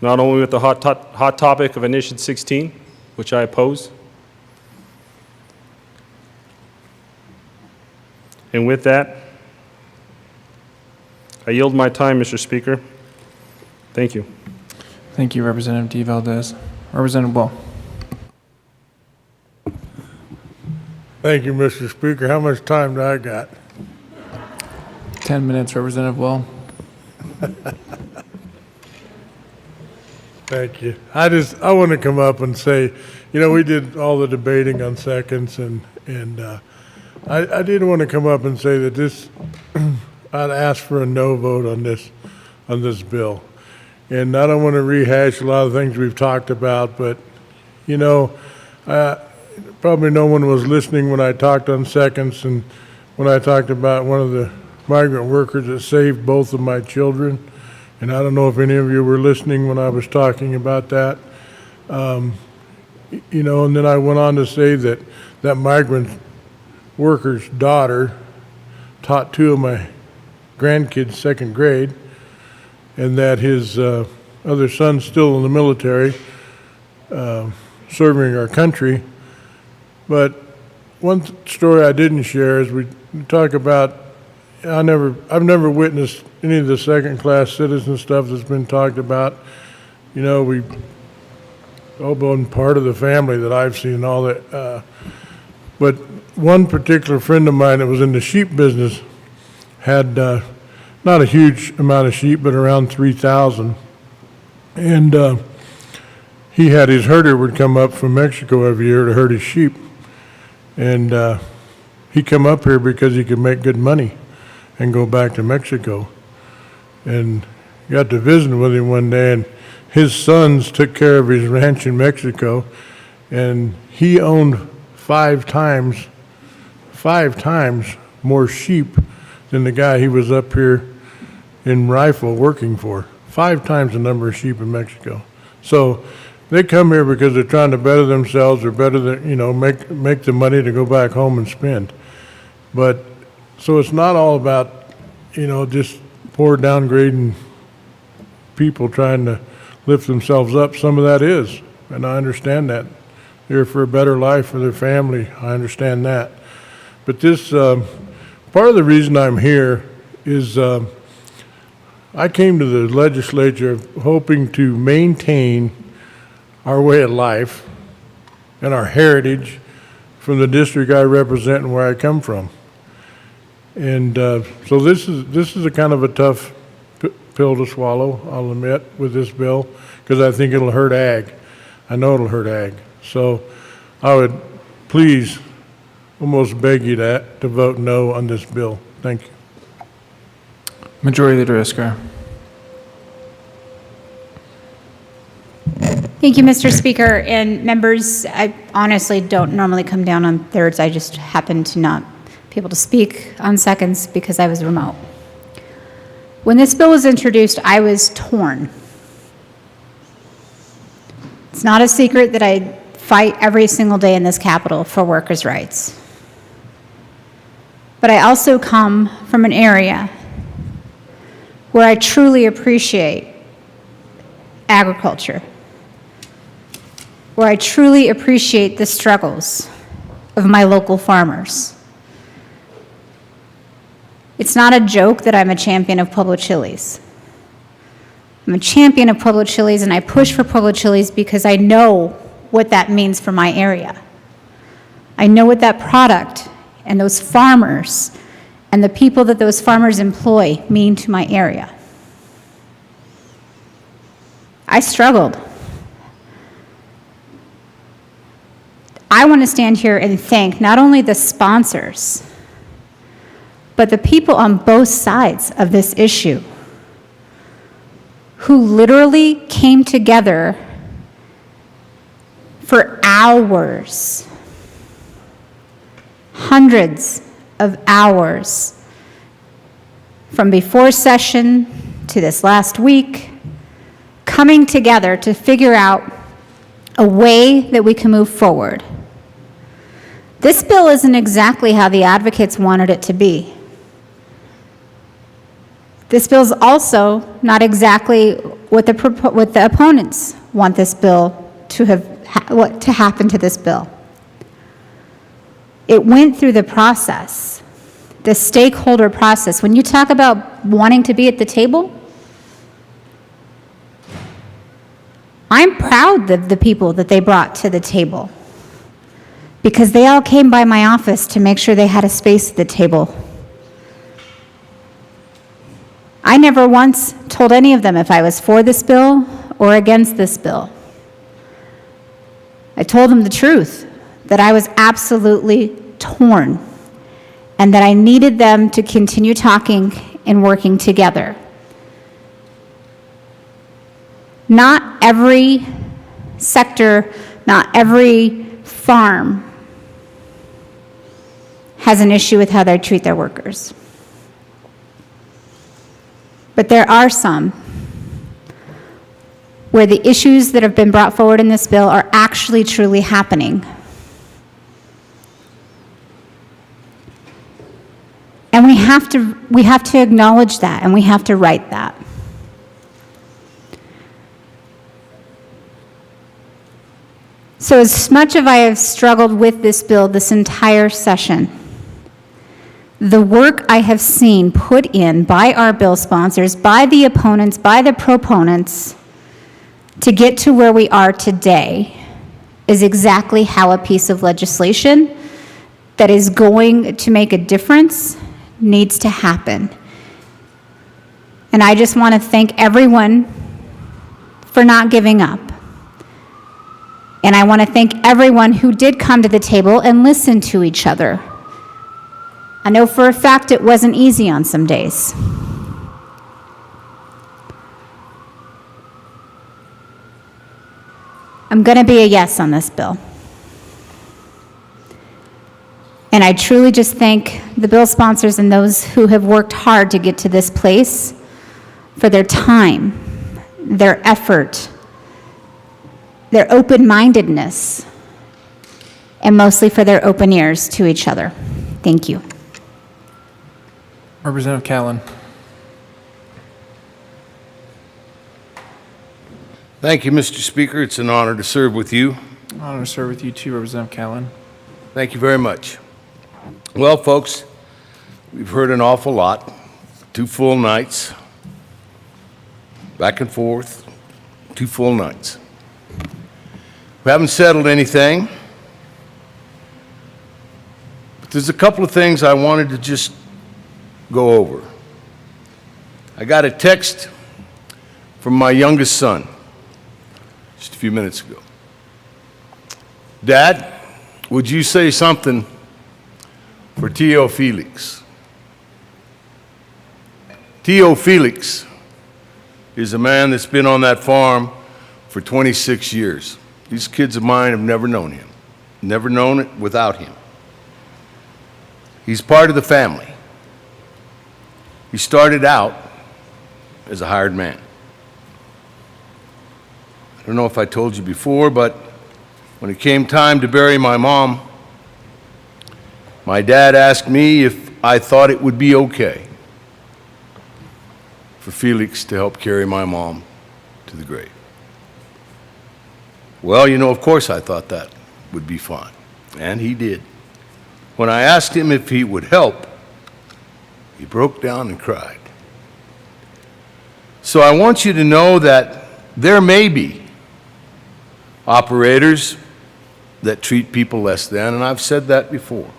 Not only with the hot topic of Initiative 16, which I oppose, and with that, I yield my time, Mr. Speaker. Thank you. Thank you, Representative D. Valdez. Representative Well. Thank you, Mr. Speaker. How much time do I got? 10 minutes, Representative Well. Thank you. I want to come up and say, you know, we did all the debating on seconds, and I did want to come up and say that this, I'd ask for a no vote on this bill. And I don't want to rehash a lot of things we've talked about, but, you know, probably no one was listening when I talked on seconds and when I talked about one of the migrant workers that saved both of my children. And I don't know if any of you were listening when I was talking about that. You know, and then I went on to say that that migrant worker's daughter taught two of my grandkids second grade. and that his other son's still in the military, serving our country. But one story I didn't share is we talk about, I've never witnessed any of the second-class citizen stuff that's been talked about. You know, we've all been part of the family that I've seen and all that. But one particular friend of mine that was in the sheep business had not a huge amount of sheep, but around 3,000. And he had his herder would come up from Mexico every year to herd his sheep. And he come up here because he could make good money and go back to Mexico. And got to visit with him one day, and his sons took care of his ranch in Mexico, and he owned 5 times more sheep than the guy he was up here in Rifle working for. 5 times the number of sheep in Mexico. So they come here because they're trying to better themselves or better the, you know, make the money to go back home and spend. But so it's not all about, you know, just poor downgrading people trying to lift themselves up. Some of that is, and I understand that. They're for a better life for their family. I understand that. But this, part of the reason I'm here is I came to the legislature hoping to maintain our way of life and our heritage from the district I represent and where I come from. And so this is a kind of a tough pill to swallow, I'll admit, with this bill, because I think it'll hurt ag. I know it'll hurt ag. So I would please almost beg you to vote no on this bill. Thank you. Majority Leader Iskar. Thank you, Mr. Speaker. And members, I honestly don't normally come down on thirds. I just happen to not be able to speak on seconds because I was remote. When this bill was introduced, I was torn. It's not a secret that I fight every single day in this Capitol for workers' rights. But I also come from an area where I truly appreciate agriculture, where I truly appreciate the struggles of my local farmers. It's not a joke that I'm a champion of Pueblo chilies. I'm a champion of Pueblo chilies, and I push for Pueblo chilies because I know what that means for my area. I know what that product and those farmers and the people that those farmers employ mean to my area. I struggled. I want to stand here and thank not only the sponsors, but the people on both sides of this issue who literally came together for hours, hundreds of hours, from before session to this last week, coming together to figure out a way that we can move forward. This bill isn't exactly how the advocates wanted it to be. This bill is also not exactly what the opponents want this bill to happen to this bill. It went through the process, the stakeholder process. When you talk about wanting to be at the table, I'm proud of the people that they brought to the table because they all came by my office to make sure they had a space at the table. I never once told any of them if I was for this bill or against this bill. I told them the truth, that I was absolutely torn and that I needed them to continue talking and working together. Not every sector, not every farm has an issue with how they treat their workers. But there are some where the issues that have been brought forward in this bill are actually truly happening. And we have to acknowledge that, and we have to write that. So as much as I have struggled with this bill this entire session, the work I have seen put in by our bill sponsors, by the opponents, by the proponents, to get to where we are today is exactly how a piece of legislation that is going to make a difference needs to happen. And I just want to thank everyone for not giving up. And I want to thank everyone who did come to the table and listen to each other. I know for a fact it wasn't easy on some days. I'm going to be a yes on this bill. And I truly just thank the bill sponsors and those who have worked hard to get to this place for their time, their effort, their open-mindedness, and mostly for their open ears to each other. Thank you. Representative Callan. Thank you, Mr. Speaker. It's an honor to serve with you. Honor to serve with you too, Representative Callan. Thank you very much. Well, folks, we've heard an awful lot. 2 full nights, back and forth, 2 full nights. We haven't settled anything, but there's a couple of things I wanted to just go over. I got a text from my youngest son just a few minutes ago. Dad, would you say something for Tio Felix? Tio Felix is a man that's been on that farm for 26 years. These kids of mine have never known him, never known it without him. He's part of the family. He started out as a hired man. I don't know if I told you before, but when it came time to bury my mom, my dad asked me if I thought it would be okay for Felix to help carry my mom to the grave. Well, you know, of course I thought that would be fine, and he did. When I asked him if he would help, he broke down and cried. So I want you to know that there may be operators that treat people less than, and I've said that before.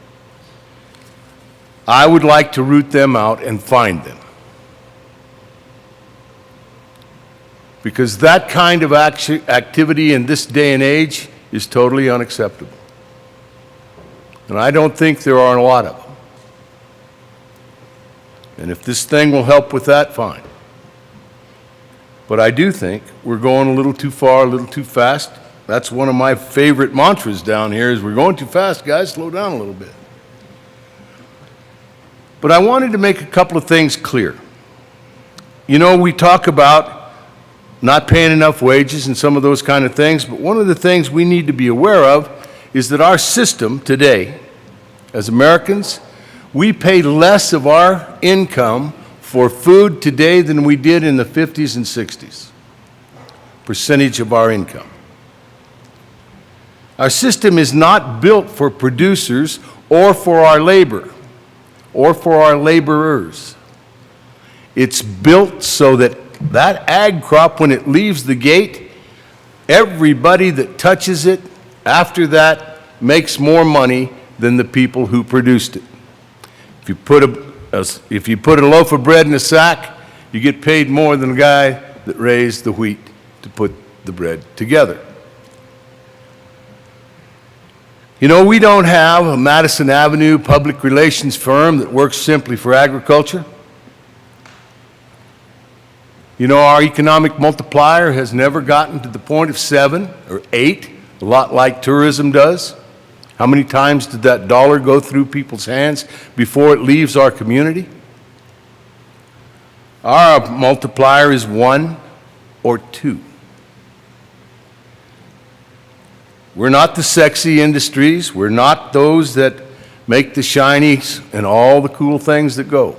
I would like to root them out and find them. Because that kind of activity in this day and age is totally unacceptable. And I don't think there are a lot of them. And if this thing will help with that, fine. But I do think we're going a little too far, a little too fast. That's one of my favorite mantras down here is we're going too fast, guys, slow down a little bit. But I wanted to make a couple of things clear. You know, we talk about not paying enough wages and some of those kind of things, but one of the things we need to be aware of is that our system today, as Americans, we pay less of our income for food today than we did in the 50s and 60s, percentage of our income. Our system is not built for producers or for our labor or for our laborers. It's built so that that ag crop, when it leaves the gate, everybody that touches it after that makes more money than the people who produced it. If you put a loaf of bread in a sack, you get paid more than the guy that raised the wheat to put the bread together. You know, we don't have a Madison Avenue public relations firm that works simply for agriculture. You know, our economic multiplier has never gotten to the point of 7 or 8, a lot like tourism does. How many times did that dollar go through people's hands before it leaves our community? Our multiplier is 1 or 2. We're not the sexy industries. We're not those that make the shinies and all the cool things that go.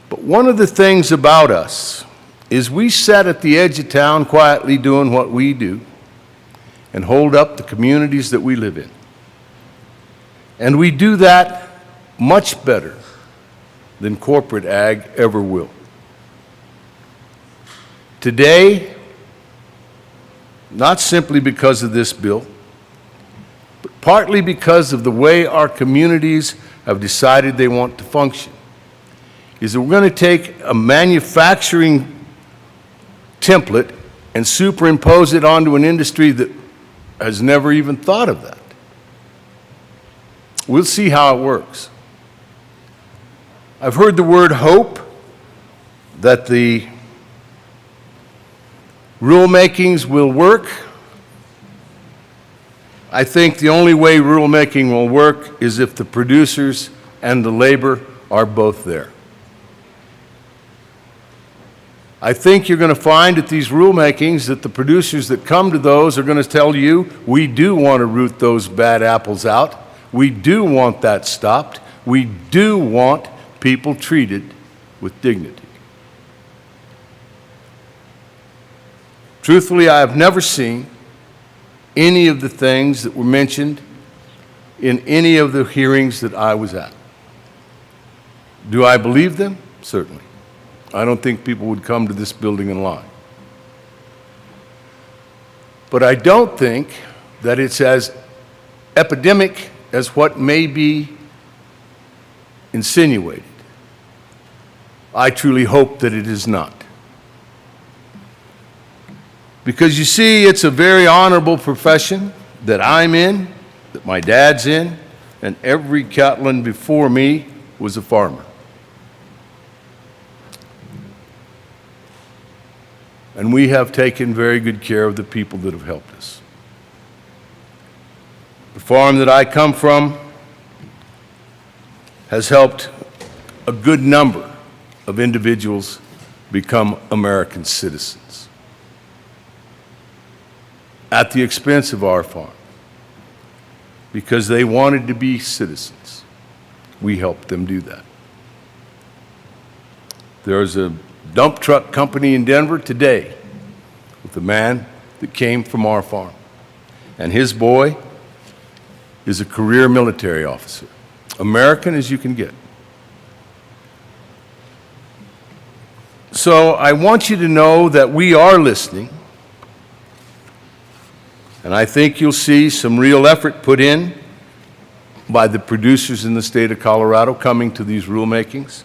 But one of the things about us is we sit at the edge of town quietly doing what we do, and hold up the communities that we live in. And we do that much better than corporate ag ever will. Today, not simply because of this bill, but partly because of the way our communities have decided they want to function, is that we're going to take a manufacturing template and superimpose it onto an industry that has never even thought of that. We'll see how it works. I've heard the word hope, that the rulemakings will work. I think the only way rulemaking will work is if the producers and the labor are both there. I think you're going to find at these rulemakings that the producers that come to those are going to tell you, we do want to root those bad apples out. We do want that stopped. We do want people treated with dignity. Truthfully, I have never seen any of the things that were mentioned in any of the hearings that I was at. Do I believe them? Certainly. I don't think people would come to this building and lie. But I don't think that it's as epidemic as what may be insinuated. I truly hope that it is not. Because you see, it's a very honorable profession that I'm in, that my dad's in, and every cattleman before me was a farmer. And we have taken very good care of the people that have helped us. The farm that I come from has helped a good number of individuals become American citizens at the expense of our farm, because they wanted to be citizens. We helped them do that. There's a dump truck company in Denver today with a man that came from our farm, and his boy is a career military officer, American as you can get. So I want you to know that we are listening, and I think you'll see some real effort put in by the producers in the state of Colorado coming to these rulemakings,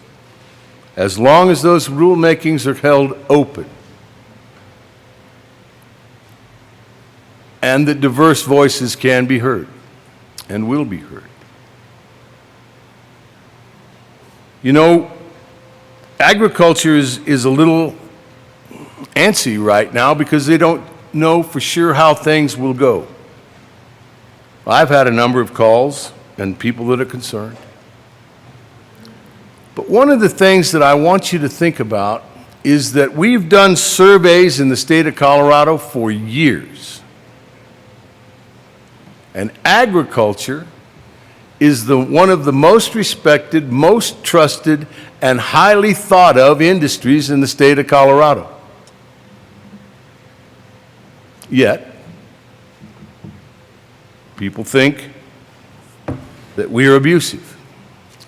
as long as those rulemakings are held open and that diverse voices can be heard and will be heard. You know, agriculture is a little antsy right now because they don't know for sure how things will go. I've had a number of calls and people that are concerned. But one of the things that I want you to think about is that we've done surveys in the state of Colorado for years. And agriculture is one of the most respected, most trusted, and highly thought of industries in the state of Colorado. Yet, people think that we are abusive.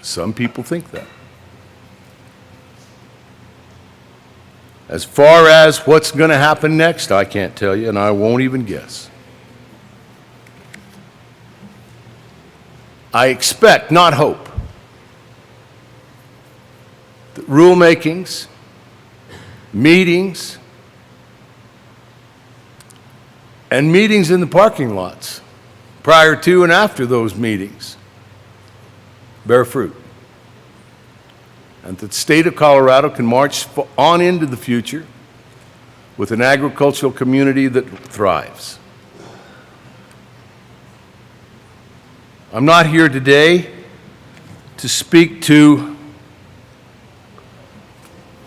Some people think that. As far as what's going to happen next, I can't tell you, and I won't even guess. I expect, not hope, that rulemakings, meetings, and meetings in the parking lots prior to and after those meetings bear fruit. And that the state of Colorado can march on into the future with an agricultural community that thrives. I'm not here today to speak to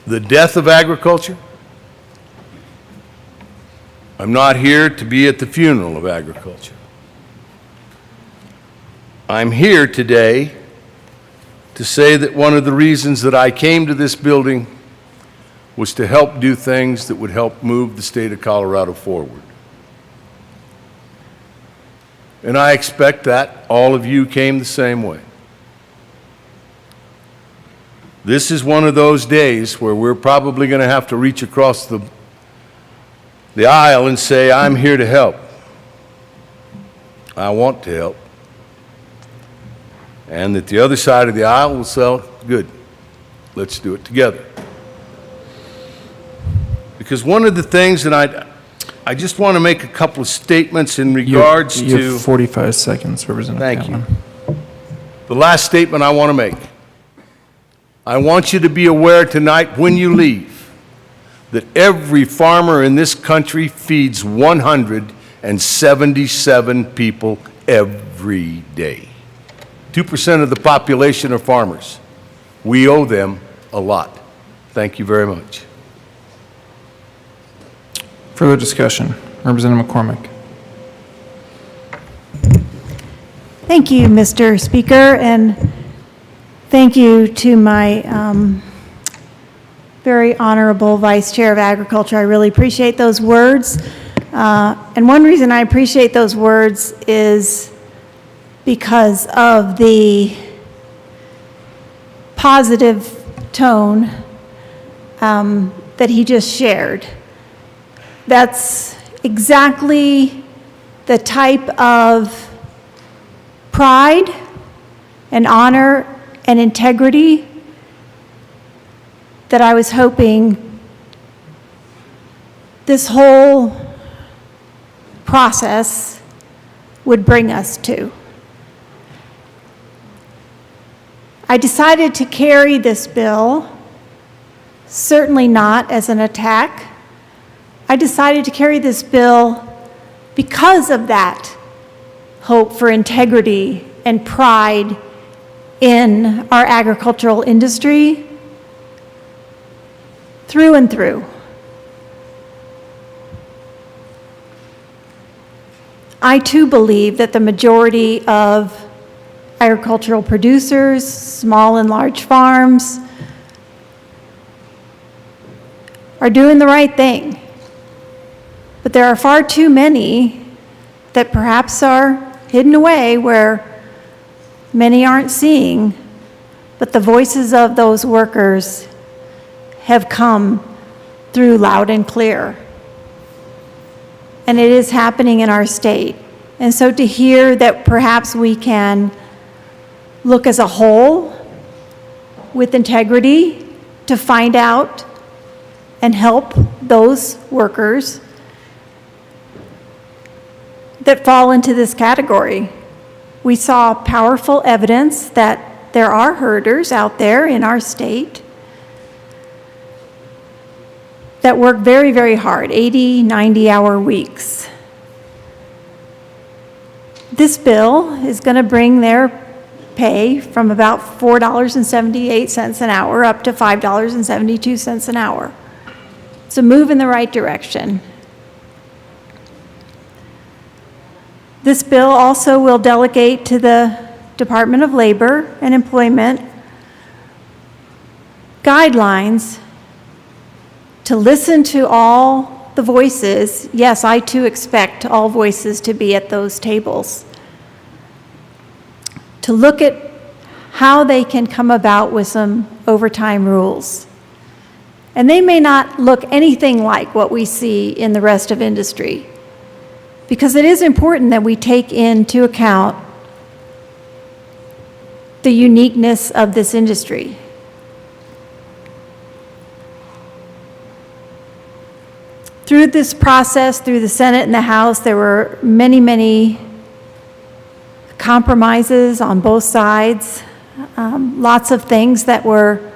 the death of agriculture. I'm not here to be at the funeral of agriculture. I'm here today to say that one of the reasons that I came to this building was to help do things that would help move the state of Colorado forward. And I expect that all of you came the same way. This is one of those days where we're probably going to have to reach across the aisle and say, I'm here to help. I want to help. And that the other side of the aisle will say, good, let's do it together. Because one of the things that I just want to make a couple of statements in regards You to... have 45 seconds, Representative Thank Catlin. you. The last statement I want to make. I want you to be aware tonight when you leave that every farmer in this country feeds 177 people every day. 2% of the population are farmers. We owe them a lot. Thank you very much. Further discussion. Representative McCormick. Thank you, Mr. Speaker, and thank you to my very honorable Vice Chair of Agriculture. I really appreciate those words. And one reason I appreciate those words is because of the positive tone that he just shared. That's exactly the type of pride and honor and integrity that I was hoping this whole process would bring us to. I decided to carry this bill, certainly not as an attack. I decided to carry this bill because of that hope for integrity and pride in our agricultural industry through and through. I too believe that the majority of agricultural producers, small and large farms, are doing the right thing. But there are far too many that perhaps are hidden away where many aren't seeing, but the voices of those workers have come through loud and clear. And it is happening in our state. And so to hear that perhaps we can look as a whole with integrity to find out and help those workers that fall into this category. We saw powerful evidence that there are herders out there in our state that work very, very hard, 80, 90-hour weeks. This bill is going to bring their pay from about $4.78 an hour up to $5.72 an hour. It's a move in the right direction. This bill also will delegate to the Department of Labor and Employment guidelines to listen to all the voices. Yes, I too expect all voices to be at those tables. To look at how they can come about with some overtime rules. And they may not look anything like what we see in the rest of industry, because it is important that we take into account the uniqueness of this industry. Through this process, through the Senate and the House, there were many, many compromises on both sides, lots of things that were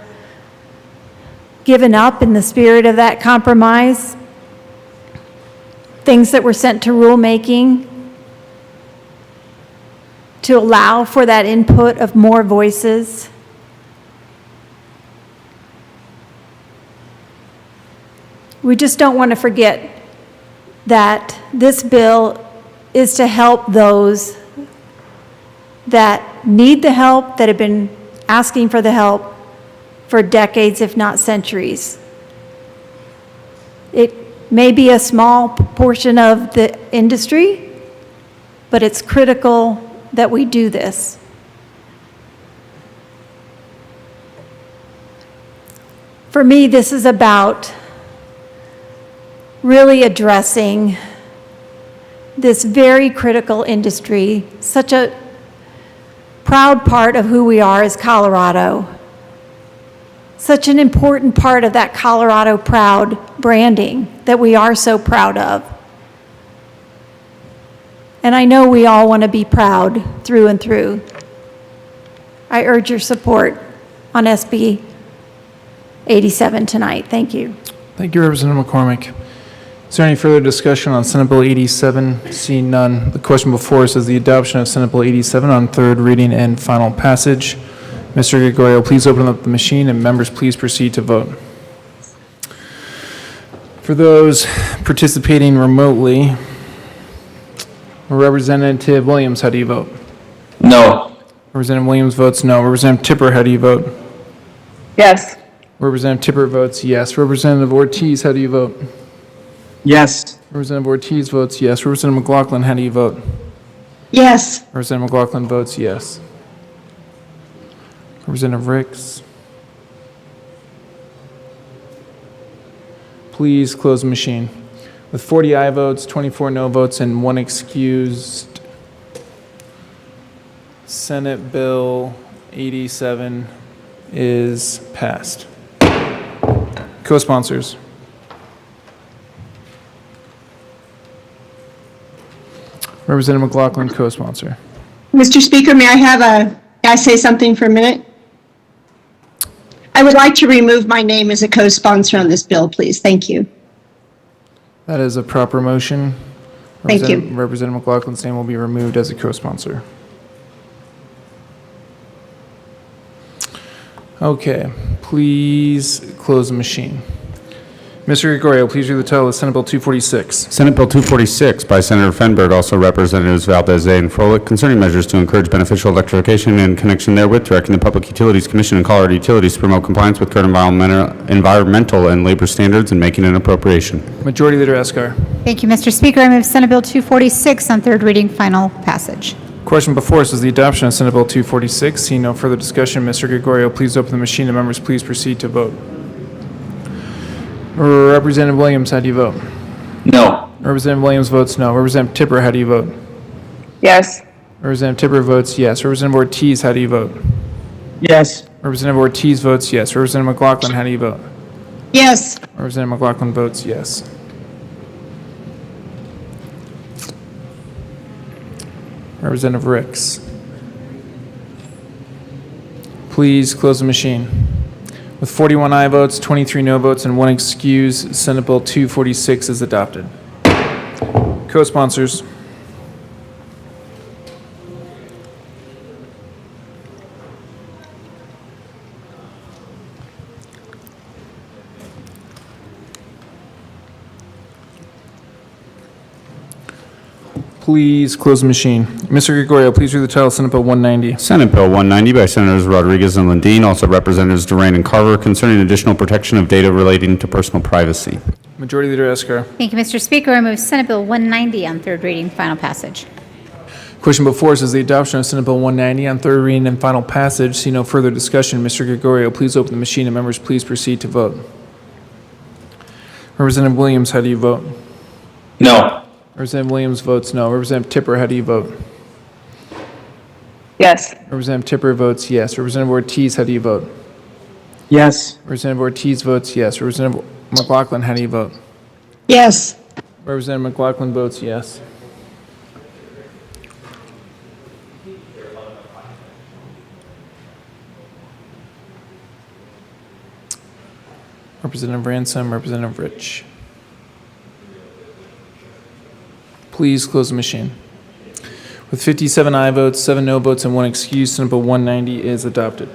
given up in the spirit of that compromise, things that were sent to rulemaking to allow for that input of more voices. We just don't want to forget that this bill is to help those that need the help, that have been asking for the help for decades, if not centuries. It may be a small portion of the industry, but it's critical that we do this. For me, this is about really addressing this very critical industry, such a proud part of who we are as Colorado, such an important part of that Colorado Proud branding that we are so proud of. And I know we all want to be proud through and through. I urge your support on SB 87 tonight. Thank you. Thank you, Representative McCormick. Is there any further discussion on Senate Bill 87? Seeing none, the question before us is the adoption of Senate Bill 87 on third reading and final passage. Mr. Gregorio, please open up the machine, and members, please proceed to vote. For those participating remotely, Representative Williams, how do you vote? No. Representative Williams votes no. Representative Tipper, how do you vote? Yes. Representative Tipper votes yes. Representative Ortiz, how do you vote? Yes. Representative Ortiz votes yes. Representative McLaughlin, how do you vote? Yes. Representative McLaughlin votes yes. Representative Ricks. Please close the machine. With 40 aye votes, 24 no votes, and 1 excused, Senate Bill 87 is passed. Co-sponsors. Representative McLaughlin, co-sponsor. Mr. Speaker, may I say something for a minute? I would like to remove my name as a co-sponsor on this bill, please. Thank you. That is a proper motion. Thank you. Representative McLaughlin's name will be removed as a co-sponsor. Okay, please close the machine. Mr. Gregorio, please read the title of Senate Bill 246. Senate Bill 246 by Senator Fenberg, also Representatives Valdez and Froelich, concerning measures to encourage beneficial electrification and in connection therewith, directing the Public Utilities Commission and Colorado Utilities to promote compliance with current environmental and labor standards and making an appropriation. Majority Leader Eskar. Thank you, Mr. Speaker. I move Senate Bill 246 on third reading, final passage. Question before us is the adoption of Senate Bill 246. Seeing no further discussion, Mr. Gregorio, please open the machine and members, please proceed to vote. Representative Williams, how do you vote? No. Representative Williams votes no. Representative Tipper, how do you vote? Yes. Representative Tipper votes yes. Representative Ortiz, how do you vote? Yes. Representative Ortiz votes yes. Representative McLaughlin, how do you vote? Yes. Representative McLaughlin votes yes. Representative Ricks. Please close the machine. With 41 aye votes, 23 no votes, and 1 excuse, Senate Bill 246 is adopted. Co-sponsors. Please close the machine. Mr. Gregorio, please read the title of Senate Bill 190. Senate Bill 190 by Senators Rodriguez and Lundin, also Representatives Duran and Carver, concerning additional protection of data relating to personal privacy. Majority Leader Eskar. Thank you, Mr. Speaker. I move Senate Bill 190 on third reading, final passage. Question before us is the adoption of Senate Bill 190 on third reading and final passage. See no further discussion. Mr. Gregorio, please open the machine and members, please proceed to vote. Representative Williams, how do you vote? No. Representative Williams votes no. Representative Tipper, how do you vote? Yes. Representative Tipper votes yes. Representative Ortiz, how do you vote? Yes. Representative Ortiz votes yes. Representative McLaughlin, how do you vote? Yes. Representative McLaughlin votes yes. Representative Ransom, Representative Rich. Please close the machine. With 57 aye votes, 7 no votes, and 1 excuse, Senate Bill 190 is adopted.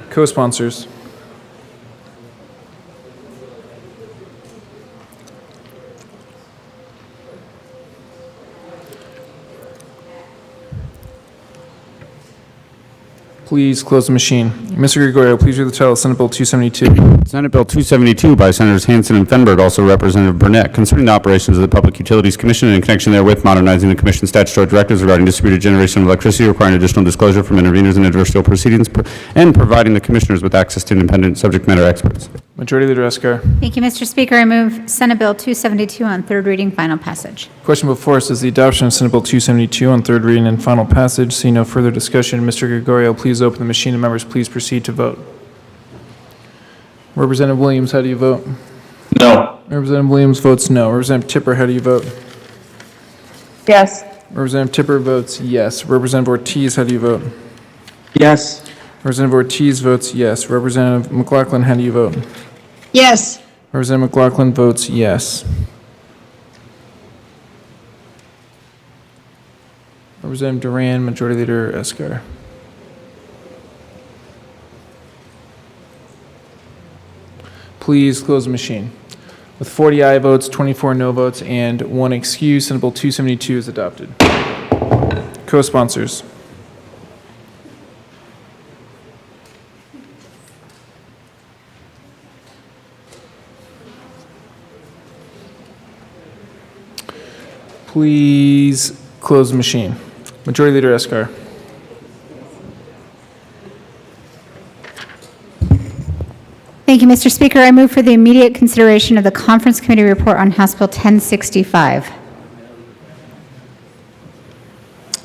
Co-sponsors. Please close the machine. Mr. Gregorio, please read the title of Senate Bill 272. Senate Bill 272 by Senators Hansen and Fenberg, also Representative Burnett, concerning the operations of the Public Utilities Commission and in connection therewith modernizing the Commission's statutory directives regarding distributed generation of electricity, requiring additional disclosure from interveners in adversarial proceedings, and providing the Commissioners with access to independent subject matter experts. Majority Leader Escar. Thank you, Mr. Speaker. I move Senate Bill 272 on third reading, final passage. Question before us is the adoption of Senate Bill 272 on third reading and final passage. See no further discussion. Mr. Gregorio, please open the machine and members please proceed to vote. Representative Williams, how do you vote? No. Representative Williams votes no. Representative Tipper, how do you vote? Yes. Representative Tipper votes yes. Representative Ortiz, how do you vote? Yes. Representative Ortiz votes yes. Representative McLaughlin, how do you vote? Yes. Representative McLaughlin votes yes. Representative Duran, Majority Leader Escar. Please close the machine. With 40 aye votes, 24 no votes, and 1 excuse, Senate Bill 272 is adopted. Co-sponsors. Please close the machine. Majority Leader Escar. Thank you, Mr. Speaker. I move for the immediate consideration of the Conference Committee report on House Bill 1065.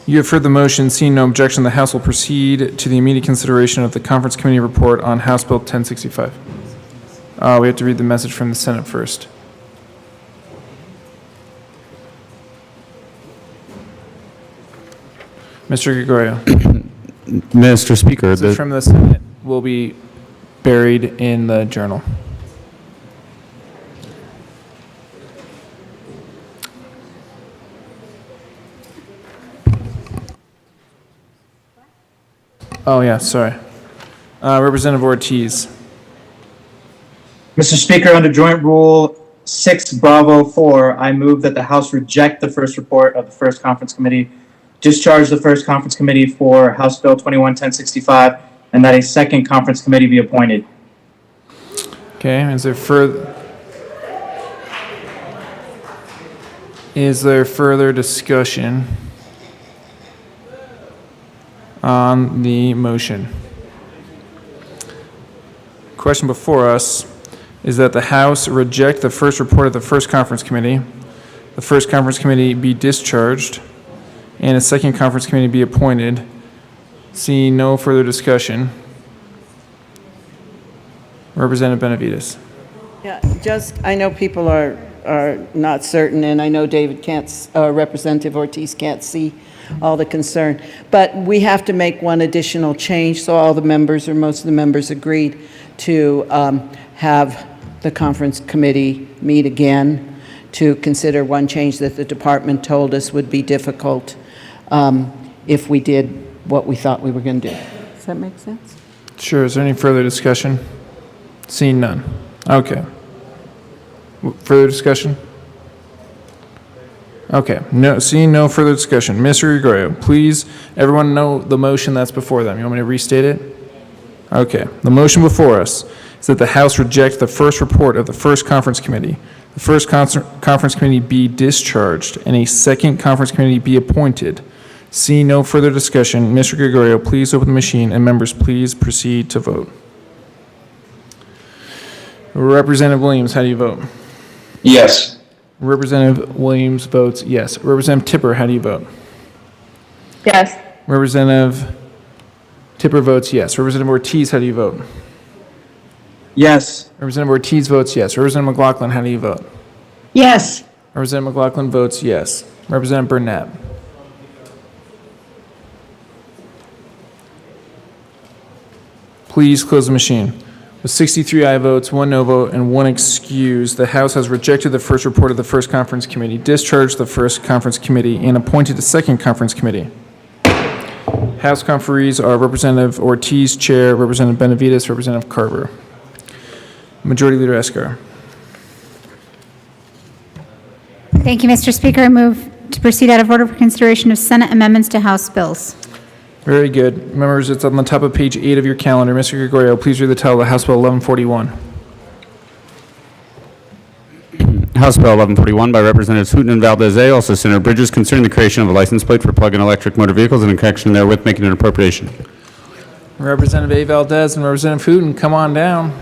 You have heard the motion. Seeing no objection, the House will proceed to the immediate consideration of the Conference Committee report on House Bill 1065. We have to read the message from the Senate first. Mr. Gregorio. Mr. Speaker, Message from the Senate will be buried in the journal. Oh, yeah, sorry. Representative Ortiz. Mr. Speaker, under Joint Rule 6 Bravo 4, I move that the House reject the first report of the first conference committee, discharge the first conference committee for House Bill 21-1065, and that a second conference committee be appointed. Okay, is there further discussion on the motion? Question before us is that the House reject the first report of the first conference committee, the first conference committee be discharged, and a second conference committee be appointed. Seeing no further discussion. Representative Benavides. Yeah, I know people are not certain, and I know Representative Ortiz can't see all the concern, but we have to make one additional change, so all the members, or most of the members, agreed to have the conference committee meet again to consider one change that the department told us would be difficult if we did what we thought we were going to do. Does that make sense? Sure. Is there any further discussion? Seeing none. Okay. Further discussion? Okay. No. Seeing no further discussion. Mr. Gregorio, please, everyone know the motion that's before them. You want me to restate it? Okay. The motion before us is that the House reject the first report of the first conference committee, the first conference committee be discharged, and a second conference committee be appointed. Seeing no further discussion, Mr. Gregorio, please open the machine, and members, please proceed to vote. Representative Williams, how do you vote? Yes. Representative Williams votes yes. Representative Tipper, how do you vote? Yes. Representative Tipper votes yes. Representative Ortiz, how do you vote? Yes. Representative Ortiz votes yes. Representative McLaughlin, how do you vote? Yes. Representative McLaughlin votes yes. Representative Burnett. Please close the machine. With 63 aye votes, 1 no vote, and 1 excuse, the House has rejected the first report of the first conference committee, discharged the first conference committee, and appointed the second conference committee. House conferees are Representative Ortiz, Chair, Representative Benavides, Representative Carver. Majority Leader Escar. Thank you, Mr. Speaker. I move to proceed out of order for consideration of Senate amendments to House bills. Very good. Members, it's on the top of page 8 of your calendar. Mr. Gregorio, please read the title of House Bill 1141. House Bill 1141 by Representatives Hooton and Valdez-A, also Senator Bridges, concerning the creation of a license plate for plug-in electric motor vehicles and in connection therewith making an appropriation. Representative A. Valdez and Representative Hooton, come on down.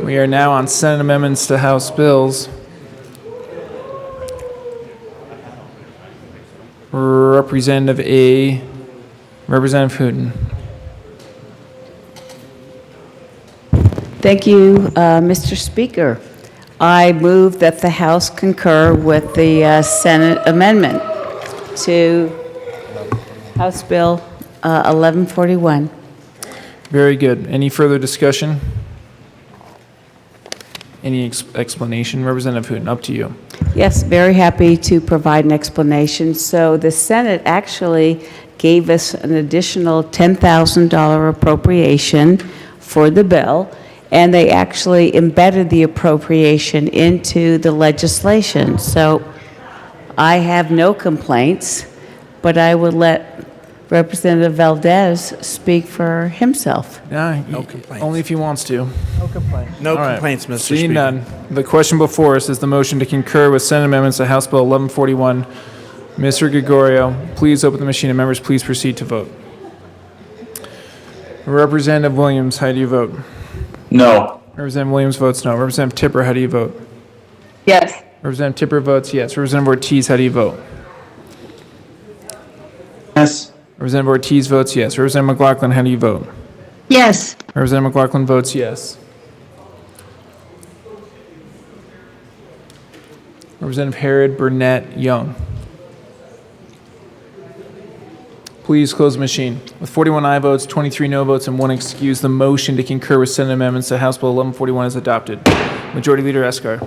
We are now on Senate amendments to House bills. Representative A. Representative Hooton. Thank you, Mr. Speaker. I move that the House concur with the Senate amendment to House Bill 1141. Very good. Any further discussion? Any explanation? Representative Hooton, up to you. Yes, very happy to provide an explanation. So the Senate actually gave us an additional $10,000 appropriation for the bill, and they actually embedded the appropriation into the legislation. So I have no complaints, but I would let Representative Valdez speak for himself. No complaints. Only if he wants to. No complaints. No complaints, Mr. Seeing Speaker. none, the question before us is the motion to concur with Senate amendments to House Bill 1141. Mr. Gregorio, please open the machine, and members, please proceed to vote. Representative Williams, how do you vote? No. Representative Williams votes no. Representative Tipper, how do you vote? Yes. Representative Tipper votes yes. Representative Ortiz, how do you vote? Yes. Representative Ortiz votes yes. Representative McLaughlin, how do you vote? Yes. Representative McLaughlin votes yes. Representative Harrod, Burnett, Young. Please close the machine. With 41 aye votes, 23 no votes, and 1 excuse, the motion to concur with Senate amendments to House Bill 1141 is adopted. Majority Leader Escar.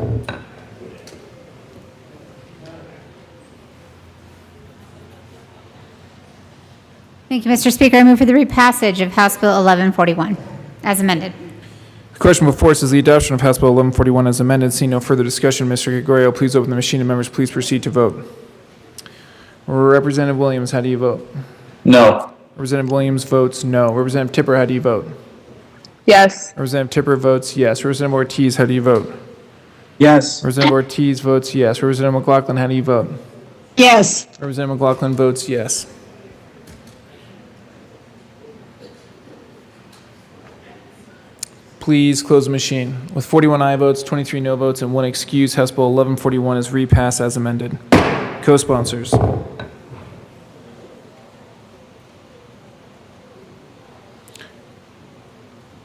Thank you, Mr. Speaker. I move for the repassage of House Bill 1141 as amended. The question before us is the adoption of House Bill 1141 as amended. Seeing no further discussion, Mr. Gregorio, please open the machine, and members, please proceed to vote. Representative Williams, how do you vote? No. Representative Williams votes no. Representative Tipper, how do you vote? Yes. Representative Tipper votes yes. Representative Ortiz, how do you vote? Yes. Representative Ortiz votes yes. Representative McLaughlin, how do you vote? Yes. Representative McLaughlin votes yes. Please close the machine. With 41 aye votes, 23 no votes, and 1 excuse, House Bill 1141 is repassed as amended. Co-sponsors.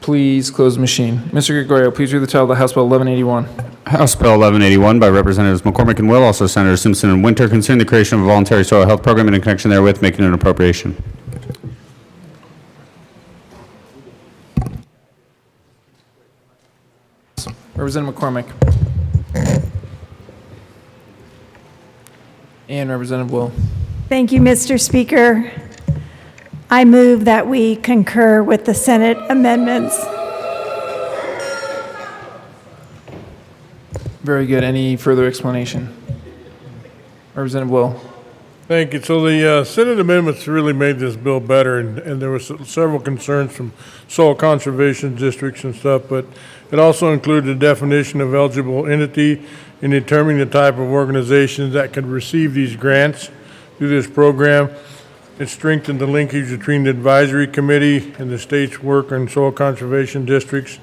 Please close the machine. Mr. Gregorio, please read the title of the House Bill 1181. House Bill 1181 by Representatives McCormick and Will, also Senators Simpson and Winter, concerning the creation of a voluntary soil health program and in connection therewith making an appropriation. Representative McCormick. And Representative Will. Thank you, Mr. Speaker. I move that we concur with the Senate amendments. Very good. Any further explanation? Representative Will. Thank you. So the Senate amendments really made this bill better, and there was several concerns from soil conservation districts and stuff, but it also included the definition of eligible entity in determining the type of organizations that could receive these grants through this program. It strengthened the linkage between the advisory committee and the state's work on soil conservation districts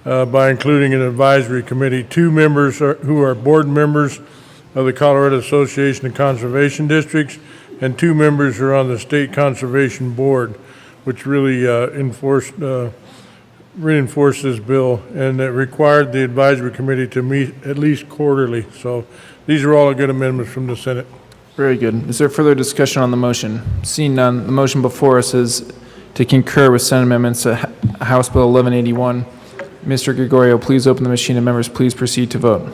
by including an advisory committee. 2 members who are board members of the Colorado Association of Conservation Districts, and 2 members who are on the State Conservation Board, which really reinforced this bill, and it required the advisory committee to meet at least quarterly. So these are all good amendments from the Senate. Very good. Is there further discussion on the motion? Seeing none, the motion before us is to concur with Senate amendments to House Bill 1181. Mr. Gregorio, please open the machine, and members, please proceed to vote.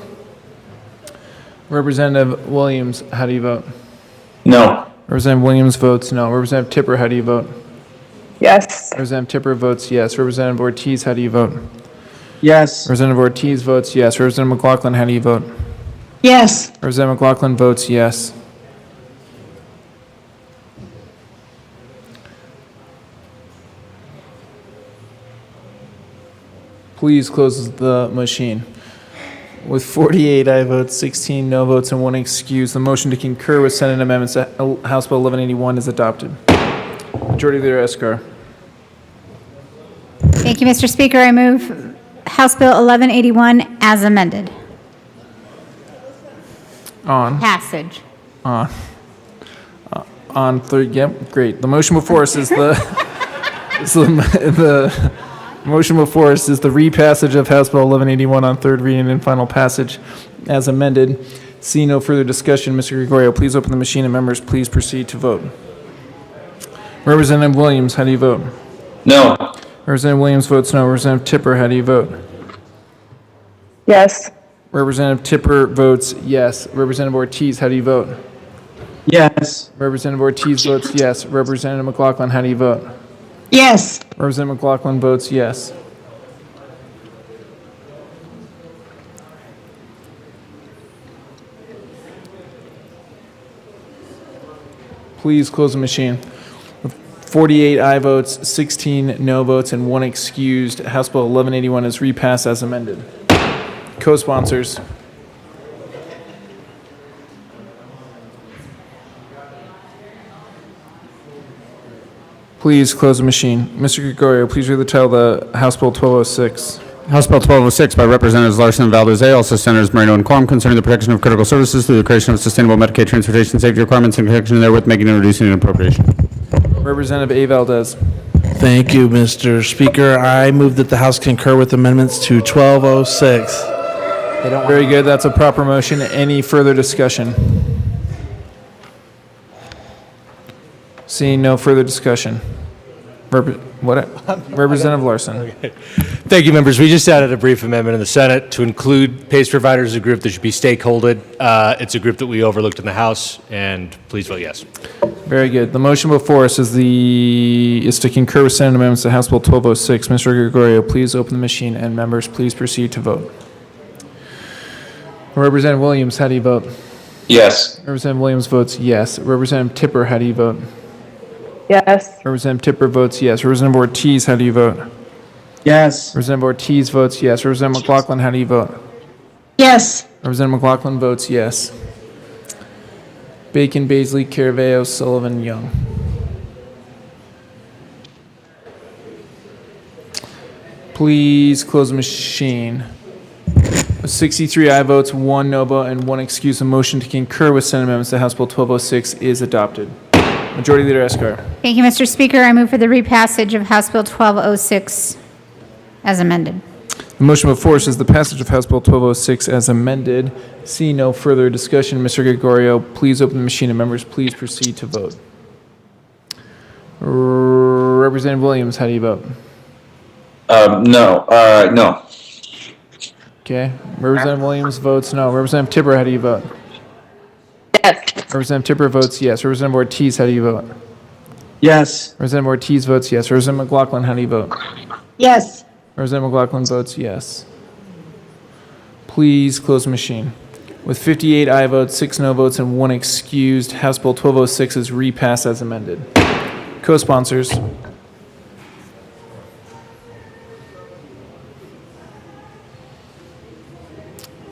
Representative Williams, how do you vote? No. Representative Williams votes no. Representative Tipper, how do you vote? Yes. Representative Tipper votes yes. Representative Ortiz, how do you vote? Yes. Representative Ortiz votes yes. Representative McLaughlin, how do you vote? Yes. Representative McLaughlin votes yes. Please close the machine. With 48 aye votes, 16 no votes, and 1 excuse, the motion to concur with Senate amendments to House Bill 1181 is adopted. Majority Leader Escar. Thank you, Mr. Speaker. I move House Bill 1181 as amended. On. Passage. On third, yep, great. The motion before us is the, the motion before us is the repassage of House Bill 1181 on third reading and final passage as amended. See no further discussion. Mr. Gregorio, please open the machine and members, please proceed to vote. Representative Williams, how do you vote? No. Representative Williams votes no. Representative Tipper, how do you vote? Yes. Representative Tipper votes yes. Representative Ortiz, how do you vote? Yes. Representative Ortiz votes yes. Representative McLaughlin, how do you vote? Yes. Representative McLaughlin votes yes. Please close the machine. With 48 aye votes, 16 no votes, and 1 excused, House Bill 1181 is repassed as amended. Co-sponsors. Please close the machine. Mr. Gregorio, please read the title of the House Bill 1206. House Bill 1206 by Representatives Larson and Valdez, also Senators Moreno and Quorum, concerning the protection of critical services through the creation of sustainable Medicaid transportation safety requirements in connection therewith, making and reducing an appropriation. Representative A. Valdez. Thank you, Mr. Speaker. I move that the House concur with amendments to 1206. Very good. That's a proper motion. Any further discussion? Seeing no further discussion. Representative Larson. Thank you, members. We just added a brief amendment in the Senate to include PACE providers as a group that should be stakeholdered. It's a group that we overlooked in the House, and please vote yes. Very good. The motion before us is to concur with Senate amendments to House Bill 1206. Mr. Gregorio, please open the machine, and members, please proceed to vote. Representative Williams, how do you vote? Yes. Representative Williams votes yes. Representative Tipper, how do you vote? Yes. Representative Tipper votes yes. Representative Ortiz, how do you vote? Yes. Representative Ortiz votes yes. Representative McLaughlin, how do you vote? Yes. Representative McLaughlin votes yes. Bacon, Baisley, Caraveo, Sullivan, Young. Please close the machine. 63 aye votes, 1 no vote, and 1 excuse. A motion to concur with Senate amendments to House Bill 1206 is adopted. Majority Leader Escar. Thank you, Mr. Speaker. I move for the repassage of House Bill 1206 as amended. The motion before us is the passage of House Bill 1206 as amended. See no further discussion. Mr. Gregorio, please open the machine, and members, please proceed to vote. Representative Williams, how do you vote? No. No. Okay. Representative Williams votes no. Representative Tipper, how do you vote? Yes. Representative Tipper votes yes. Representative Ortiz, how do you vote? Yes. Representative Ortiz votes yes. Representative McLaughlin, how do you vote? Yes. Representative McLaughlin votes yes. Please close the machine. With 58 aye votes, 6 no votes, and 1 excused, House Bill 1206 is repassed as amended. Co-sponsors.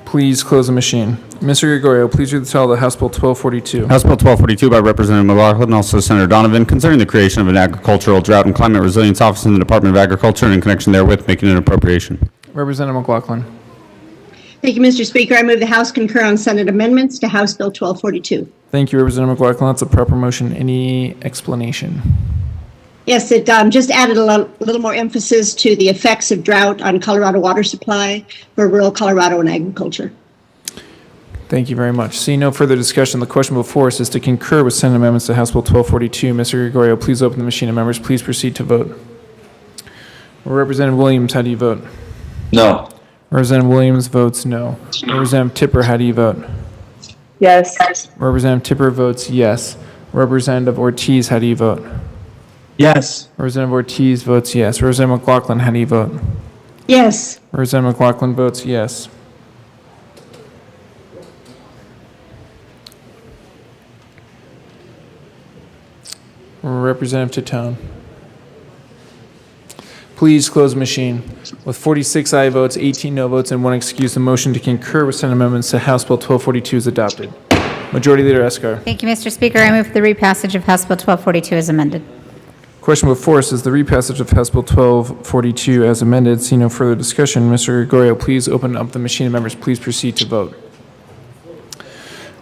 Please close the machine. Mr. Gregorio, please read the title of the House Bill 1242. House Bill 1242 by Representative McLaughlin, also Senator Donovan, concerning the creation of an agricultural drought and climate resilience office in the Department of Agriculture and in connection therewith making an appropriation. Representative McLaughlin. Thank you, Mr. Speaker. I move the House concur on Senate amendments to House Bill 1242. Thank you, Representative McLaughlin. That's a proper motion. Any explanation? Yes, it just added a little more emphasis to the effects of drought on Colorado water supply for rural Colorado and agriculture. Thank you very much. Seeing no further discussion, the question before us is to concur with Senate amendments to House Bill 1242. Mr. Gregorio, please open the machine, and members, please proceed to vote. Representative Williams, how do you vote? No. Representative Williams votes no. Representative Tipper, how do you vote? Yes. Representative Tipper votes yes. Representative Ortiz, how do you vote? Yes. Representative Ortiz votes yes. Representative McLaughlin, how do you vote? Yes. Representative McLaughlin votes yes. Representative Titone. Please close the machine. With 46 aye votes, 18 no votes, and 1 excuse, the motion to concur with Senate amendments to House Bill 1242 is adopted. Majority Leader Escar. Thank you, Mr. Speaker. I move for the repassage of House Bill 1242 as amended. Question before us is the repassage of House Bill 1242 as amended. See no further discussion. Mr. Gregorio, please open up the machine, and members, please proceed to vote.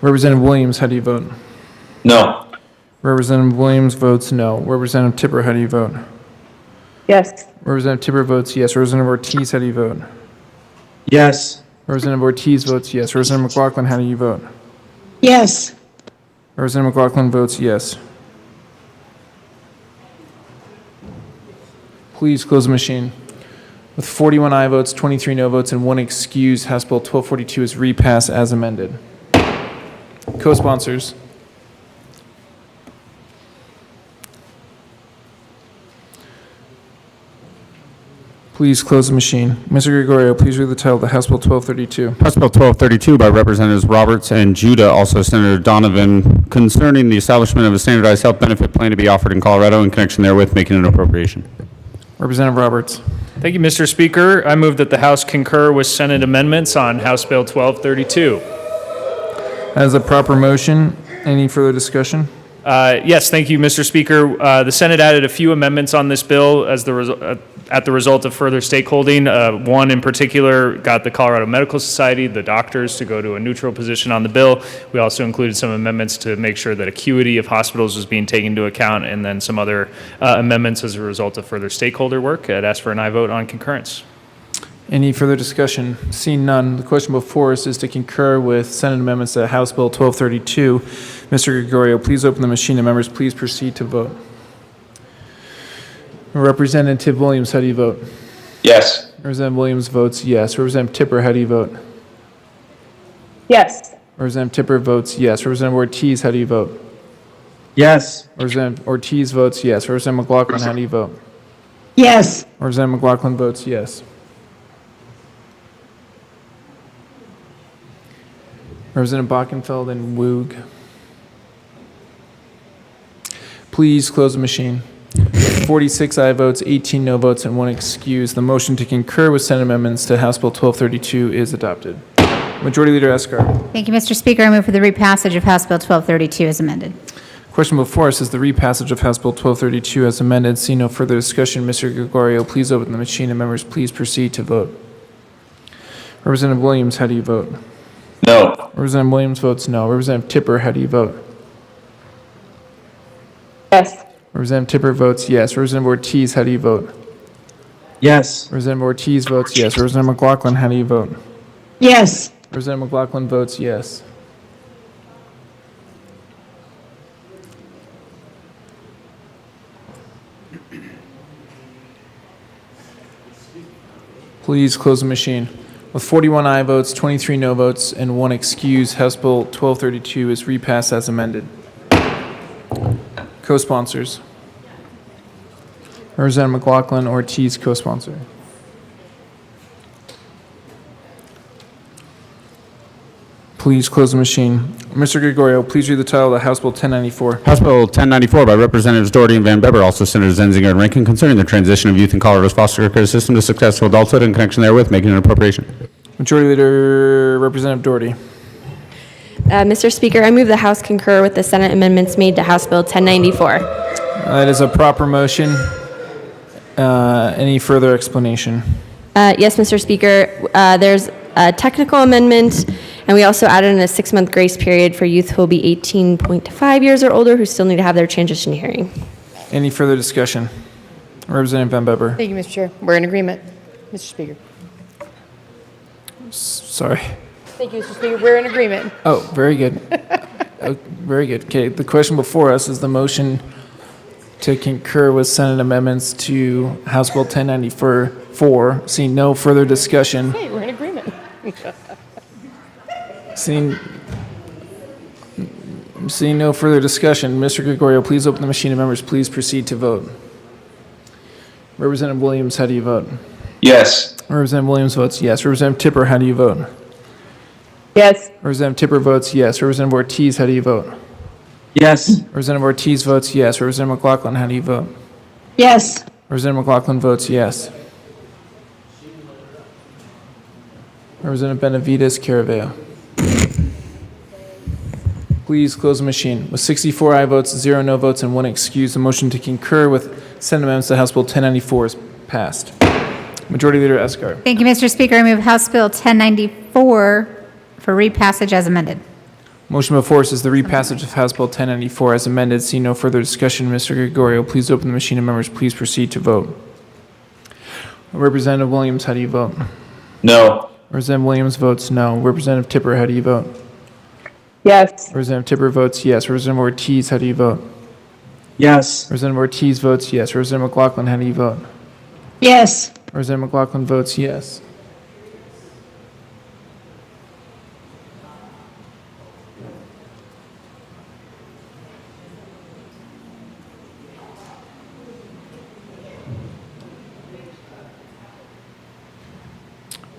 Representative Williams, how do you vote? No. Representative Williams votes no. Representative Tipper, how do you vote? Yes. Representative Tipper votes yes. Representative Ortiz, how do you vote? Yes. Representative Ortiz votes yes. Representative McLaughlin, how do you vote? Yes. Representative McLaughlin votes yes. Please close the machine. With 41 aye votes, 23 no votes, and 1 excuse, House Bill 1242 is repassed as amended. Co-sponsors. Please close the machine. Mr. Gregorio, please read the title of the House Bill 1232. House Bill 1232 by Representatives Roberts and Judah, also Senator Donovan, concerning the establishment of a standardized health benefit plan to be offered in Colorado in connection therewith, making an appropriation. Representative Roberts. Thank you, Mr. Speaker. I move that the House concur with Senate amendments on House Bill 1232. As a proper motion, any further discussion? Yes, thank you, Mr. Speaker. The Senate added a few amendments on this bill as at the result of further stakeholding. One in particular got the Colorado Medical Society, the doctors, to go to a neutral position on the bill. We also included some amendments to make sure that acuity of hospitals was being taken into account, and then some other amendments as a result of further stakeholder work. I'd ask for an aye vote on concurrence. Any further discussion? Seeing none, the question before us is to concur with Senate amendments to House Bill 1232. Mr. Gregorio, please open the machine, and members, please proceed to vote. Representative Williams, how do you vote? Yes. Representative Williams votes yes. Representative Tipper, how do you vote? Yes. Representative Tipper votes yes. Representative Ortiz, how do you vote? Yes. Representative Ortiz votes yes. Representative McLaughlin, how do you vote? Yes. Representative McLaughlin votes yes. Representative Bockenfeld and Woog. Please close the machine. 46 aye votes, 18 no votes, and 1 excuse. The motion to concur with Senate amendments to House Bill 1232 is adopted. Majority Leader Escar. Thank you, Mr. Speaker. I move for the repassage of House Bill 1232 as amended. Question before us is the repassage of House Bill 1232 as amended. See no further discussion. Mr. Gregorio, please open the machine, and members, please proceed to vote. Representative Williams, how do you vote? No. Representative Williams votes no. Representative Tipper, how do you vote? Yes. Representative Tipper votes yes. Representative Ortiz, how do you vote? Yes. Representative Ortiz votes yes. Representative McLaughlin, how do you vote? Yes. Representative McLaughlin votes yes. Please close the machine. With 41 aye votes, 23 no votes, and 1 excuse, House Bill 1232 is repassed as amended. Co-sponsors. Representative McLaughlin, Ortiz, co-sponsor. Please close the machine. Mr. Gregorio, please read the title of the House Bill 1094. House Bill 1094 by Representatives Doherty and Van Beber, also Senators Zenzinger and Rankin, concerning the transition of youth in Colorado's foster care system to successful adulthood in connection therewith, making an appropriation. Majority Leader Representative Doherty. Mr. Speaker, I move the House concur with the Senate amendments made to House Bill 1094. That is a proper motion. Any further explanation? Yes, Mr. Speaker. There's a technical amendment, and we also added in a 6-month grace period for youth who will be 18.5 years or older who still need to have their transition hearing. Any further discussion? Representative Van Beber. Thank you, Mr. Chair. We're in agreement, Mr. Speaker. Sorry. Thank you, Mr. Speaker. We're in agreement. Oh, very good. Very good. Okay, the question before us is the motion to concur with Senate amendments to House Bill 1094. Seeing no further discussion. Hey, we're in agreement. Seeing no further discussion, Mr. Gregorio, please open the machine, and members, please proceed to vote. Representative Williams, how do you vote? Yes. Representative Williams votes yes. Representative Tipper, how do you vote? Yes. Representative Tipper votes yes. Representative Ortiz, how do you vote? Yes. Representative Ortiz votes yes. Representative McLaughlin, how do you vote? Yes. Representative McLaughlin votes yes. Representative Benavides Caraveo. Please close the machine. With 64 aye votes, 0 no votes, and 1 excuse, the motion to concur with Senate amendments to House Bill 1094 is passed. Majority Leader Escar. Thank you, Mr. Speaker. I move House Bill 1094 for repassage as amended. Motion before us is the repassage of House Bill 1094 as amended. See no further discussion. Mr. Gregorio, please open the machine and members please proceed to vote. Representative Williams, how do you vote? No. Representative Williams votes no. Representative Tipper, how do you vote? Yes. Representative Tipper votes yes. Representative Ortiz, how do you vote? Yes. Representative Ortiz votes yes. Representative McLaughlin, how do you vote? Yes. Representative McLaughlin votes yes.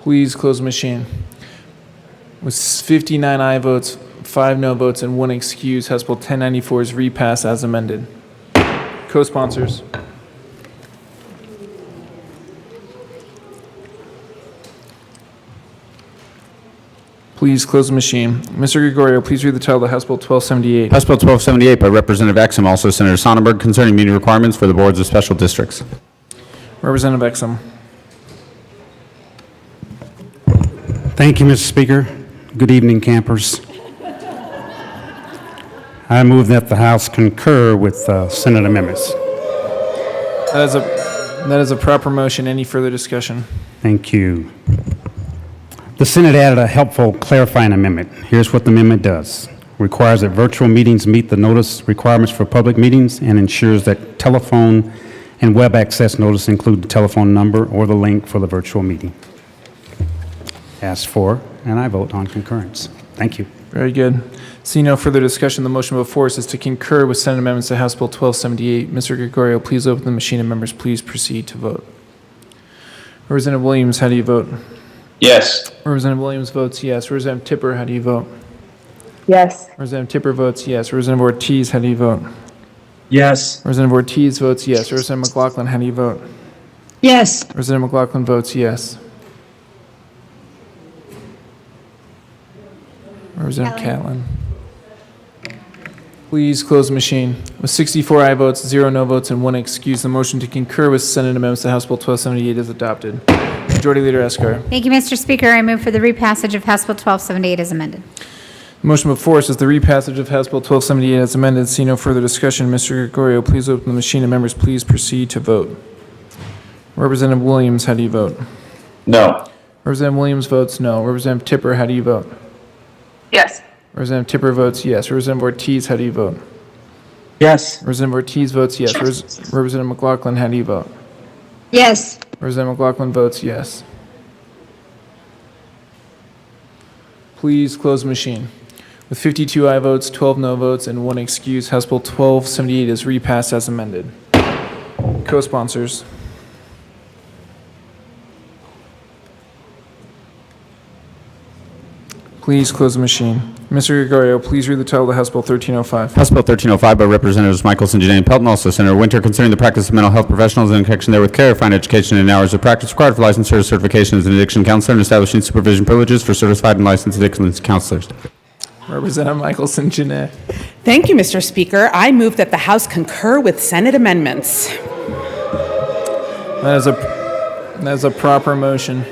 Please close the machine. With 59 aye votes, 5 no votes, and 1 excuse, House Bill 1094 is repassed as amended. Co-sponsors. Please close the machine. Mr. Gregorio, please read the title of House Bill 1278. House Bill 1278 by Representative Exum, also Senator Sonnenberg, concerning meeting requirements for the boards of special districts. Representative Exum. Thank you, Mr. Speaker. Good evening, campers. I move that the House concur with Senate amendments. That is a proper motion. Any further discussion? Thank you. The Senate added a helpful clarifying amendment. Here's what the amendment does. Requires that virtual meetings meet the notice requirements for public meetings and ensures that telephone and web access notice include the telephone number or the link for the virtual meeting. Asked for, and I vote on concurrence. Thank you. Very good. See no further discussion. The motion before us is to concur with Senate amendments to House Bill 1278. Mr. Gregorio, please open the machine and members please proceed to vote. Representative Williams, how do you vote? Yes. Representative Williams votes yes. Representative Tipper, how do you vote? Yes. Representative Tipper votes yes. Representative Ortiz, how do you vote? Yes. Representative Ortiz votes yes. Representative McLaughlin, how do you vote? Yes. Representative McLaughlin votes yes. Representative Catlin. Please close the machine. With 64 aye votes, 0 no votes, and 1 excuse, the motion to concur with Senate amendments to House Bill 1278 is adopted. Majority Leader Escar. Thank you, Mr. Speaker. I move for the repassage of House Bill 1278 as amended. The motion before us is the repassage of House Bill 1278 as amended. See no further discussion. Mr. Gregorio, please open the machine and members please proceed to vote. Representative Williams, how do you vote? No. Representative Williams votes no. Representative Tipper, how do you vote? Yes. Representative Tipper votes yes. Representative Ortiz, how do you vote? Yes. Representative Ortiz votes yes. Representative McLaughlin, how do you vote? Yes. Representative McLaughlin votes yes. Please close the machine. With 52 aye votes, 12 no votes, and 1 excuse, House Bill 1278 is repassed as amended. Co-sponsors. Please close the machine. Mr. Gregorio, please read the title of House Bill 1305. House Bill 1305 by Representatives Michelson, Janae, and Pelton, also Senator Winter, concerning the practice of mental health professionals and in connection therewith clarifying education and hours of practice required for licensure certification as an addiction counselor and establishing supervision privileges for certified and licensed addiction counselors. Representative Michelson, Janae. Thank you, Mr. Speaker. I move that the House concur with Senate amendments. That is a proper motion.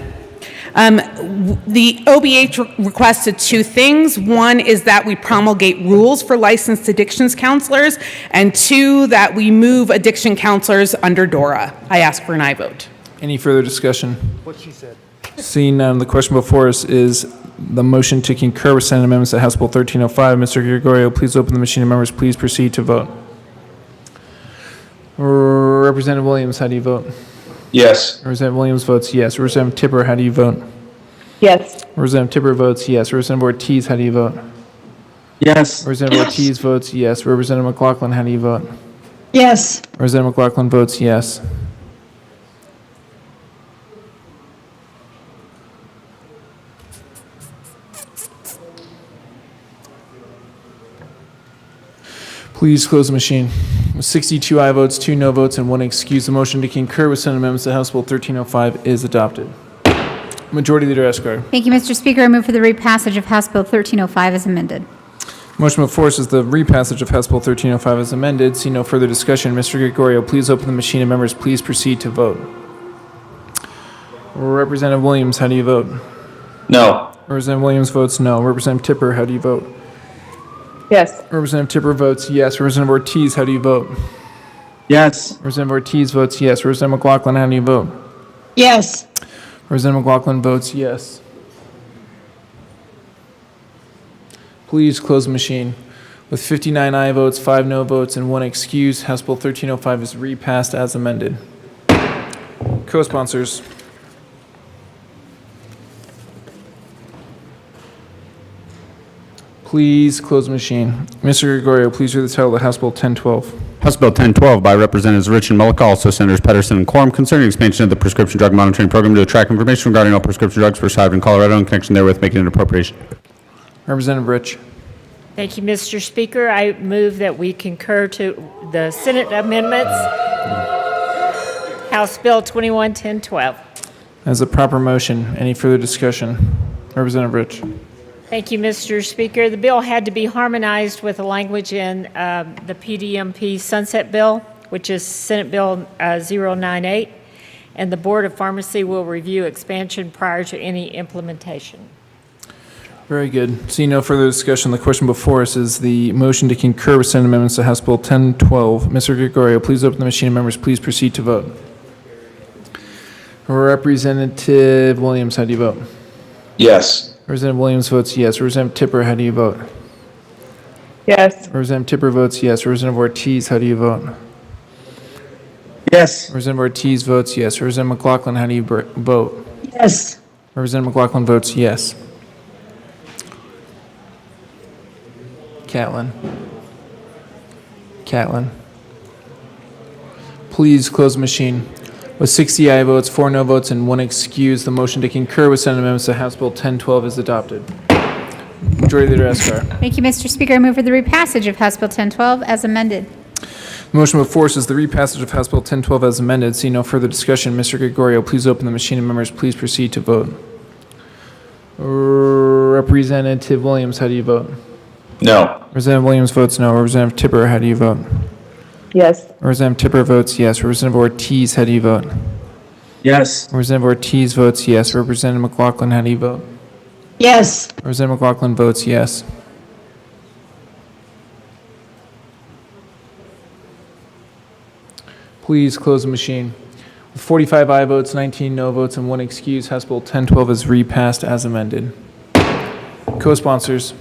The OBH requested two things. One is that we promulgate rules for licensed addictions counselors, and two, that we move addiction counselors under DORA. I ask for an aye vote. Any further discussion? What she said. Seeing none, the question before us is the motion to concur with Senate amendments to House Bill 1305. Mr. Gregorio, please open the machine and members please proceed to vote. Representative Williams, how do you vote? Yes. Representative Williams votes yes. Representative Tipper, how do you vote? Yes. Representative Tipper votes yes. Representative Ortiz, how do you vote? Yes. Representative Ortiz votes yes. Representative McLaughlin, how do you vote? Yes. Representative McLaughlin votes yes. Please close the machine. With 62 aye votes, 2 no votes, and 1 excuse, the motion to concur with Senate amendments to House Bill 1305 is adopted. Majority Leader Escar. Thank you, Mr. Speaker. I move for the repassage of House Bill 1305 as amended. Motion before us is the repassage of House Bill 1305 as amended. See no further discussion. Mr. Gregorio, please open the machine and members please proceed to vote. Representative Williams, how do you vote? No. Representative Williams votes no. Representative Tipper, how do you vote? Yes. Representative Tipper votes yes. Representative Ortiz, how do you vote? Yes. Representative Ortiz votes yes. Representative McLaughlin, how do you vote? Yes. Representative McLaughlin votes yes. Please close the machine. With 59 aye votes, 5 no votes, and 1 excuse, House Bill 1305 is repassed as amended. Co-sponsors. Please close the machine. Mr. Gregorio, please read the title of House Bill 1012. House Bill 1012 by Representatives Rich and Mullica, also Senators Pedersen and Quorum, concerning expansion of the prescription drug monitoring program to attract information regarding all prescription drugs prescribed in Colorado in connection therewith, making an appropriation. Representative Rich. Thank you, Mr. Speaker. I move that we concur to the Senate amendments, House Bill 211012. As a proper motion, any further discussion? Representative Rich. Thank you, Mr. Speaker. The bill had to be harmonized with the language in the PDMP Sunset Bill, which is Senate Bill 098, and the Board of Pharmacy will review expansion prior to any implementation. Very good. Seeing no further discussion, the question before us is the motion to concur with Senate amendments to House Bill 1012. Mr. Gregorio, please open the machine and members please proceed to vote. Representative Williams, how do you vote? Yes. Representative Williams votes yes. Representative Tipper, how do you vote? Yes. Representative Tipper votes yes. Representative Ortiz, how do you vote? Yes. Representative Ortiz votes yes. Representative McLaughlin, how do you vote? Yes. Representative McLaughlin votes yes. Catlin. Please close the machine. With 60 aye votes, 4 no votes, and 1 excuse, the motion to concur with Senate amendments to House Bill 1012 is adopted. Majority Leader Escar. Thank you, Mr. Speaker. I move for the repassage of House Bill 1012 as amended. The motion before us is the repassage of House Bill 1012 as amended. See no further discussion. Mr. Gregorio, please open the machine and members please proceed to vote. Representative Williams, how do you vote? No. Representative Williams votes no. Representative Tipper, how do you vote? Yes. Representative Tipper votes yes. Representative Ortiz, how do you vote? Yes. Representative Ortiz votes yes. Representative McLaughlin, how do you vote? Yes. Representative McLaughlin votes yes. Please close the machine. With 45 aye votes, 19 no votes, and 1 excuse, House Bill 1012 is repassed as amended. Co-sponsors.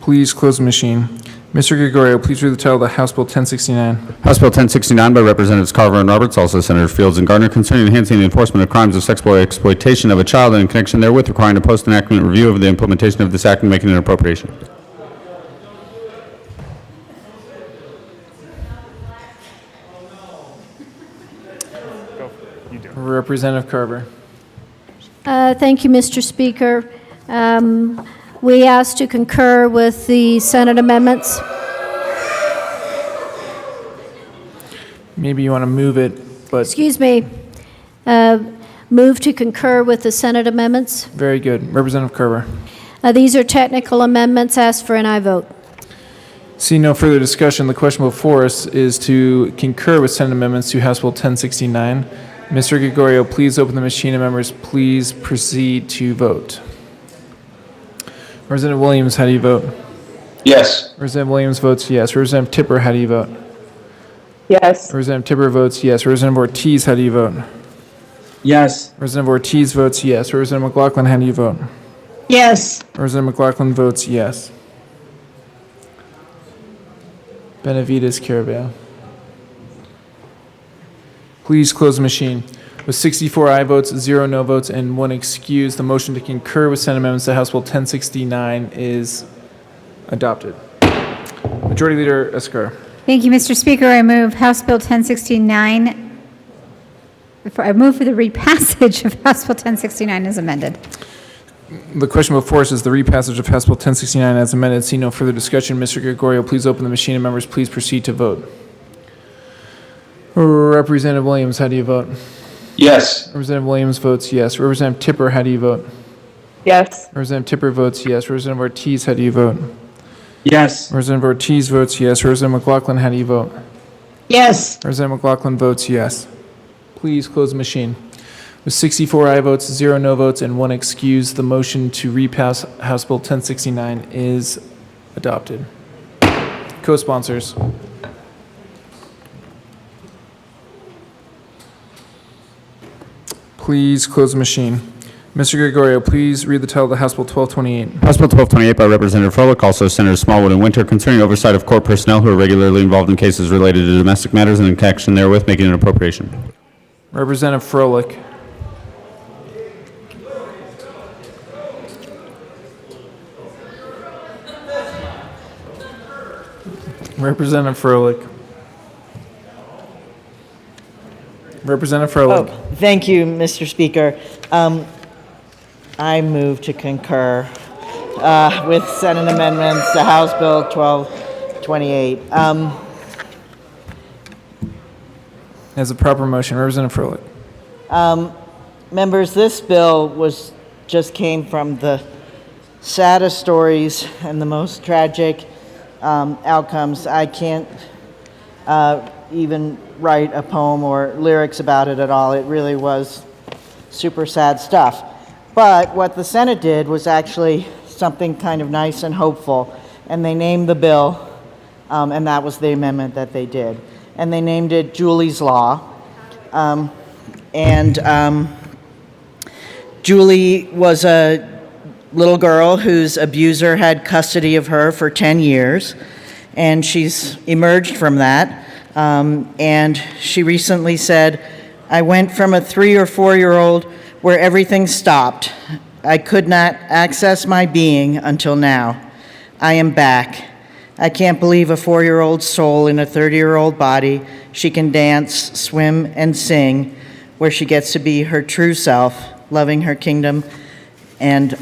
Please close the machine. Mr. Gregorio, please read the title of the House Bill 1069. House Bill 1069 by Representatives Carver and Roberts, also Senators Fields and Gardner, concerning enhancing the enforcement of crimes of sexual exploitation of a child and in connection therewith requiring a post-enactment review of the implementation of this act and making an appropriation. Representative Carver. Thank you, Mr. Speaker. We ask to concur with the Senate amendments. Maybe you want to move it, but Excuse me. Move to concur with the Senate amendments. very good. Representative Carver. These are technical amendments. Ask for an aye vote. Seeing no further discussion, the question before us is to concur with Senate amendments to House Bill 1069. Mr. Gregorio, please open the machine and members please proceed to vote. Representative Williams, how do you vote? Yes. Representative Williams votes yes. Representative Tipper, how do you vote? Yes. Representative Tipper votes yes. Representative Ortiz, how do you vote? Yes. Representative Ortiz votes yes. Representative McLaughlin, how do you vote? Yes. Representative McLaughlin votes yes. Benavides Carabeo. Please close the machine. With 64 aye votes, 0 no votes, and 1 excuse, the motion to concur with Senate amendments to House Bill 1069 is adopted. Majority Leader Escar. Thank you, Mr. Speaker. I move House Bill 1069. I move for the repassage of House Bill 1069 as amended. The question before us is the repassage of House Bill 1069 as amended. See no further discussion. Mr. Gregorio, please open the machine and members, please proceed to vote. Representative Williams, how do you vote? Yes. Representative Williams votes yes. Representative Tipper, how do you vote? Yes. Representative Tipper votes yes. Representative Ortiz, how do you vote? Yes. Representative Ortiz votes yes. Representative McLaughlin, how do you vote? Yes. Representative McLaughlin votes yes. Please close the machine. With 64 aye votes, 0 no votes, and 1 excuse, the motion to repass House Bill 1069 is adopted. Co-sponsors. Please close the machine. Mr. Gregorio, please read the title of the House Bill 1228. House Bill 1228 by Representative Froelich, also Senators Smallwood and Winter, concerning oversight of court personnel who are regularly involved in cases related to domestic matters and in connection therewith making an appropriation. Representative Froelich. Representative Froelich. Representative Froelich. Thank you, Mr. Speaker. I move to concur with Senate amendments to House Bill 1228. As a proper motion, Representative Froelich. Members, this bill just came from the saddest stories and the most tragic outcomes. I can't even write a poem or lyrics about it at all. It really was super sad stuff. But what the Senate did was actually something kind of nice and hopeful, and they named the bill, and that was the amendment that they did. And they named it Julie's Law. Julie was a little girl whose abuser had custody of her for 10 years, and she's emerged from that. And she recently said, I went from a 3 or 4-year-old where everything stopped. I could not access my being until now. I am back. I can't believe a 4-year-old soul in a 30-year-old body. She can dance, swim, and sing, where she gets to be her true self, loving her kingdom. And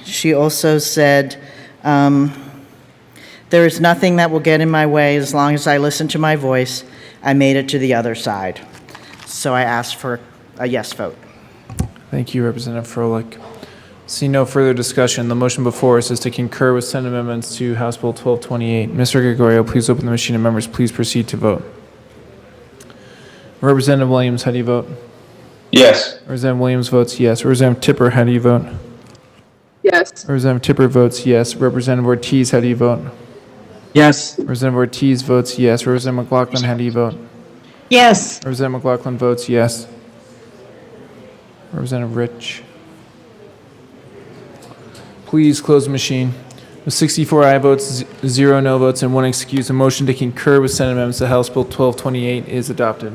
she also said, there is nothing that will get in my way as long as I listen to my voice. I made it to the other side. So I asked for a yes vote. Thank you, Representative Froelich. See no further discussion. The motion before us is to concur with Senate amendments to House Bill 1228. Mr. Gregorio, please open the machine and members, please proceed to vote. Representative Williams, how do you vote? Yes. Representative Williams votes yes. Representative Tipper, how do you vote? Yes. Representative Tipper votes yes. Representative Ortiz, how do you vote? Yes. Representative Ortiz votes yes. Representative McLaughlin, how do you vote? Yes. Representative McLaughlin votes yes. Representative Rich. Please close the machine. With 64 aye votes, 0 no votes, and 1 excuse, a motion to concur with Senate amendments to House Bill 1228 is adopted.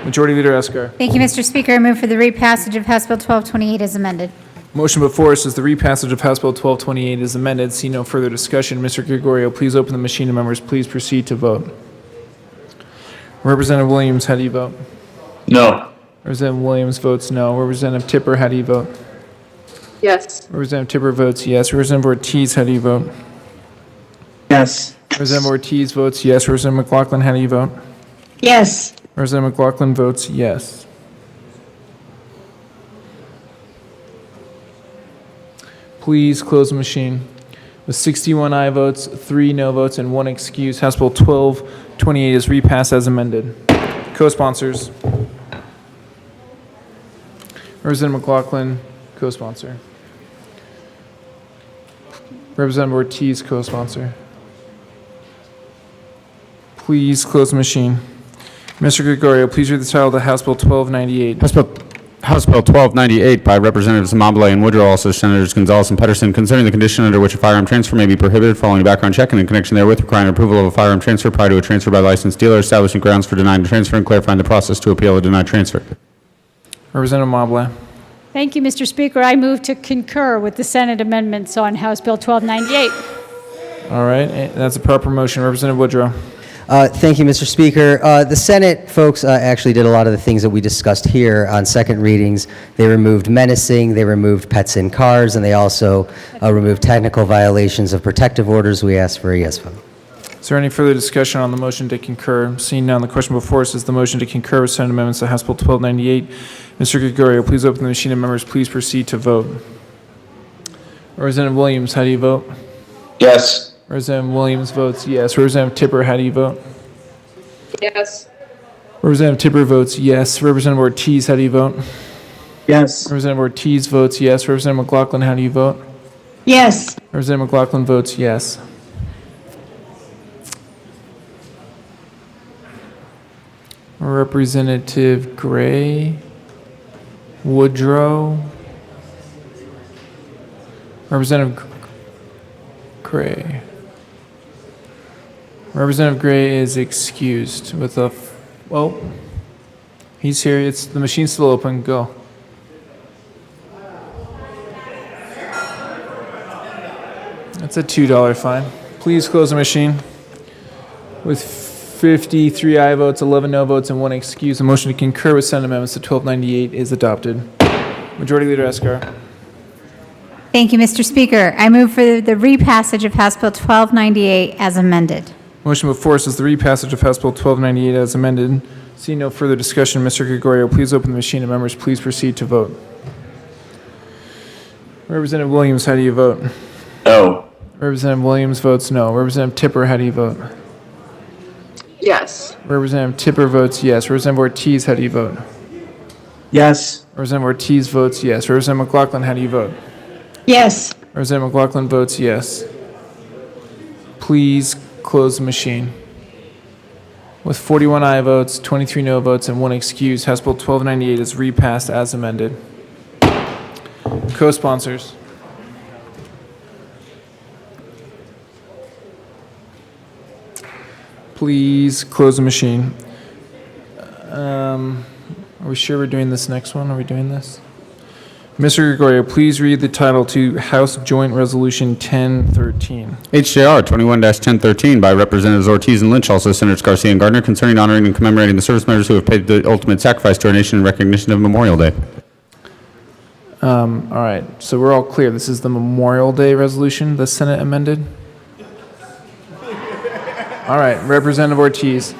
Majority Leader Escar. Thank you, Mr. Speaker. I move for the repassage of House Bill 1228 as amended. Motion before us is the repassage of House Bill 1228 is amended. See no further discussion. Mr. Gregorio, please open the machine and members, please proceed to vote. Representative Williams, how do you vote? No. Representative Williams votes no. Representative Tipper, how do you vote? Yes. Representative Tipper votes yes. Representative Ortiz, how do you vote? Yes. Representative Ortiz votes yes. Representative McLaughlin, how do you vote? Yes. Representative McLaughlin votes yes. Please close the machine. With 61 aye votes, 3 no votes, and 1 excuse, House Bill 1228 is repassed as amended. Co-sponsors. Representative McLaughlin, co-sponsor. Representative Ortiz, co-sponsor. Please close the machine. Mr. Gregorio, please read the title of the House Bill 1298. House Bill 1298 by Representatives Amabile and Woodrow, also Senators Gonzalez and Pedersen, concerning the condition under which a firearm transfer may be prohibited following a background check and in connection therewith requiring approval of a firearm transfer prior to a transfer by licensed dealer, establishing grounds for denying the transfer and clarifying the process to appeal a denied transfer. Representative Amabile. Thank you, Mr. Speaker. I move to concur with the Senate amendments on House Bill 1298. All right, that's a proper motion. Representative Woodrow. Thank you, Mr. Speaker. The Senate folks actually did a lot of the things that we discussed here on second readings. They removed menacing, they removed pets in cars, and they also removed technical violations of protective orders. We asked for a yes vote. Is there any further discussion on the motion to concur? Seeing none, the question before us is the motion to concur with Senate amendments to House Bill 1298. Mr. Gregorio, please open the machine and members please proceed to vote. Representative Williams, how do you vote? Yes. Representative Williams votes yes. Representative Tipper, how do you vote? Yes. Representative Tipper votes yes. Representative Ortiz, how do you vote? Yes. Representative Ortiz votes yes. Representative McLaughlin, how do you vote? Yes. Representative McLaughlin votes yes. Representative Gray, Woodrow, Representative Gray. Representative Gray is excused with a, well, he's here. It's, the machine's still open. Go. That's a $2 fine. Please close the machine. With 53 aye votes, 11 no votes, and 1 excuse, the motion to concur with Senate amendments to 1298 is adopted. Majority Leader Escar. Thank you, Mr. Speaker. I move for the repassage of House Bill 1298 as amended. Motion before us is the repassage of House Bill 1298 as amended. Seeing no further discussion, Mr. Gregorio, please open the machine and members please proceed to vote. Representative Williams, how do you vote? No. Representative Williams votes no. Representative Tipper, how do you vote? Yes. Representative Tipper votes yes. Representative Ortiz, how do you vote? Yes. Representative Ortiz votes yes. Representative McLaughlin, how do you vote? Yes. Representative McLaughlin votes yes. Please close the machine. With 41 aye votes, 23 no votes, and 1 excuse, House Bill 1298 is repassed as amended. Co-sponsors. Please close the machine. Are we sure we're doing this next one? Are we doing this? Mr. Gregorio, please read the title to House Joint Resolution 1013. HJR 21-1013 by Representatives Ortiz and Lynch, also Senators Garcia and Gardner, concerning honoring and commemorating the service members who have paid the ultimate sacrifice to our nation in recognition of Memorial Day. All right, so we're all clear. This is the Memorial Day resolution the Senate amended? All right, Representative Ortiz.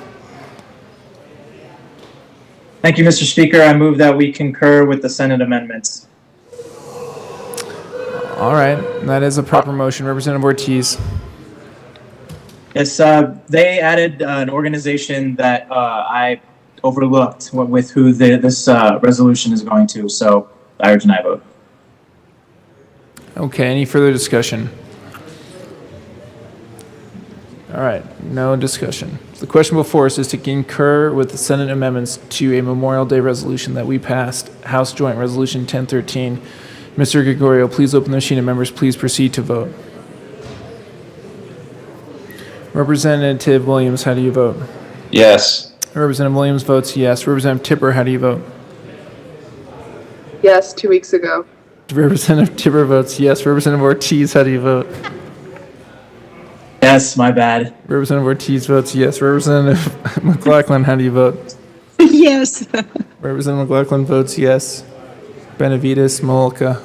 Thank you, Mr. Speaker. I move that we concur with the Senate amendments. All right, that is a proper motion. Representative Ortiz. Yes, they added an organization that I overlooked with who this resolution is going to, so I urge an aye vote. Okay, any further discussion? All right, no discussion. The question before us is to concur with the Senate amendments to a Memorial Day resolution that we passed, House Joint Resolution 1013. Mr. Gregorio, please open the machine and members please proceed to vote. Representative Williams, how do you vote? Yes. Representative Williams votes yes. Representative Tipper, how do you vote? Yes, 2 weeks ago. Representative Tipper votes yes. Representative Ortiz, how do you vote? Yes, my bad. Representative Ortiz votes yes. Representative McLaughlin, how do you vote? Yes. Representative McLaughlin votes yes. Benavides, Molka.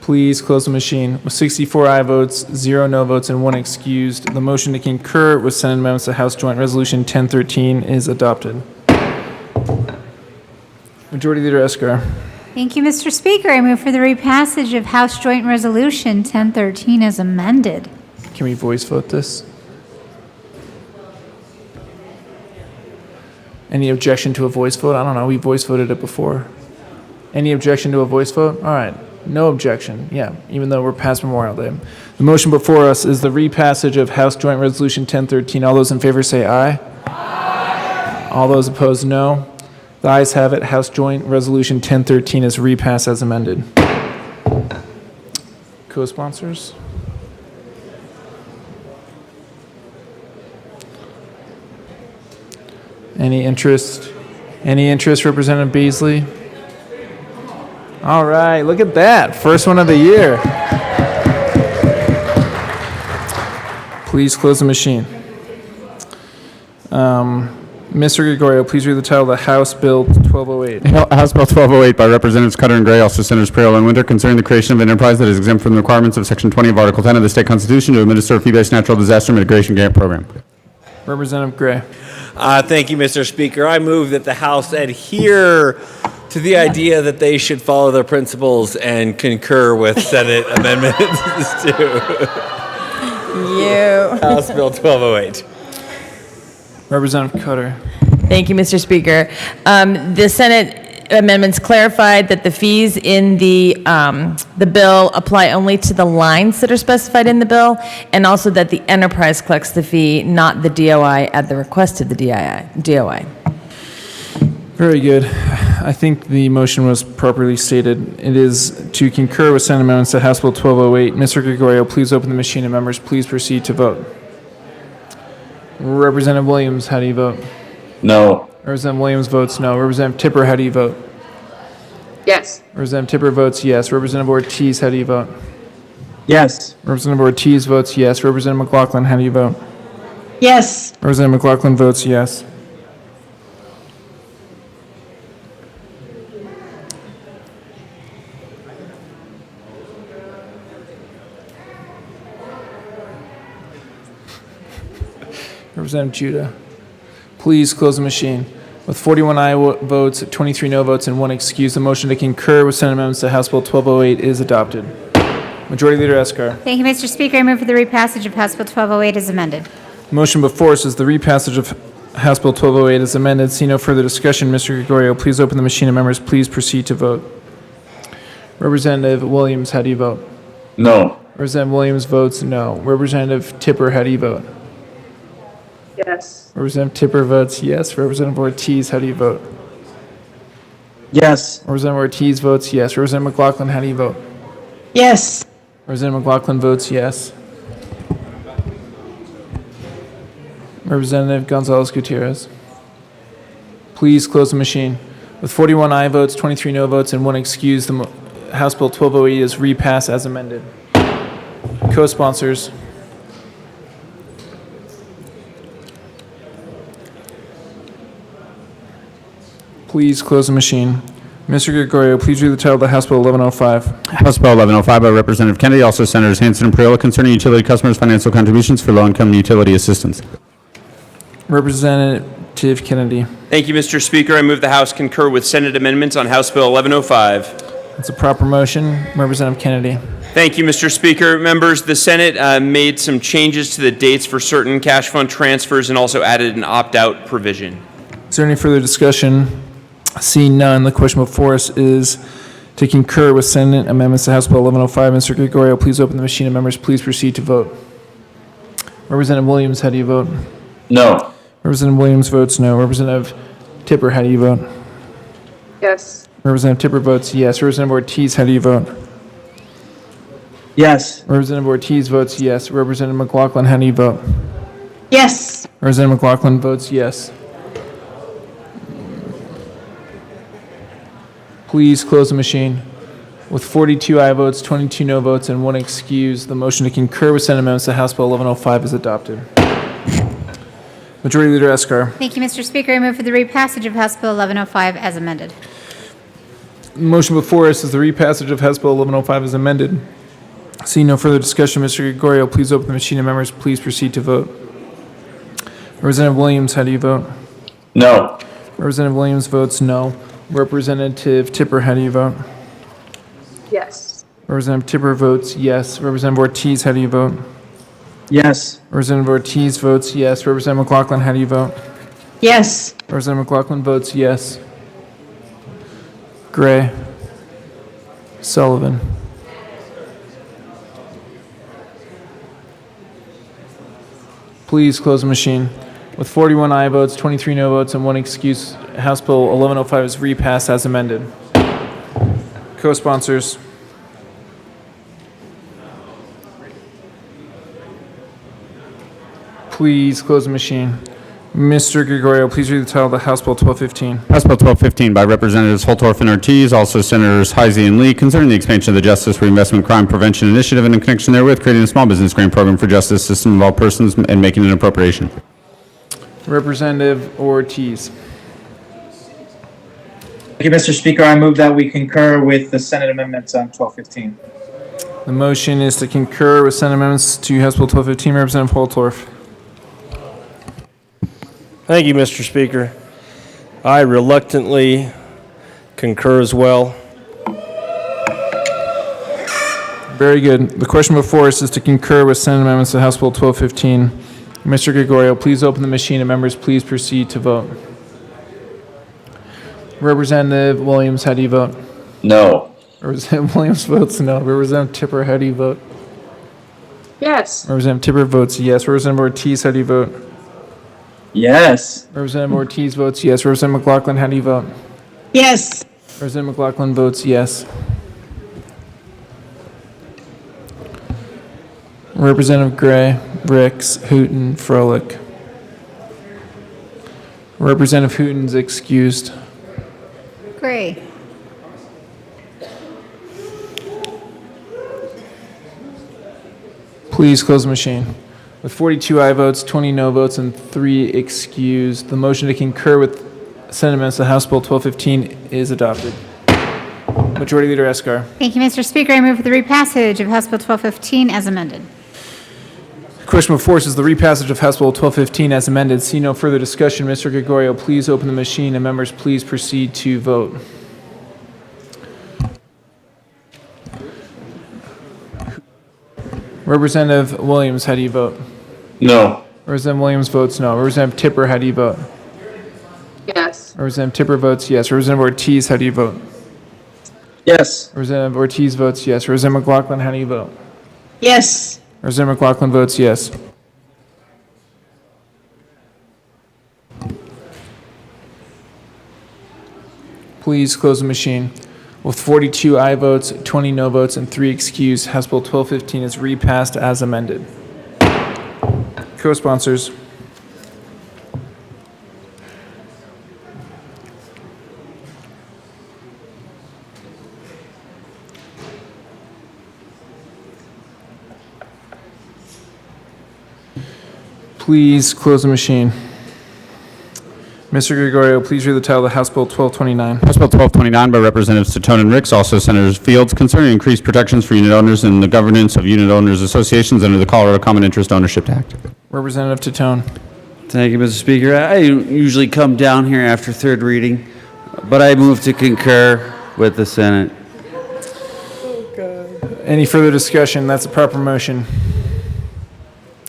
Please close the machine. With 64 aye votes, 0 no votes, and 1 excused, the motion to concur with Senate amendments to House Joint Resolution 1013 is adopted. Majority Leader Escar. Thank you, Mr. Speaker. I move for the repassage of House Joint Resolution 1013 as amended. Can we voice vote this? Any objection to a voice vote? I don't know. We voice voted it before. Any objection to a voice vote? All right. No objection. Yeah, even though we're past Memorial Day. The motion before us is the repassage of House Joint Resolution 1013. All those in favor say aye. Aye. All those opposed, no. The ayes have it. House Joint Resolution 1013 is repassed as amended. Co-sponsors? Any interest? Any interest, Representative Beasley? All right, look at that. First one of the year. Please close the machine. Mr. Gregorio, please read the title of the House Bill 1208. House Bill 1208 by Representatives Cutter and Gray, also Senators Priolo and Winter, concerning the creation of an enterprise that is exempt from the requirements of Section 20 of Article 10 of the State Constitution to administer a fee-based natural disaster mitigation grant program. Representative Gray. Thank you, Mr. Speaker. I move that the House adhere to the idea that they should follow their principles and concur with Senate amendments to House Bill 1208. Representative Cutter. Thank you, Mr. Speaker. The Senate amendments clarified that the fees in the bill apply only to the lines that are specified in the bill, and also that the enterprise collects the fee, not the DOI at the request of the DOI. Very good. I think the motion was properly stated. It is to concur with Senate amendments to House Bill 1208. Mr. Gregorio, please open the machine and members, please proceed to vote. Representative Williams, how do you vote? No. Representative Williams votes no. Representative Tipper, how do you vote? Yes. Representative Tipper votes yes. Representative Ortiz, how do you vote? Yes. Representative Ortiz votes yes. Representative McLaughlin, how do you vote? Yes. Representative McLaughlin votes yes. Representative Judah, please close the machine. With 41 aye votes, 23 no votes, and 1 excuse, the motion to concur with Senate amendments to House Bill 1208 is adopted. Majority Leader Escar. Thank you, Mr. Speaker. I move for the repassage of House Bill 1208 as amended. The motion before us is the repassage of House Bill 1208 as amended. See no further discussion. Mr. Gregorio, please open the machine and members, please proceed to vote. Representative Williams, how do you vote? No. Representative Williams votes no. Representative Tipper, how do you vote? Yes. Representative Tipper votes yes. Representative Ortiz, how do you vote? Yes. Representative Ortiz votes yes. Representative McLaughlin, how do you vote? Yes. Representative McLaughlin votes yes. Representative Gonzalez Gutierrez, please close the machine. With 41 aye votes, 23 no votes, and 1 excuse, the House Bill 1208 is repassed as amended. Co-sponsors. Please close the machine. Mr. Gregorio, please read the title of the House Bill 1105. House Bill 1105 by Representative Kennedy, also Senators Hansen and Priolo, concerning utility customers' financial contributions for low-income utility assistance. Representative Kennedy. Thank you, Mr. Speaker. I move the House concur with Senate amendments on House Bill 1105. That's a proper motion. Representative Kennedy. Thank you, Mr. Speaker. Members, the Senate made some changes to the dates for certain cash fund transfers and also added an opt-out provision. Is there any further discussion? Seeing none, the question before us is to concur with Senate amendments to House Bill 1105. Mr. Gregorio, please open the machine and members, please proceed to vote. Representative Williams, how do you vote? No. Representative Williams votes no. Representative Tipper, how do you vote? Yes. Representative Tipper votes yes. Representative Ortiz, how do you vote? Yes. Representative Ortiz votes yes. Representative McLaughlin, how do you vote? Yes. Representative McLaughlin votes yes. Please close the machine. With 42 aye votes, 22 no votes, and 1 excuse, the motion to concur with Senate amendments to House Bill 1105 is adopted. Majority Leader Escar. Thank you, Mr. Speaker. I move for the repassage of House Bill 1105 as amended. The motion before us is the repassage of House Bill 1105 as amended. Seeing no further discussion, Mr. Gregorio, please open the machine and members, please proceed to vote. Representative Williams, how do you vote? No. Representative Williams votes no. Representative Tipper, how do you vote? Yes. Representative Tipper votes yes. Representative Ortiz, how do you vote? Yes. Representative Ortiz votes yes. Representative McLaughlin, how do you vote? Yes. Representative McLaughlin votes yes. Gray. Sullivan. Please close the machine. With 41 aye votes, 23 no votes, and 1 excuse, House Bill 1105 is repassed as amended. Co-sponsors. Please close the machine. Mr. Gregorio, please read the title of the House Bill 1215. House Bill 1215 by Representatives Holtorf and Ortiz, also Senators Heisey and Lee, concerning the expansion of the Justice Reinvestment Crime Prevention Initiative and in connection therewith creating a small business grant program for justice system of all persons and making an appropriation. Representative Ortiz. Thank you, Mr. Speaker. I move that we concur with the Senate amendments on 1215. The motion is to concur with Senate amendments to House Bill 1215. Representative Holtorf. Thank you, Mr. Speaker. I reluctantly concur as well. Very good. The question before us is to concur with Senate amendments to House Bill 1215. Mr. Gregorio, please open the machine and members please proceed to vote. Representative Williams, how do you vote? No. Representative Williams votes no. Representative Tipper, how do you vote? Yes. Representative Tipper votes yes. Representative Ortiz, how do you vote? Yes. Representative Ortiz votes yes. Representative McLaughlin, how do you vote? Yes. Representative McLaughlin votes yes. Representative Gray, Ricks, Hooton, Froelich. Representative Hooton's excused. Gray. Please close the machine. With 42 aye votes, 20 no votes, and 3 excused, the motion to concur with Senate amendments to House Bill 1215 is adopted. Majority Leader Escar. Thank you, Mr. Speaker. I move for the repassage of House Bill 1215 as amended. Question before us is the repassage of House Bill 1215 as amended. See no further discussion. Mr. Gregorio, please open the machine and members please proceed to vote. Representative Williams, how do you vote? No. Representative Williams votes no. Representative Tipper, how do you vote? Yes. Representative Tipper votes yes. Representative Ortiz, how do you vote? Yes. Representative Ortiz votes yes. Representative McLaughlin, how do you vote? Yes. Representative McLaughlin votes yes. Please close the machine. With 42 aye votes, 20 no votes, and 3 excused, House Bill 1215 is repassed as amended. Co-sponsors. Please close the machine. Mr. Gregorio, please read the title of House Bill 1229. House Bill 1229 by Representatives Tatone and Ricks, also Senators Fields, concerning increased protections for unit owners and the governance of unit owners associations under the Colorado Common Interest Ownership Act. Representative Tatone. Thank you, Mr. Speaker. I usually come down here after third reading, but I move to concur with the Senate. Any further discussion? That's a proper motion.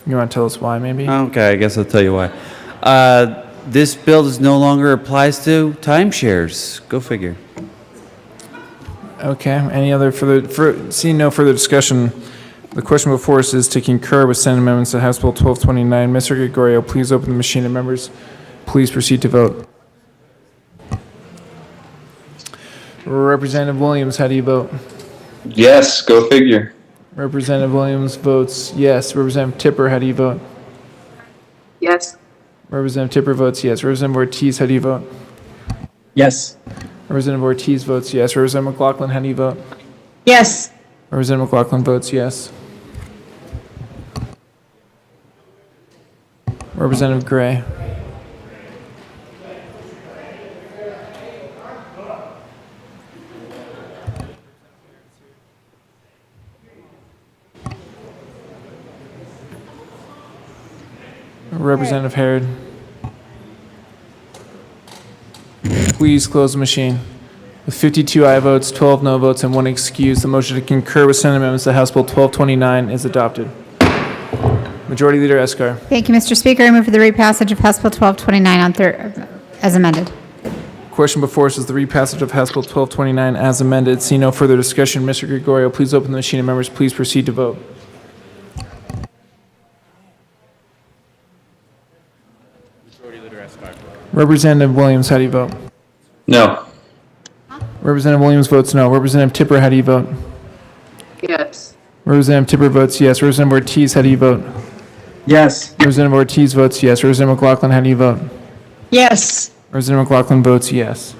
You want to tell us why, maybe? Okay, I guess I'll tell you why. This bill no longer applies to timeshares. Go figure. Okay. Any other seeing no further discussion, the question before us is to concur with Senate amendments to House Bill 1229. Mr. Gregorio, please open the machine and members, please proceed to vote. Representative Williams, how do you vote? Yes, go figure. Representative Williams votes yes. Representative Tipper, how do you vote? Yes. Representative Tipper votes yes. Representative Ortiz, how do you vote? Yes. Representative Ortiz votes yes. Representative McLaughlin, how do you vote? Yes. Representative McLaughlin votes yes. Representative Gray. Representative Harrod. Please close the machine. With 52 aye votes, 12 no votes, and 1 excuse, the motion to concur with Senate amendments to House Bill 1229 is adopted. Majority Leader Escar. Thank you, Mr. Speaker. I move for the repassage of House Bill 1229 as amended. Question before us is the repassage of House Bill 1229 as amended. See no further discussion. Mr. Gregorio, please open the machine and members, please proceed to vote. Representative Williams, how do you vote? No. Representative Williams votes no. Representative Tipper, how do you vote? Yes. Representative Tipper votes yes. Representative Ortiz, how do you vote? Yes. Representative Ortiz votes yes. Representative McLaughlin, how do you vote? Yes. Representative McLaughlin votes yes.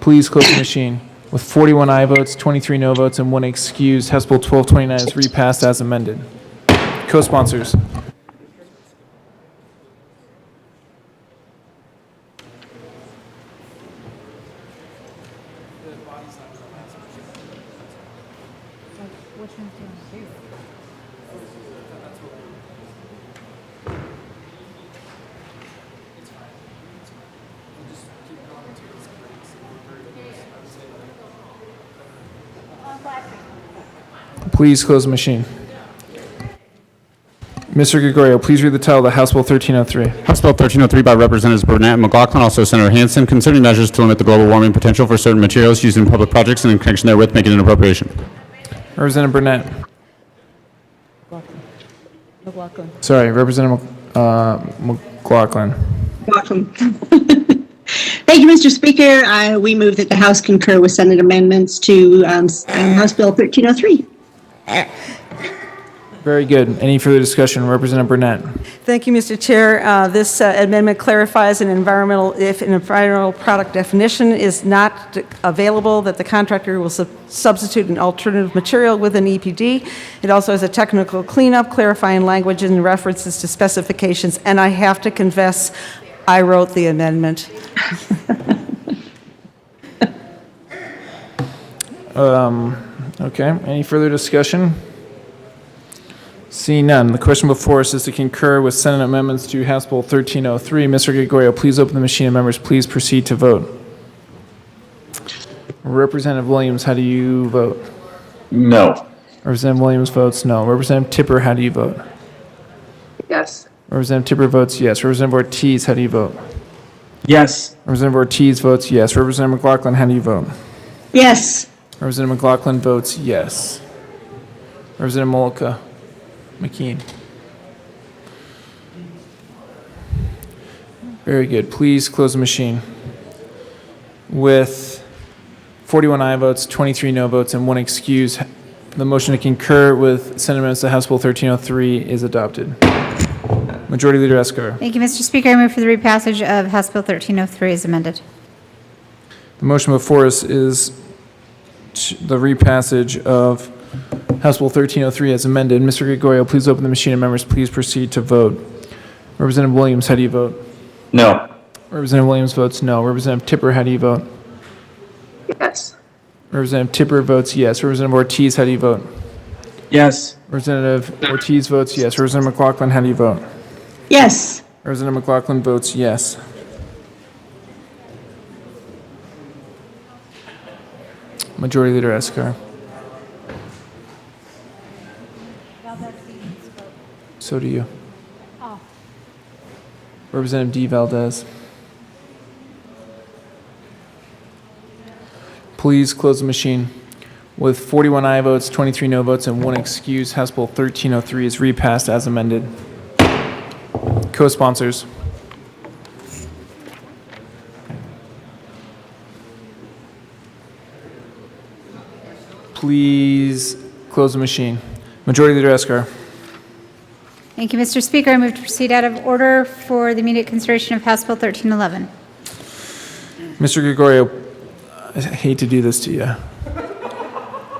Please close the machine. With 41 aye votes, 23 no votes, and 1 excused, House Bill 1229 is repassed as amended. Co-sponsors. Please close the machine. Mr. Gregorio, please read the title of the House Bill 1303. House Bill 1303 by Representatives Burnett and McLaughlin, also Senator Hansen, concerning measures to limit the global warming potential for certain materials used in public projects and in connection therewith making an appropriation. Representative Burnett. McLaughlin. Sorry, Representative McLaughlin. Welcome. Thank you, Mr. Speaker. We move that the House concur with Senate amendments to House Bill 1303. Very good. Any further discussion? Representative Burnett. Thank you, Mr. Chair. This amendment clarifies if an environmental product definition is not available, that the contractor will substitute an alternative material with an EPD. It also has a technical cleanup, clarifying language and references to specifications. And I have to confess, I wrote the amendment. Okay. Any further discussion? Seeing none, the question before us is to concur with Senate amendments to House Bill 1303. Mr. Gregorio, please open the machine and members, please proceed to vote. Representative Williams, how do you vote? No. Representative Williams votes no. Representative Tipper, how do you vote? Yes. Representative Tipper votes yes. Representative Ortiz, how do you vote? Yes. Representative Ortiz votes yes. Representative McLaughlin, how do you vote? Yes. Representative McLaughlin votes yes. Representative Mollica McKean. Very good. Please close the machine. With 41 aye votes, 23 no votes, and 1 excuse, the motion to concur with Senate amendments to House Bill 1303 is adopted. Majority Leader Escar. Thank you, Mr. Speaker. I move for the repassage of House Bill 1303 as amended. The motion before us is the repassage of House Bill 1303 as amended. Mr. Gregorio, please open the machine and members, please proceed to vote. Representative Williams, how do you vote? No. Representative Williams votes no. Representative Tipper, how do you vote? Yes. Representative Tipper votes yes. Representative Ortiz, how do you vote? Yes. Representative Ortiz votes yes. Representative McLaughlin, how do you vote? Yes. Representative McLaughlin votes yes. Majority Leader Escar. So do you. Oh. Representative D. Valdez. Please close the machine. With 41 aye votes, 23 no votes, and 1 excuse, House Bill 1303 is repassed as amended. Co-sponsors. Please close the machine. Majority Leader Escar. Thank you, Mr. Speaker. I move to proceed out of order for the immediate consideration of House Bill 1311. Mr. Gregorio, I hate to do this to you,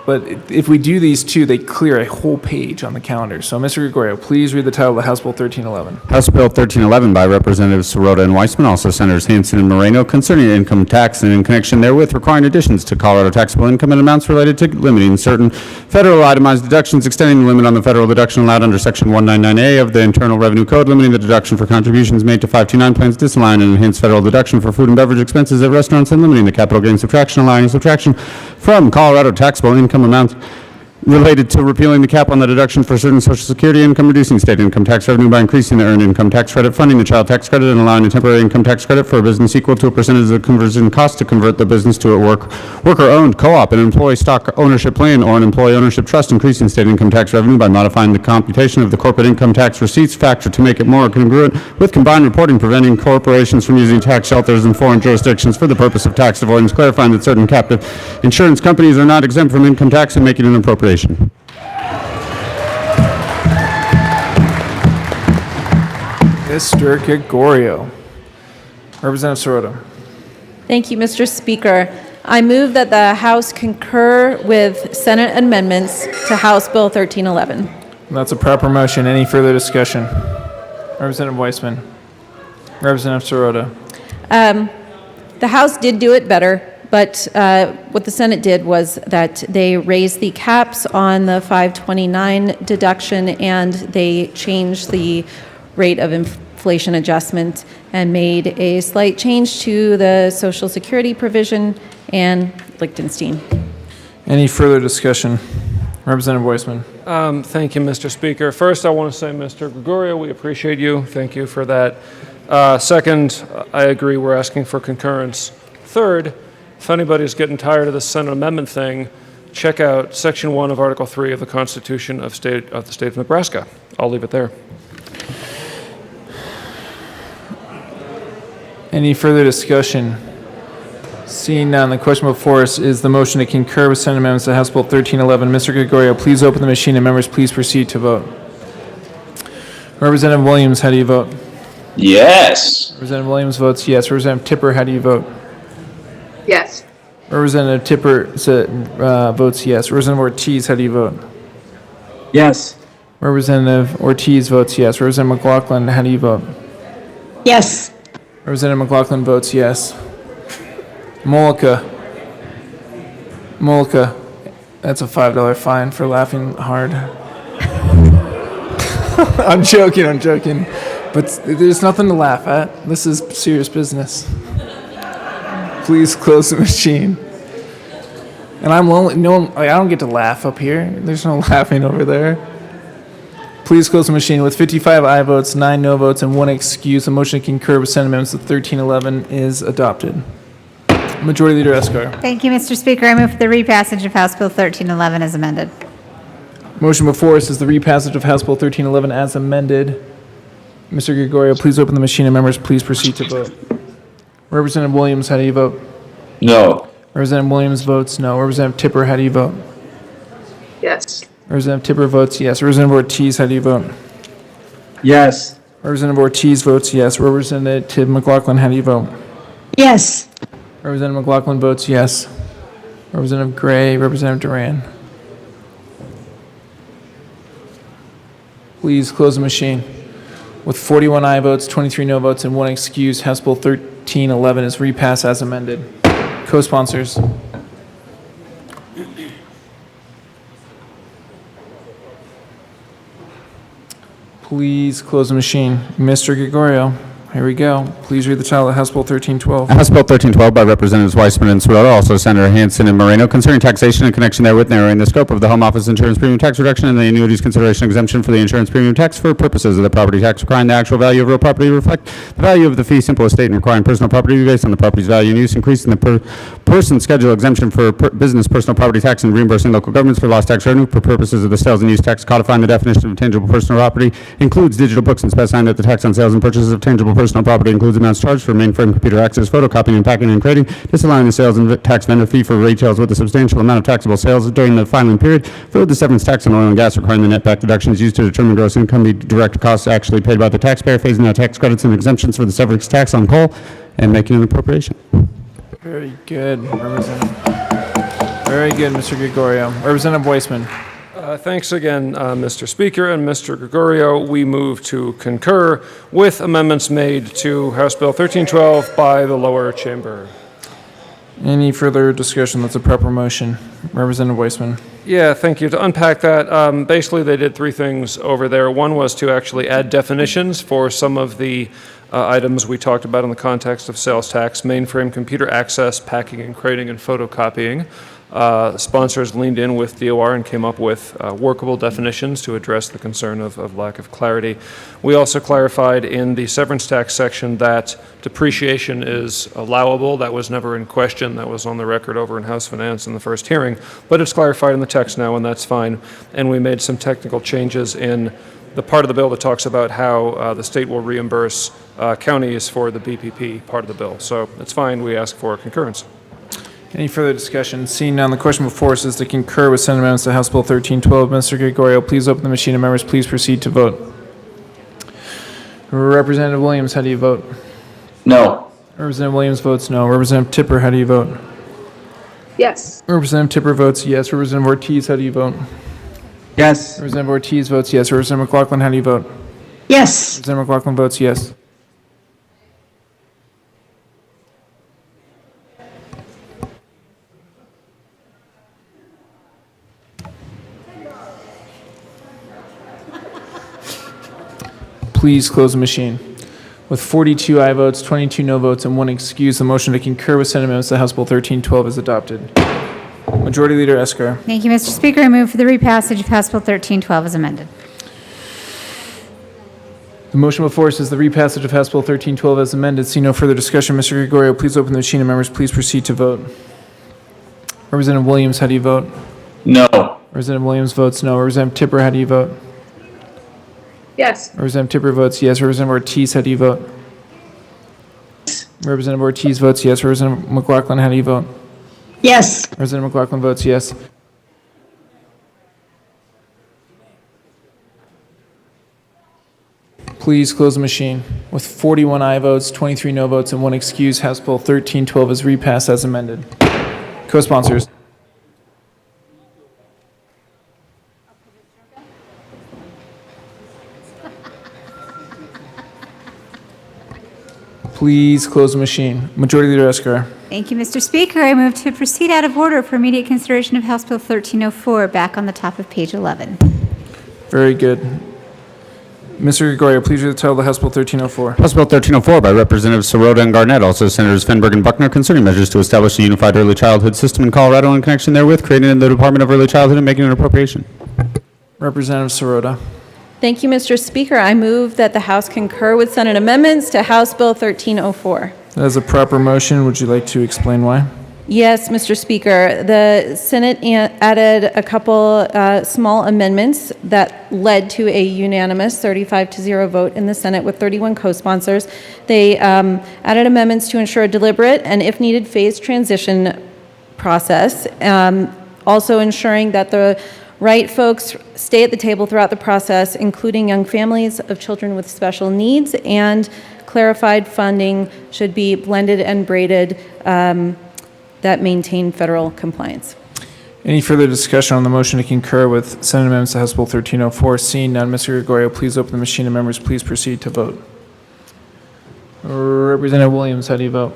but if we do these two, they clear a whole page on the calendar. So, Mr. Gregorio, please read the title of House Bill 1311. House Bill 1311 by Representatives Sirota and Weissman, also Senators Hansen and Moreno, concerning income tax and in connection therewith requiring additions to Colorado taxable income and amounts related to limiting certain federal itemized deductions, extending the limit on the federal deduction allowed under Section 199A of the Internal Revenue Code, limiting the deduction for contributions made to 529 plans, disaligning and enhanced federal deduction for food and beverage expenses at restaurants, and limiting the capital gain subtraction, allowing subtraction from Colorado taxable income amounts related to repealing the cap on the deduction for certain Social Security income, reducing state income tax revenue by increasing the earned income tax credit, funding the child tax credit, and allowing a temporary income tax credit for a business equal to a percentage of the conversion cost to convert the business to a worker-owned co-op, an employee stock ownership plan, or an employee ownership trust, increasing state income tax revenue by modifying the computation of the corporate income tax receipts factor to make it more congruent with combined reporting, preventing corporations from using tax shelters in foreign jurisdictions for the purpose of tax avoidance, clarifying that certain captive insurance companies are not exempt from income tax, and making an appropriation. Mr. Gregorio. Representative Sirota. Thank you, Mr. Speaker. I move that the House concur with Senate amendments to House Bill 1311. That's a proper motion. Any further discussion? Representative Weissman. Representative Sirota. The House did do it better, but what the Senate did was that they raised the caps on the 529 deduction and they changed the rate of inflation adjustment and made a slight change to the Social Security provision and Liechtenstein. Any further discussion? Representative Weissman. Thank you, Mr. Speaker. First, I want to say, Mr. Gregorio, we appreciate you. Thank you for that. Second, I agree we're asking for concurrence. Third, if anybody's getting tired of the Senate amendment thing, check out Section 1 of Article 3 of the Constitution of the State of Nebraska. I'll leave it there. Any further discussion? Seeing none, the question before us is the motion to concur with Senate amendments to House Bill 1311. Mr. Gregorio, please open the machine and members please proceed to vote. Representative Williams, how do you vote? Yes. Representative Williams votes yes. Representative Tipper, how do you vote? Yes. Representative Tipper votes yes. Representative Ortiz, how do you vote? Yes. Representative Ortiz votes yes. Representative McLaughlin, how do you vote? Yes. Representative McLaughlin votes yes. Mollica, that's a $5 fine for laughing hard. I'm joking. But there's nothing to laugh at. This is serious business. Please close the machine. And I'm lonely. I don't get to laugh up here. There's no laughing over there. Please close the machine. With 55 aye votes, 9 no votes, and 1 excuse, the motion to concur with Senate amendments to 1311 is adopted. Majority Leader Escar. Thank you, Mr. Speaker. I move for the repassage of House Bill 1311 as amended. Motion before us is the repassage of House Bill 1311 as amended. Mr. Gregorio, please open the machine and members please proceed to vote. Representative Williams, how do you vote? No. Representative Williams votes no. Representative Tipper, how do you vote? Yes. Representative Tipper votes yes. Representative Ortiz, how do you vote? Yes. Representative Ortiz votes yes. Representative McLaughlin, how do you vote? Yes. Representative McLaughlin votes yes. Representative Gray, Representative Duran. Please close the machine. With 41 aye votes, 23 no votes, and 1 excuse, House Bill 1311 is repassed as amended. Co-sponsors. Please close the machine. Mr. Gregorio, here we go. Please read the title of House Bill 1312. House Bill 1312 by Representatives Weissman and Sirota, also Senator Hansen and Moreno, concerning taxation in connection therewith, narrowing the scope of the Home Office Insurance Premium Tax Reduction and the annuities consideration exemption for the insurance premium tax for purposes of the property tax, requiring the actual value of real property to reflect the value of the fee simple estate and requiring personal property to be based on the property's value and use, increasing the person schedule exemption for business personal property tax and reimbursing local governments for lost tax revenue for purposes of the sales and use tax, codifying the definition of tangible personal property, includes digital books and specifying that the tax on sales and purchases of tangible personal property includes amounts charged for mainframe computer access, photocopying and packing and crating, disallowing the sales and tax vendor fee for retails with a substantial amount of taxable sales during the filing period, for the severance tax on oil and gas, requiring the net back deductions used to determine gross income be direct costs actually paid by the taxpayer, phasing out tax credits and exemptions for the severance tax on coal, and making an appropriation. Very good, Representative. Very good, Mr. Gregorio. Representative Weissman. Thanks again, Mr. Speaker and Mr. Gregorio. We move to concur with amendments made to House Bill 1312 by the lower chamber. Any further discussion? That's a proper motion. Representative Weissman. Yeah, thank you. To unpack that, basically they did 3 things over there. One was to actually add definitions for some of the items we talked about in the context of sales tax: mainframe computer access, packing and crating, and photocopying. Sponsors leaned in with DOR and came up with workable definitions to address the concern of lack of clarity. We also clarified in the severance tax section that depreciation is allowable. That was never in question. That was on the record over in House Finance in the first hearing, but it's clarified in the text now, and that's fine. And we made some technical changes in the part of the bill that talks about how the state will reimburse counties for the BPP part of the bill. So it's fine. We ask for concurrence. Any further discussion? Seeing none, the question before us is to concur with Senate amendments to House Bill 1312. Mr. Gregorio, please open the machine and members please proceed to vote. Representative Williams, how do you vote? No. Representative Williams votes no. Representative Tipper, how do you vote? Yes. Representative Tipper votes yes. Representative Ortiz, how do you vote? Yes. Representative Ortiz votes yes. Representative McLaughlin, how do you vote? Yes. Representative McLaughlin votes yes. Please close the machine. With 42 aye votes, 22 no votes, and 1 excuse, the motion to concur with Senate amendments to House Bill 1312 is adopted. Majority Leader Escar. Thank you, Mr. Speaker. I move for the repassage of House Bill 1312 as amended. The motion before us is the repassage of House Bill 1312 as amended. See no further discussion. Mr. Gregorio, please open the machine and members, please proceed to vote. Representative Williams, how do you vote? No. Representative Williams votes no. Representative Tipper, how do you vote? Yes. Representative Tipper votes yes. Representative Ortiz, how do you vote? Representative Ortiz votes yes. Representative McLaughlin, how do you vote? Yes. Representative McLaughlin votes yes. Please close the machine. With 41 aye votes, 23 no votes, and 1 excuse, House Bill 1312 is repassed as amended. Co-sponsors. Please close the machine. Majority Leader Escar. Thank you, Mr. Speaker. I move to proceed out of order for immediate consideration of House Bill 1304, back on the top of page 11. Very good. Mr. Gregorio, please read the title of the House Bill 1304. House Bill 1304 by Representatives Sirota and Garnett, also Senators Fenberg and Buckner, concerning measures to establish a unified early childhood system in Colorado in connection therewith, created in the Department of Early Childhood and making an appropriation. Representative Sirota. Thank you, Mr. Speaker. I move that the House concur with Senate amendments to House Bill 1304. That is a proper motion. Would you like to explain why? Yes, Mr. Speaker. The Senate added a couple small amendments that led to a unanimous 35-0 vote in the Senate with 31 co-sponsors. They added amendments to ensure a deliberate and, if needed, phased transition process, also ensuring that the right folks stay at the table throughout the process, including young families of children with special needs, and clarified funding should be blended and braided that maintain federal compliance. Any further discussion on the motion to concur with Senate amendments to House Bill 1304? Seeing none, Mr. Gregorio, please open the machine and members, please proceed to vote. Representative Williams, how do you vote?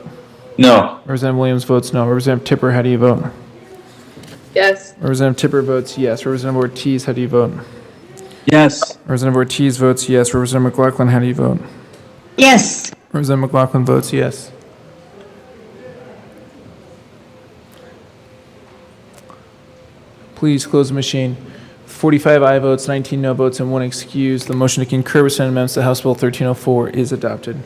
No. Representative Williams votes no. Representative Tipper, how do you vote? Yes. Representative Tipper votes yes. Representative Ortiz, how do you vote? Yes. Representative Ortiz votes yes. Representative McLaughlin, how do you vote? Yes. Representative McLaughlin votes yes. Please close the machine. 45 aye votes, 19 no votes, and 1 excuse. The motion to concur with Senate amendments to House Bill 1304 is adopted.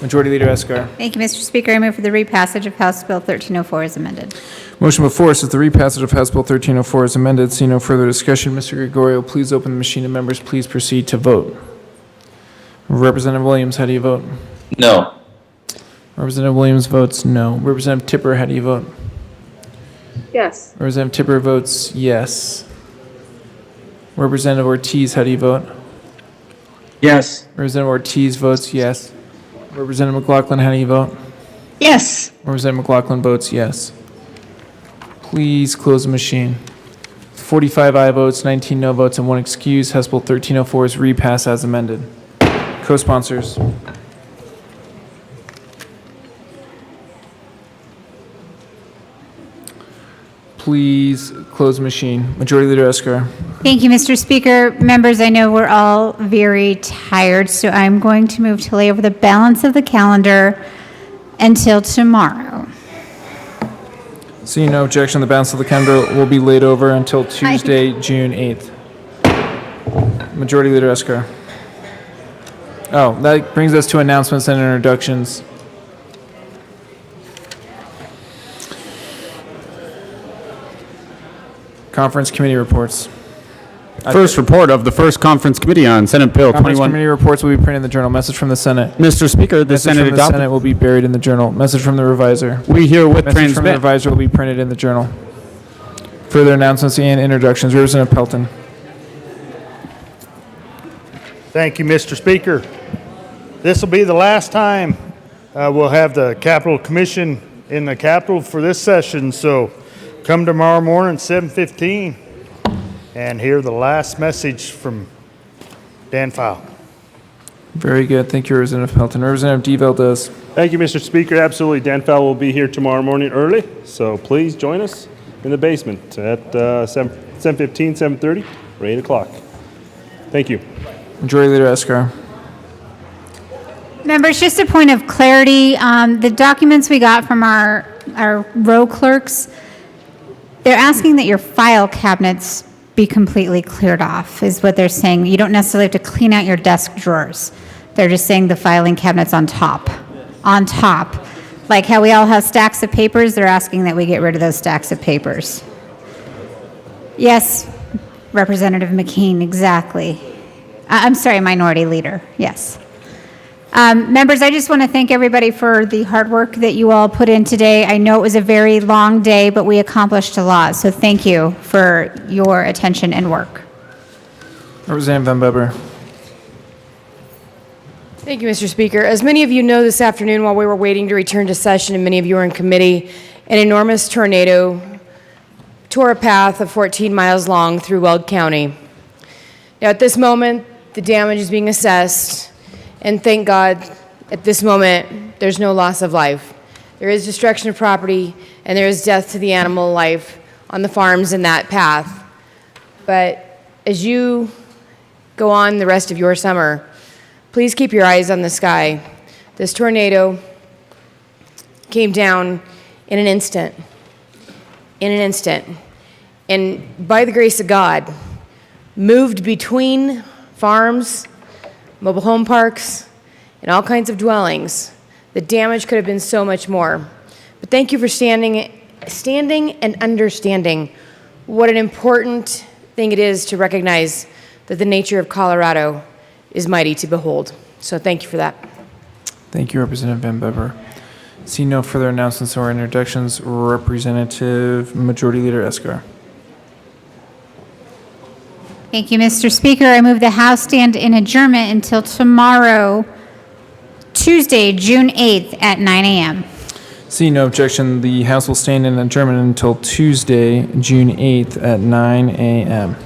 Majority Leader Escar. Thank you, Mr. Speaker. I move for the repassage of House Bill 1304 as amended. Motion before us is the repassage of House Bill 1304 as amended. See no further discussion. Mr. Gregorio, please open the machine and members, please proceed to vote. Representative Williams, how do you vote? No. Representative Williams votes no. Representative Tipper, how do you vote? Yes. Representative Tipper votes yes. Representative Ortiz, how do you vote? Yes. Representative Ortiz votes yes. Representative McLaughlin, how do you vote? Yes. Representative McLaughlin votes yes. Please close the machine. 45 aye votes, 19 no votes, and 1 excuse. House Bill 1304 is repassed as amended. Co-sponsors. Please close the machine. Majority Leader Escar. Thank you, Mr. Speaker. Members, I know we're all very tired, so I'm going to move to lay over the balance of the calendar until tomorrow. Seeing no objection, the balance of the calendar will be laid over until Tuesday, June 8th. Majority Leader Escar. Oh, that brings us to announcements and introductions. Conference committee reports. First report of the first conference committee on Senate Bill Conference 21. committee reports will be printed in the journal. Message from the Senate. Mr. Speaker, the Message Senate from the adopted. Senate will be buried in the journal. Message from the reviser. We herewith Message from the transmit. reviser will be printed in the journal. Further announcements and introductions. Representative Pelton. Thank you, Mr. Speaker. this will be the last time we'll have the Capitol Commission in the Capitol for this session, so come tomorrow morning, 7:15, and hear the last message from Dan Fowle. Very good. Thank you, Representative Pelton. Representative Valdez. Thank you, Mr. Speaker. Absolutely. Dan Fowle will be here tomorrow morning early, so please join us in the basement at 7:15, 7:30, or 8 o'clock. Thank you. Majority Leader Escar. Members, just a point of clarity, the documents we got from our row clerks, they're asking that your file cabinets be completely cleared off, is what they're saying. You don't necessarily have to clean out your desk drawers. They're just saying the filing cabinets on top. On top. Like how we all have stacks of papers, they're asking that we get rid of those stacks of papers. Yes, Representative McKean, exactly. I'm sorry, Minority Leader, yes. Members, I just want to thank everybody for the hard work that you all put in today. I know it was a very long day, but we accomplished a lot, so thank you for your attention and work. Representative Van Beber. Thank you, Mr. Speaker. As many of you know, this afternoon while we were waiting to return to session and many of you were in committee, an enormous tornado tore a path of 14 miles long through Weld County. Now, at this moment, the damage is being assessed, and thank God, at this moment, there's no loss of life. There is destruction of property, and there is death to the animal life on the farms in that path. But as you go on the rest of your summer, please keep your eyes on the sky. This tornado came down in an instant. In an instant. And by the grace of God, moved between farms, mobile home parks, and all kinds of dwellings. The damage could have been so much more. But thank you for standing and understanding what an important thing it is to recognize that the nature of Colorado is mighty to behold. So thank you for that. Thank you, Representative Van Beber. See no further announcements or introductions. Representative Majority Leader Escar. Thank you, Mr. Speaker. I move the House stand in adjournment until tomorrow, Tuesday, June 8th at 9 a.m. See no objection. The House will stand in adjournment until Tuesday, June 8th at 9 a.m.